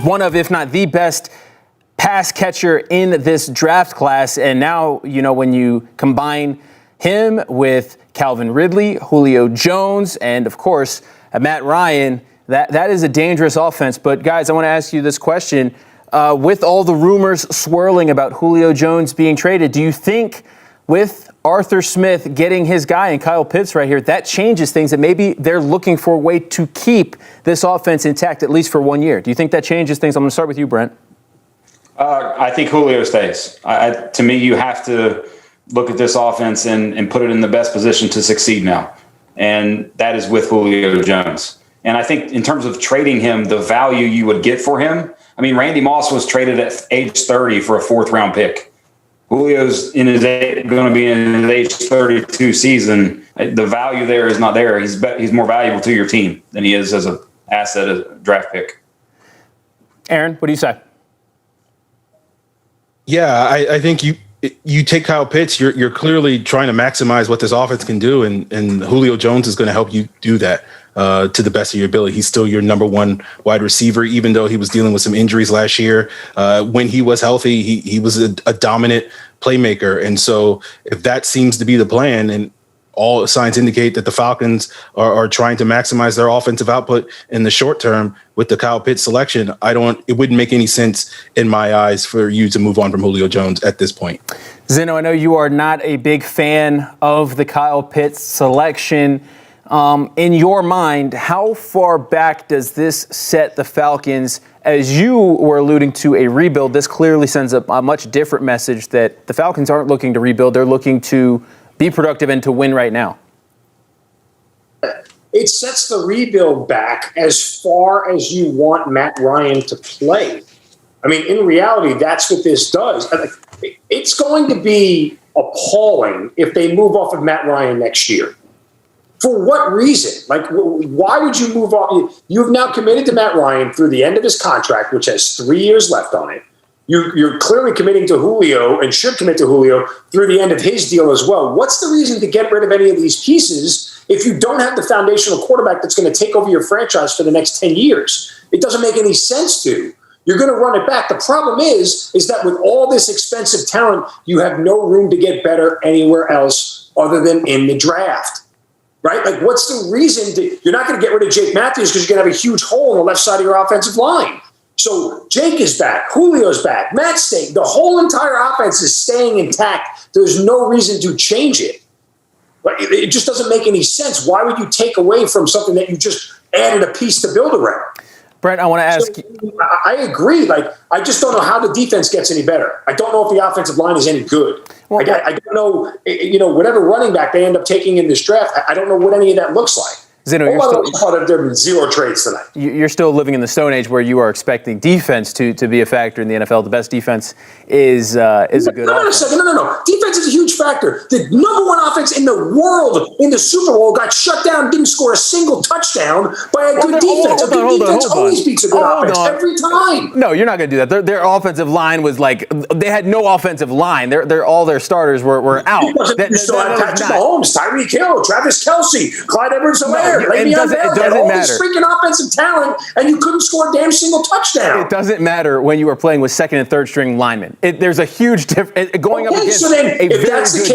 Speaker 1: one of, if not the best pass catcher in this draft class. And now, when you combine him with Calvin Ridley, Julio Jones, and of course, Matt Ryan, that is a dangerous offense. But guys, I want to ask you this question. With all the rumors swirling about Julio Jones being traded, do you think with Arthur Smith getting his guy and Kyle Pitts right here, that changes things, that maybe they're looking for a way to keep this offense intact at least for 1 year? Do you think that changes things? I'm going to start with you, Brent.
Speaker 9: I think Julio stays. To me, you have to look at this offense and put it in the best position to succeed now. And that is with Julio Jones. And I think in terms of trading him, the value you would get for him, I mean, Randy Moss was traded at age 30 for a 4th-round pick. Julio's going to be in his age 32 season. The value there is not there. He's more valuable to your team than he is as an asset, as a draft pick.
Speaker 1: Aaron, what do you say?
Speaker 8: Yeah, I think you take Kyle Pitts, you're clearly trying to maximize what this offense can do, and Julio Jones is going to help you do that to the best of your ability. He's still your number 1 wide receiver, even though he was dealing with some injuries last year. When he was healthy, he was a dominant playmaker. And so if that seems to be the plan, and all signs indicate that the Falcons are trying to maximize their offensive output in the short term with the Kyle Pitts selection, it wouldn't make any sense in my eyes for you to move on from Julio Jones at this point.
Speaker 1: Zeno, I know you are not a big fan of the Kyle Pitts selection. In your mind, how far back does this set the Falcons? As you were alluding to a rebuild, this clearly sends a much different message that the Falcons aren't looking to rebuild. They're looking to be productive and to win right now.
Speaker 3: It sets the rebuild back as far as you want Matt Ryan to play. I mean, in reality, that's what this does. It's going to be appalling if they move off of Matt Ryan next year. For what reason? Why would you move on? You've now committed to Matt Ryan through the end of his contract, which has 3 years left on it. You're clearly committing to Julio and should commit to Julio through the end of his deal as well. What's the reason to get rid of any of these pieces if you don't have the foundational quarterback that's going to take over your franchise for the next 10 years? It doesn't make any sense to. You're going to run it back. The problem is that with all this expensive talent, you have no room to get better anywhere else other than in the draft. Right? What's the reason? You're not going to get rid of Jake Matthews because you're going to have a huge hole in the left side of your offensive line. So Jake is back. Julio's back. Matt's staying. The whole entire offense is staying intact. There's no reason to change it. It just doesn't make any sense. Why would you take away from something that you just added a piece to build around?
Speaker 1: Brent, I want to ask
Speaker 3: you. I agree. I just don't know how the defense gets any better. I don't know if the offensive line is any good. Well, I don't know, whatever running back they end up taking in this draft, I don't know what any of that looks like.
Speaker 1: Zeno,
Speaker 3: there have been 0 trades tonight.
Speaker 1: You're still living in the Stone Age where you are expecting defense to be a factor in the NFL. The best defense is a good offense.
Speaker 3: No. Defense is a huge factor. The number 1 offense in the world in the Super Bowl got shut down, didn't score a single touchdown by a good defense. A good defense always beats a good offense every time.
Speaker 1: No, you're not going to do that. Their offensive line was they had no offensive line. All their starters were out.
Speaker 3: You still had Patrick Mahomes, Tyreek Hill, Travis Kelce, Clyde Edwards-Helaire.
Speaker 1: It doesn't matter.
Speaker 3: All this freaking offensive talent, and you couldn't score a damn single touchdown.
Speaker 1: It doesn't matter when you are playing with 2nd and 3rd string linemen. There's a huge difference going up against a very good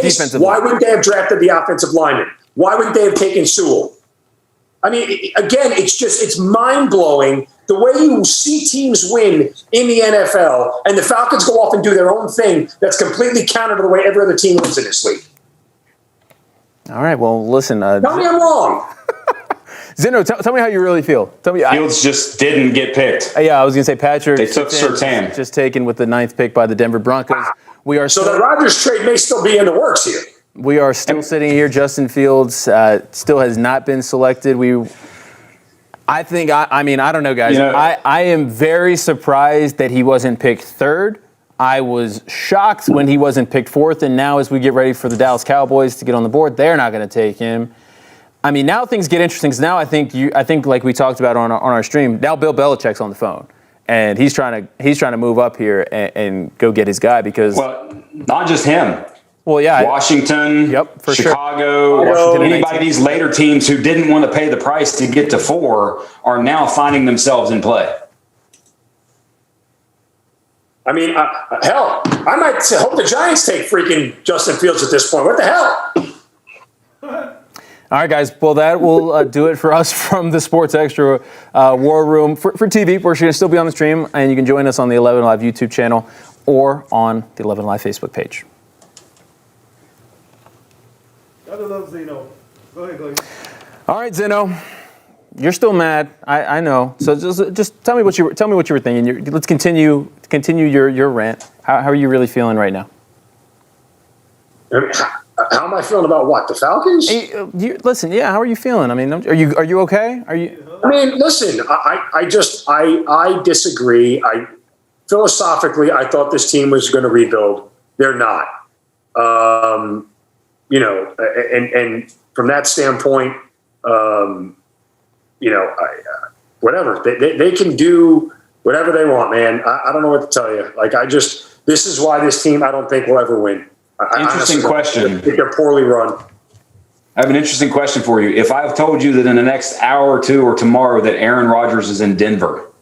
Speaker 1: defensive line.
Speaker 3: Why wouldn't they have drafted the offensive lineman? Why wouldn't they have taken Sewell? I mean, again, it's mind-blowing the way you see teams win in the NFL, and the Falcons go off and do their own thing that's completely counter to the way every other team wins in this league.
Speaker 1: All right, well, listen.
Speaker 3: Tell me I'm wrong.
Speaker 1: Zeno, tell me how you really feel. Tell me.
Speaker 9: Fields just didn't get picked.
Speaker 1: Yeah, I was going to say Patrick.
Speaker 9: They took Surtain.
Speaker 1: Just taken with the 9th pick by the Denver Broncos.
Speaker 3: So the Rodgers trade may still be in the works here.
Speaker 1: We are still sitting here. Justin Fields still has not been selected. I don't know, guys. I am very surprised that he wasn't picked 3rd. I was shocked when he wasn't picked 4th. And now as we get ready for the Dallas Cowboys to get on the board, they're not going to take him. I mean, now things get interesting because now I think like we talked about on our stream, now Bill Belichick's on the phone and he's trying to move up here and go get his guy because
Speaker 9: not just him.
Speaker 1: Well, yeah.
Speaker 9: Washington,
Speaker 1: for
Speaker 9: Chicago,
Speaker 1: Washington
Speaker 9: anybody of these later teams who didn't want to pay the price to get to 4 are now finding themselves in play.
Speaker 3: I mean, hell, I might hope the Giants take freaking Justin Fields at this point. What the hell?
Speaker 1: All right, guys. Well, that will do it for us from the Sports Extra War Room. For TV, we're going to still be on the stream, and you can join us on the 11 Live YouTube channel or on the 11 Live Facebook page.
Speaker 13: I love Zeno. Go ahead, Glaze.
Speaker 1: All right, Zeno. You're still mad. I know. So just tell me what you were thinking. Let's continue your rant. How are you really feeling right now?
Speaker 3: How am I feeling about what? The Falcons?
Speaker 1: Listen, yeah. How are you feeling? I mean, are you okay? Are you?
Speaker 3: I mean, listen. I disagree. Philosophically, I thought this team was going to rebuild. They're not. You know, and from that standpoint, you know, whatever they can do whatever they want, man. I don't know what to tell you. Like, this is why this team I don't think will ever win.
Speaker 9: Interesting question.
Speaker 3: I think they're poorly run.
Speaker 9: I have an interesting question for you. If I've told you that in the next hour or two or tomorrow that Aaron Rodgers is in Denver,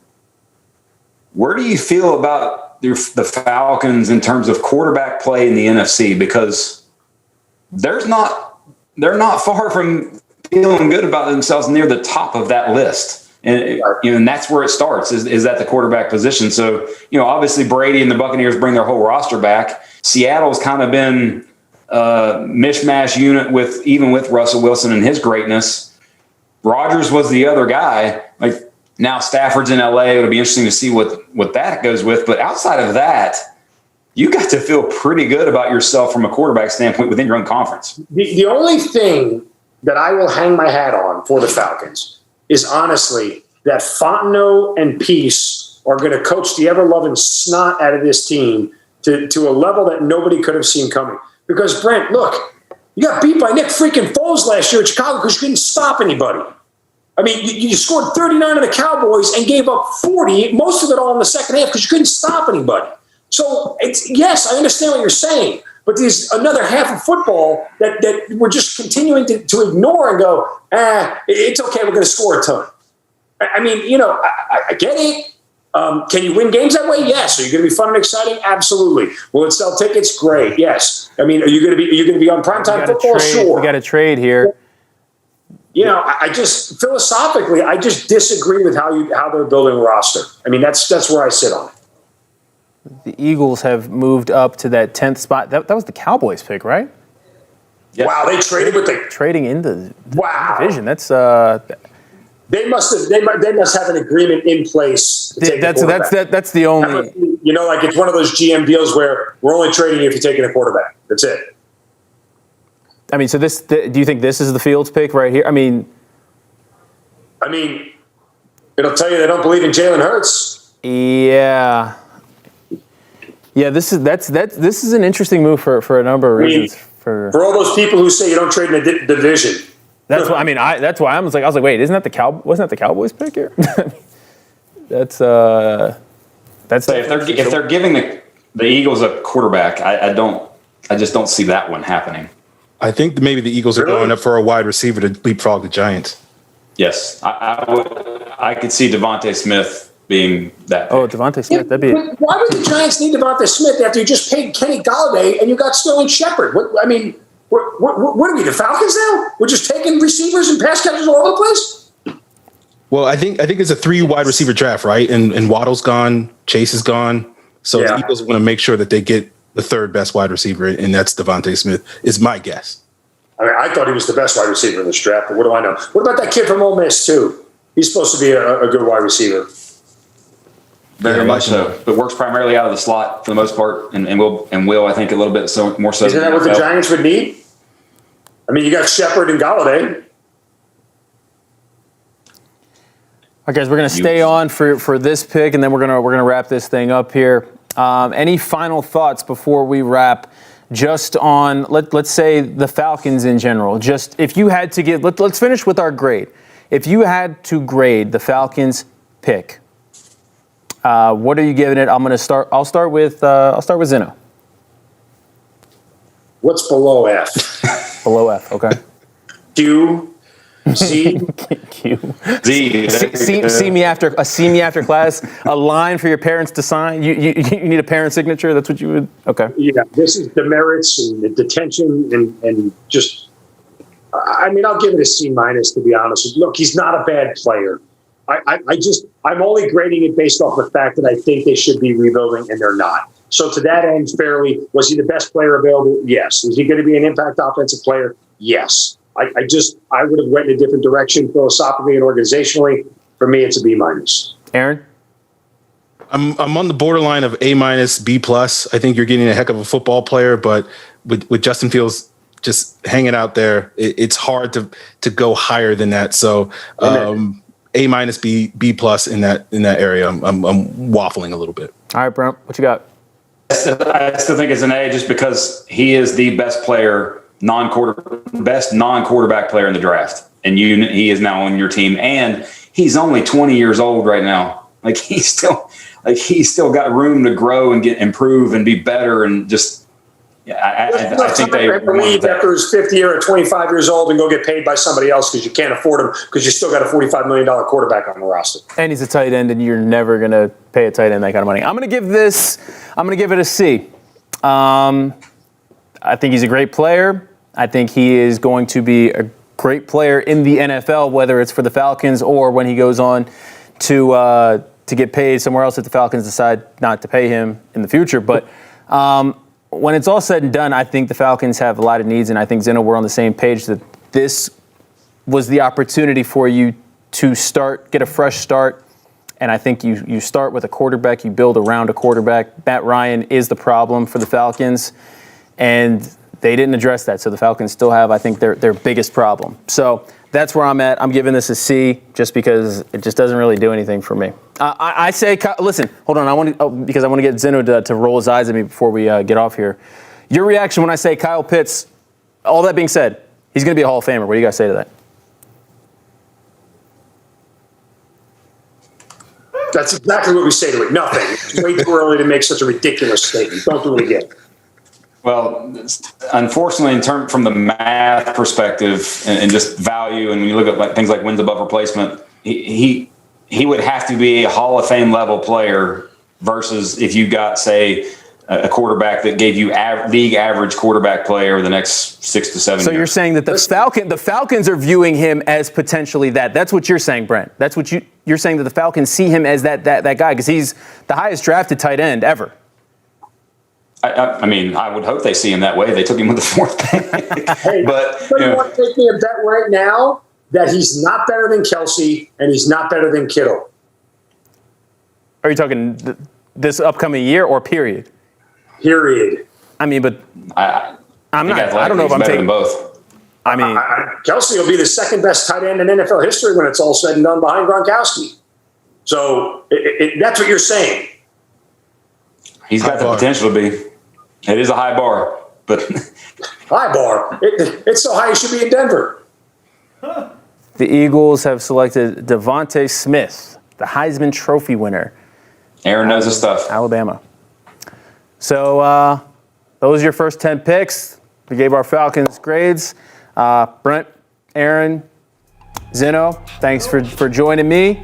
Speaker 9: where do you feel about the Falcons in terms of quarterback play in the NFC? Because they're not far from feeling good about themselves near the top of that list. And that's where it starts is at the quarterback position. So, obviously Brady and the Buccaneers bring their whole roster back. Seattle's kind of been a mishmash unit with Russell Wilson and his greatness. Rodgers was the other guy. Like, now Stafford's in LA. It'll be interesting to see what that goes with. But outside of that, you got to feel pretty good about yourself from a quarterback standpoint within your own conference.
Speaker 3: The only thing that I will hang my hat on for the Falcons is honestly that Fontenot and Peace are going to coach the ever-loving snot out of this team to a level that nobody could have seen coming. Because, Brent, look, you got beat by Nick freaking Foles last year in Chicago because you couldn't stop anybody. I mean, you scored 39 on the Cowboys and gave up 40, most of it all in the second half because you couldn't stop anybody. So, yes, I understand what you're saying, but there's another half of football that we're just continuing to ignore and go, it's okay, we're going to score a ton. I mean, I get it. Can you win games that way? Yes. Are you going to be fun and exciting? Absolutely. Will it sell tickets? Great. Yes. I mean, are you going to be on primetime football? Sure.
Speaker 1: We got to trade here.
Speaker 3: I just philosophically, I just disagree with how they're building a roster. I mean, that's where I sit on it.
Speaker 1: The Eagles have moved up to that 10th spot. That was the Cowboys pick, right?
Speaker 3: Yes. Wow, they traded with the
Speaker 1: trading into the division. That's
Speaker 3: They must have an agreement in place. To take
Speaker 1: that's the only.
Speaker 3: Like it's one of those GM deals where we're only trading you if you're taking a quarterback. That's it.
Speaker 1: I mean, so do you think this is the Fields pick right here? I mean,
Speaker 3: it'll tell you they don't believe in Jalen Hurts.
Speaker 1: Yeah. Yeah, this is an interesting move for a number of reasons. For
Speaker 3: all those people who say you don't trade in a division.
Speaker 1: That's why that's why I was like, wait, wasn't that the Cowboys pick here? that's
Speaker 9: so if they're giving the Eagles a quarterback, I just don't see that one happening.
Speaker 8: I think maybe the Eagles are going up for a wide receiver to leapfrog the Giants.
Speaker 9: Yes, I could see Devontae Smith being that pick.
Speaker 1: Oh, Devontae Smith, that'd be.
Speaker 3: Why would the Giants need Devontae Smith after you just paid Kenny Golladay and you got Sterling Shepard? What are we, the Falcons now? We're just taking receivers and pass catchers all over the place?
Speaker 8: Well, I think it's a 3 wide receiver draft, right? And Waddle's gone, Chase is gone. So the Eagles want to make sure that they get the 3rd best wide receiver, and that's Devontae Smith, is my guess.
Speaker 3: I mean, I thought he was the best wide receiver in this draft, but what do I know? What about that kid from Ole Miss, too? He's supposed to be a good wide receiver.
Speaker 9: Very much so, but works primarily out of the slot for the most part, and will I think a little bit more so.
Speaker 3: Isn't that what the Giants would need? I mean, you got Shepard and Golladay.
Speaker 1: All right, guys, we're going to stay on for this pick, and then we're gonna wrap this thing up here. Any final thoughts before we wrap? Just on let's say the Falcons in general. Just if you had to give, let's finish with our grade. If you had to grade the Falcons pick, what are you giving it? I'll start with Zeno.
Speaker 3: What's below F?
Speaker 1: Below F, okay.
Speaker 3: Q, Z,
Speaker 1: Q.
Speaker 9: Z.
Speaker 1: See me after class. A line for your parents to sign. You need a parent signature. That's what you would. Okay.
Speaker 3: Yeah, this is demerits and the detention and just. I mean, I'll give it a C minus, to be honest with you. Look, he's not a bad player. I'm only grading it based off the fact that I think they should be rebuilding, and they're not. So to that end, fairly, was he the best player available? Yes. Is he going to be an impact offensive player? Yes. I would have went in a different direction philosophically and organizationally. For me, it's a B minus.
Speaker 1: Aaron?
Speaker 8: I'm on the borderline of A minus, B plus. I think you're getting a heck of a football player, but with Justin Fields just hanging out there, it's hard to go higher than that. So A minus, B plus in that area. I'm waffling a little bit.
Speaker 1: All right, Brent, what you got?
Speaker 9: I still think it's an A just because he is the best player, best non-quarterback player in the draft. And he is now on your team. And he's only 20 years old right now. He's still got room to grow and improve and be better and just. I think they
Speaker 3: leave after his 50 year or 25 years old and go get paid by somebody else because you can't afford him because you still got a $45 million quarterback on the roster.
Speaker 1: And he's a tight end, and you're never going to pay a tight end that kind of money. I'm going to give it a C. I think he's a great player. I think he is going to be a great player in the NFL, whether it's for the Falcons or when he goes on to get paid somewhere else if the Falcons decide not to pay him in the future. But when it's all said and done, I think the Falcons have a lot of needs, and I think, Zeno, we're on the same page that this was the opportunity for you to get a fresh start, and I think you start with a quarterback, you build around a quarterback. Matt Ryan is the problem for the Falcons, and they didn't address that, so the Falcons still have, I think, their biggest problem. So that's where I'm at. I'm giving this a C just because it just doesn't really do anything for me. I say, listen, hold on. Because I want to get Zeno to roll his eyes at me before we get off here. Your reaction when I say Kyle Pitts, all that being said, he's going to be a Hall of Famer. What do you guys say to that?
Speaker 3: That's exactly what we say to it. Nothing. It's way too early to make such a ridiculous statement. Don't do it again.
Speaker 9: Well, unfortunately, from the math perspective and just value, and when you look at things like wins above replacement, he would have to be a Hall of Fame level player versus if you got, say, a quarterback that gave you league average quarterback play over the next 6 to 7 years.
Speaker 1: So you're saying that the Falcons are viewing him as potentially that. That's what you're saying, Brent. That's what you're saying, that the Falcons see him as that guy because he's the highest drafted tight end ever.
Speaker 9: I mean, I would hope they see him that way. They took him with the 4th pick.
Speaker 3: Hey, but you want to take me a bet right now that he's not better than Kelsey and he's not better than Kittle?
Speaker 1: Are you talking this upcoming year or period?
Speaker 3: Period.
Speaker 1: I mean, but I'm not. I don't know if I'm taking
Speaker 9: both.
Speaker 1: I mean,
Speaker 3: Kelsey will be the second best tight end in NFL history when it's all said and done behind Gronkowski. So that's what you're saying.
Speaker 9: He's got the potential to be. It is a high bar, but
Speaker 3: high bar. It's so high it should be in Denver.
Speaker 1: The Eagles have selected Devontae Smith, the Heisman Trophy winner.
Speaker 9: Aaron knows his stuff.
Speaker 1: Alabama. So those are your first 10 picks. We gave our Falcons grades. Brent, Aaron, Zeno, thanks for joining me.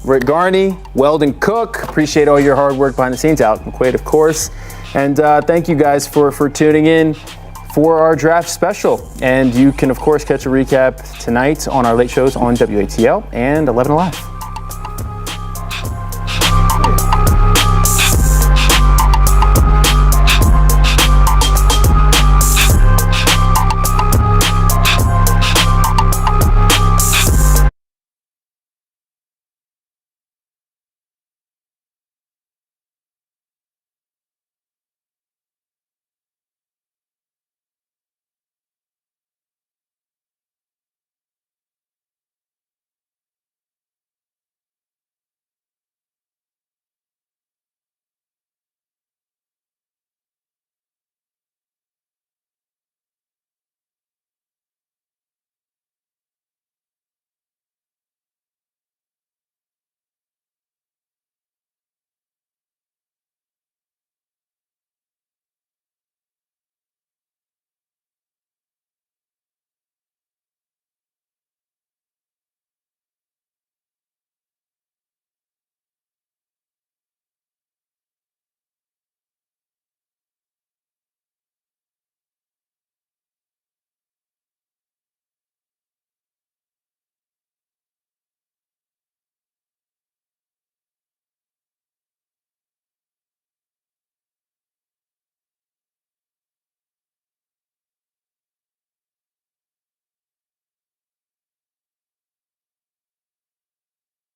Speaker 1: Rick Garney, Weldon Cook, appreciate all your hard work behind the scenes. Out McQuaid, of course. And thank you guys for tuning in for our draft special. And you can, of course, catch a recap tonight on our late shows on WATL and 11 Alive.